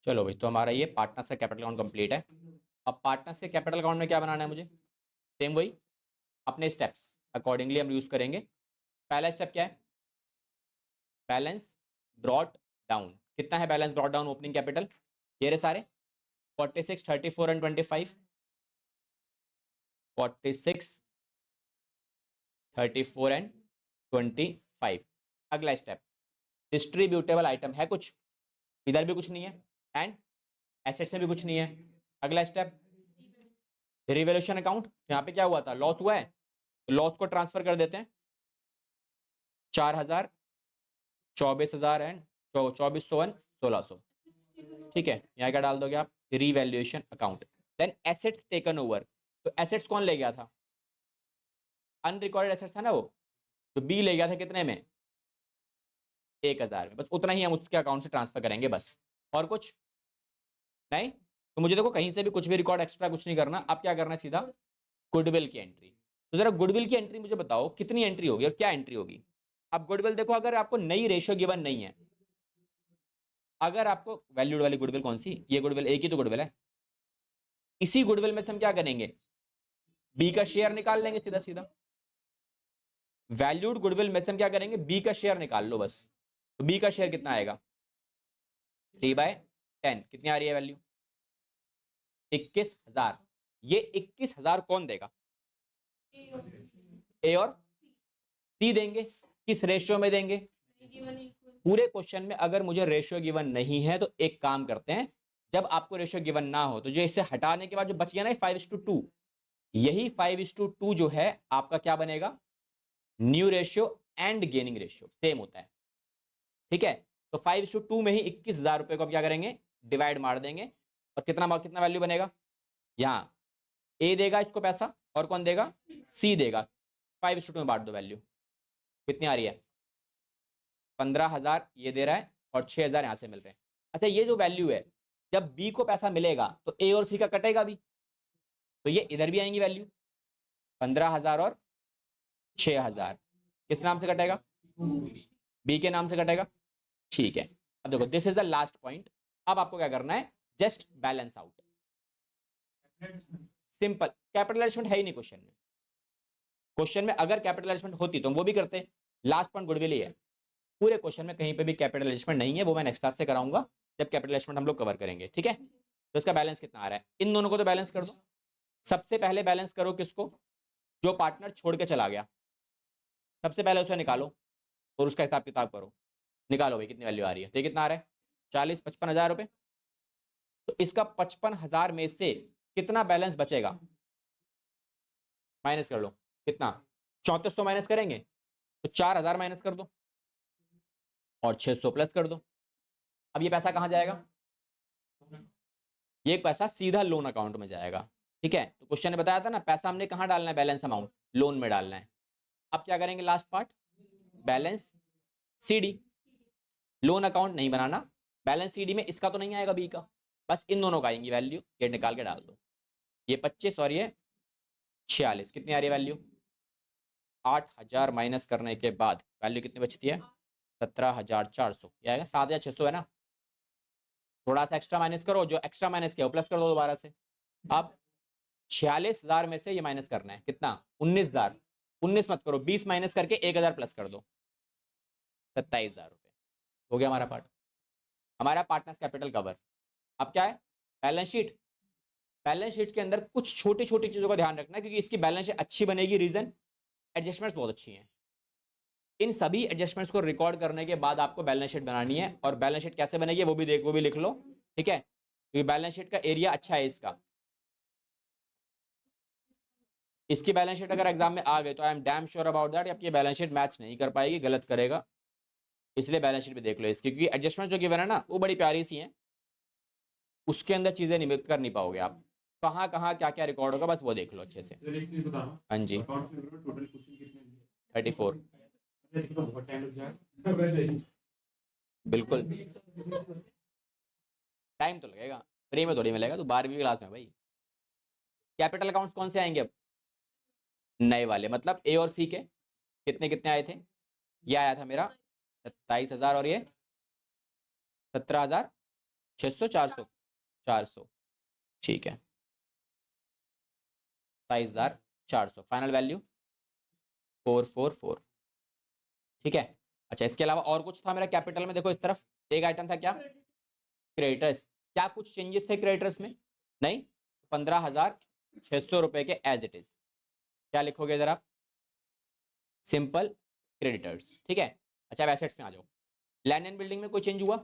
Speaker 1: चलो भाई, तो हमारा ये पार्टनर्स का कैपिटल अकाउंट कंप्लीट है। अब पार्टनर्स के कैपिटल अकाउंट में क्या बनाना है मुझे? सेम वही अपने स्टेप्स अकॉर्डिंगली हम यूज करेंगे। पहला स्टेप क्या है? Balance brought down. कितना है balance brought down opening capital? ये रहे सारे 46, 34 एंड 25। 46, 34 एंड 25। अगला स्टेप, डिस्ट्रीब्यूटेबल आइटम है कुछ? इधर भी कुछ नहीं है एंड एसेट्स में भी कुछ नहीं है। अगला स्टेप, रिवैल्यूएशन अकाउंट। यहाँ पे क्या हुआ था? लॉस हुआ है, तो लॉस को ट्रांसफर कर देते हैं। 4000, 24,000 एंड 2400 एंड 1600। ठीक है, यहाँ क्या डाल दोगे आप? Revaluation account. Then assets taken over. तो एसेट्स कौन ले गया था? अनरिकॉर्डेड एसेट्स था ना वो, तो बी ले गया था कितने में? 1000 में। बस उतना ही हम उसके अकाउंट से ट्रांसफर करेंगे बस, और कुछ नहीं। तो मुझे देखो कहीं से भी कुछ भी रिकॉर्ड एक्स्ट्रा कुछ नहीं करना। अब क्या करना है? सीधा गुडविल की एंट्री। तो जरा गुडविल की एंट्री मुझे बताओ कितनी एंट्री होगी और क्या एंट्री होगी? अब गुडविल देखो, अगर आपको नई रेशियो गिवन नहीं है, अगर आपको वैल्यूड वाली गुडविल कौन सी? ये गुडविल, एक ही तो गुडविल है। इसी गुडविल में से हम क्या करेंगे? बी का शेयर निकाल लेंगे सीधा सीधा। वैल्यूड गुडविल में से हम क्या करेंगे? बी का शेयर निकाल लो बस। तो बी का शेयर कितना आएगा? 3/10। कितनी आ रही है वैल्यू? 21,000। ये 21,000 कौन देगा? ए और सी देंगे। किस रेशियो में देंगे? पूरे क्वेश्चन में अगर मुझे रेशियो गिवन नहीं है तो एक काम करते हैं, जब आपको रेशियो गिवन ना हो तो जो इसे हटाने के बाद जो बच गया ना 5:2, यही 5:2 जो है आपका क्या बनेगा? New ratio and gaining ratio same होता है। ठीक है, तो 5:2 में ही 21,000 रुपए को हम क्या करेंगे? डिवाइड मार देंगे। और कितना कितना वैल्यू बनेगा? यहाँ ए देगा इसको पैसा, और कौन देगा? सी देगा। 5:2 में बांट दो वैल्यू। कितनी आ रही है? 15,000 ये दे रहा है और 6,000 यहाँ से मिल रहे हैं। अच्छा, ये जो वैल्यू है, जब बी को पैसा मिलेगा तो ए और सी का कटेगा भी, तो ये इधर भी आएंगी वैल्यू। 15,000 और 6,000 किस नाम से कटेगा? बी के नाम से कटेगा। ठीक है, अब देखो this is the last point. अब आपको क्या करना है? Just balance out. Simple, capital adjustment है ही नहीं क्वेश्चन में। क्वेश्चन में अगर कैपिटल एडजस्टमेंट होती तो वो भी करते। लास्ट पॉइंट गुडविल ही है। पूरे क्वेश्चन में कहीं पे भी कैपिटल एडजस्टमेंट नहीं है, वो मैं नेक्स्ट क्लास से कराऊंगा जब कैपिटल एडजस्टमेंट हम लोग कवर करेंगे। ठीक है, तो इसका बैलेंस कितना आ रहा है? इन दोनों को तो बैलेंस कर दो। सबसे पहले बैलेंस करो किसको? जो पार्टनर छोड़ के चला गया, सबसे पहले उसे निकालो और उसका हिसाब किताब करो। निकालो भाई कितनी वैल्यू आ रही है। तो ये कितना आ रहा है? 40, 55,000 रुपए। तो इसका 55,000 में से कितना बैलेंस बचेगा? माइनस कर लो। कितना? 3400 माइनस करेंगे तो 4,000 माइनस कर दो और 600 प्लस कर दो। अब ये पैसा कहाँ जाएगा? ये पैसा सीधा लोन अकाउंट में जाएगा। ठीक है, तो क्वेश्चन ने बताया था ना, पैसा हमने कहाँ डालना है? बैलेंस अमाउंट लोन में डालना है। अब क्या करेंगे? Last part, balance CD. Loan account नहीं बनाना। बैलेंस सीडी में इसका तो नहीं आएगा बी का, बस इन दोनों का आएंगी वैल्यू। ये निकाल के डाल दो। ये 25 और ये 46 कितनी आ रही है वैल्यू? 8,000 माइनस करने के बाद वैल्यू कितनी बचती है? 17,400। ये आएगा 7,600 है ना। थोड़ा सा एक्स्ट्रा माइनस करो, जो एक्स्ट्रा माइनस किया वो प्लस कर दो दोबारा से। अब 46,000 में से ये माइनस करना है कितना? 19,000। 19 मत करो, 20 माइनस करके 1,000 प्लस कर दो। 27,000 रुपये हो गया हमारा पार्ट, हमारा पार्टनर्स कैपिटल कवर। अब क्या है? Balance sheet. बैलेंस शीट के अंदर कुछ छोटी छोटी चीजों का ध्यान रखना है, क्योंकि इसकी बैलेंस शीट अच्छी बनेगी। रीजन, एडजस्टमेंट्स बहुत अच्छी हैं। इन सभी एडजस्टमेंट्स को रिकॉर्ड करने के बाद आपको बैलेंस शीट बनानी है। और बैलेंस शीट कैसे बनेगी वो भी लिख लो। ठीक है, क्योंकि बैलेंस शीट का एरिया अच्छा है इसका। इसकी बैलेंस शीट अगर एग्जाम में आ गई तो I am damn sure about that आपकी बैलेंस शीट मैच नहीं कर पाएगी, गलत करेगा। इसलिए बैलेंस शीट भी देख लो इसकी, क्योंकि एडजस्टमेंट जो गिवन है ना वो बड़ी प्यारी सी हैं, उसके अंदर चीजें नहीं कर नहीं पाओगे आप। कहाँ कहाँ क्या क्या रिकॉर्ड होगा बस वो देख लो अच्छे से।
Speaker 2: सर एक चीज बताना,
Speaker 1: हाँ जी,
Speaker 2: अकाउंट में टोटल क्वेश्चन कितने हैं?
Speaker 1: 34।
Speaker 2: अरे इसमें तो बहुत टाइम लग जाएगा।
Speaker 1: बिल्कुल टाइम तो लगेगा, फ्री में थोड़ी मिलेगा। तो 12वीं क्लास में भाई। कैपिटल अकाउंट्स कौन से आएंगे अब? नए वाले, मतलब ए और सी के कितने कितने आए थे? ये आया था मेरा 27,000 और ये 17,000 600 400 400, ठीक है, 27,400, फाइनल वैल्यू 444, ठीक है। अच्छा, इसके अलावा और कुछ था मेरा कैपिटल में? देखो इस तरफ एक आइटम था, क्या? क्रेडिटर्स। क्या कुछ चेंजेस थे क्रेडिटर्स में? नहीं। 15,600 रुपए के एज इट इज। क्या लिखोगे जरा? सिंपल क्रेडिटर्स, ठीक है। अच्छा, अब एसेट्स में आ जाओ। लैंड एंड बिल्डिंग में कोई चेंज हुआ?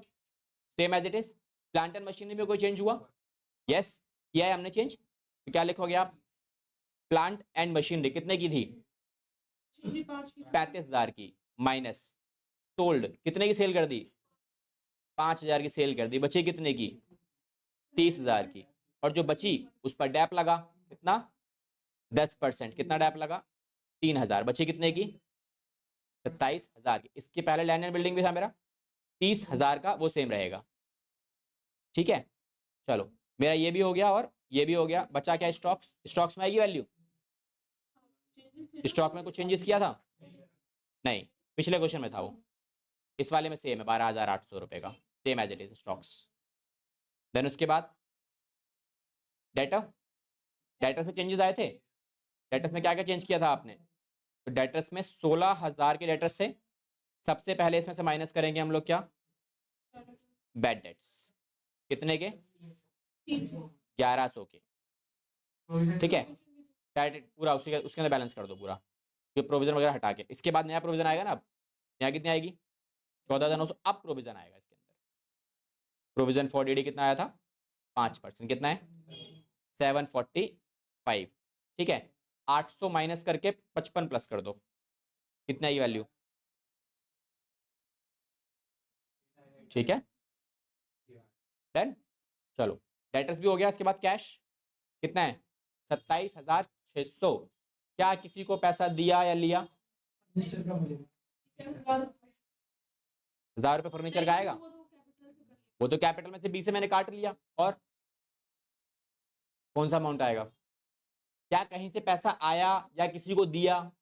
Speaker 1: Same as it is. Plant and machinery में कोई चेंज हुआ? यस, किया है हमने चेंज। तो क्या लिखोगे आप? प्लांट एंड मशीनरी कितने की थी? 35,000 की, माइनस सोल्ड कितने की सेल कर दी? 5,000 की सेल कर दी। बची कितने की? 30,000 की। और जो बची उस पर डैप लगा, कितना? 10%। कितना डैप लगा? 3,000। बची कितने की? 27,000 की। इसके पहले लैंड एंड बिल्डिंग भी था मेरा 30,000 का, वो सेम रहेगा, ठीक है। चलो, मेरा ये भी हो गया और ये भी हो गया। बचा क्या? स्टॉक्स। स्टॉक्स में आएगी वैल्यू? स्टॉक में कुछ चेंजेस किया था? नहीं, पिछले क्वेश्चन में था वो। इस वाले में सेम है, 12,800 रुपए का, same as it is stocks. Then उसके बाद डेटर। डेटर्स में चेंजेस आए थे? डेटर्स में क्या क्या चेंज किया था आपने? तो डेटर्स में 16,000 के डेटर्स थे। सबसे पहले इसमें से माइनस करेंगे हम लोग क्या? Bad debts. कितने के? 1100 के, ठीक है। पूरा उसके अंदर बैलेंस कर दो पूरा, ये प्रोविजन वगैरह हटा के। इसके बाद नया प्रोविजन आएगा ना, अब यहाँ कितनी आएगी? 14,900। अब प्रोविजन आएगा इसके अंदर। प्रोविजन फॉर डीडी कितना आया था? 5%। कितना है? 745, ठीक है। 800 माइनस करके 55 प्लस कर दो, कितना है ये वैल्यू? ठीक है, डन। चलो, डेटर्स भी हो गया। इसके बाद कैश कितना है? 27,600। क्या किसी को पैसा दिया या लिया? 1,000 रुपये फर्नीचर का आएगा, वो तो कैपिटल में से 20 से मैंने काट लिया। और कौन सा अमाउंट आएगा? क्या कहीं से पैसा आया या किसी को दिया?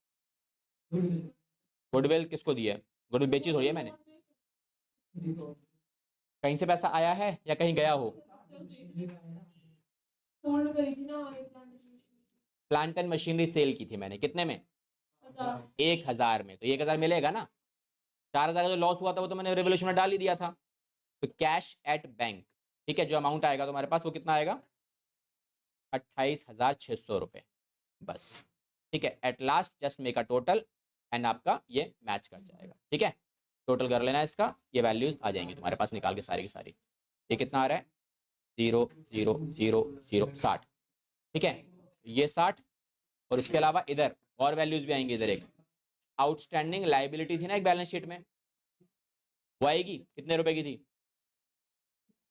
Speaker 1: गुडविल किसको दिया है? गुडविल बेची थोड़ी है मैंने। कहीं से पैसा आया है या कहीं गया हो? प्लांट एंड मशीनरी सेल की थी मैंने, कितने में? 1,000 में। तो 1,000 मिलेगा ना। 4,000 का जो लॉस हुआ था वो तो मैंने रेवोल्यूशन में डाल ही दिया था। तो कैश एट बैंक, ठीक है, जो अमाउंट आएगा तुम्हारे पास वो कितना आएगा? 28,600 रुपये, बस, ठीक है। At last just make a total and आपका ये मैच कर जाएगा, ठीक है। टोटल कर लेना इसका, ये वैल्यूज आ जाएंगी तुम्हारे पास निकाल के सारी की सारी। ये कितना आ रहा है? 0 0 0 0 60, ठीक है, ये 60। और इसके अलावा इधर और वैल्यूज भी आएंगी। इधर एक आउटस्टैंडिंग लाइबिलिटी थी ना एक बैलेंस शीट में, वो आएगी। कितने रुपए की थी?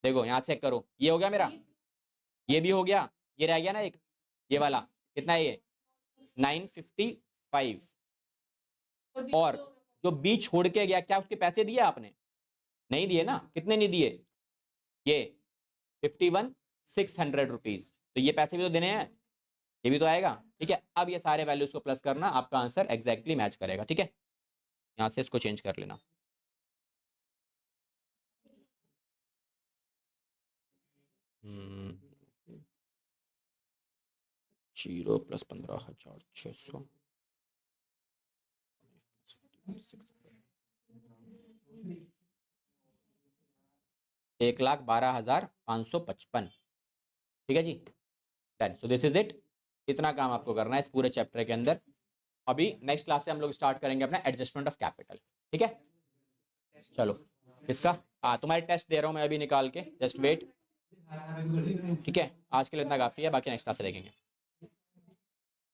Speaker 1: देखो यहाँ चेक करो, ये हो गया मेरा, ये भी हो गया, ये रह गया ना एक, ये वाला। कितना है ये? 955। और जो बी छोड़ के गया, क्या उसके पैसे दिए आपने? नहीं दिए ना। कितने नहीं दिए? ये 51,600 रुपीज। तो ये पैसे भी तो देने हैं, ये भी तो आएगा, ठीक है। अब ये सारे वैल्यूज को प्लस करना, आपका आंसर एग्जैक्टली मैच करेगा, ठीक है। यहां से इसको चेंज कर लेना। जीरो प्लस 15,600, 1,12,555, ठीक है जी, done. So this is it. इतना काम आपको करना है इस पूरे चैप्टर के अंदर। अभी नेक्स्ट क्लास से हम लोग स्टार्ट करेंगे अपना एडजस्टमेंट ऑफ कैपिटल, ठीक है। चलो, किसका? तुम्हारे टेस्ट दे रहा हूँ मैं अभी निकाल के, जस्ट वेट, ठीक है। आज के लिए इतना काफी है, बाकी नेक्स्ट क्लास से देखेंगे।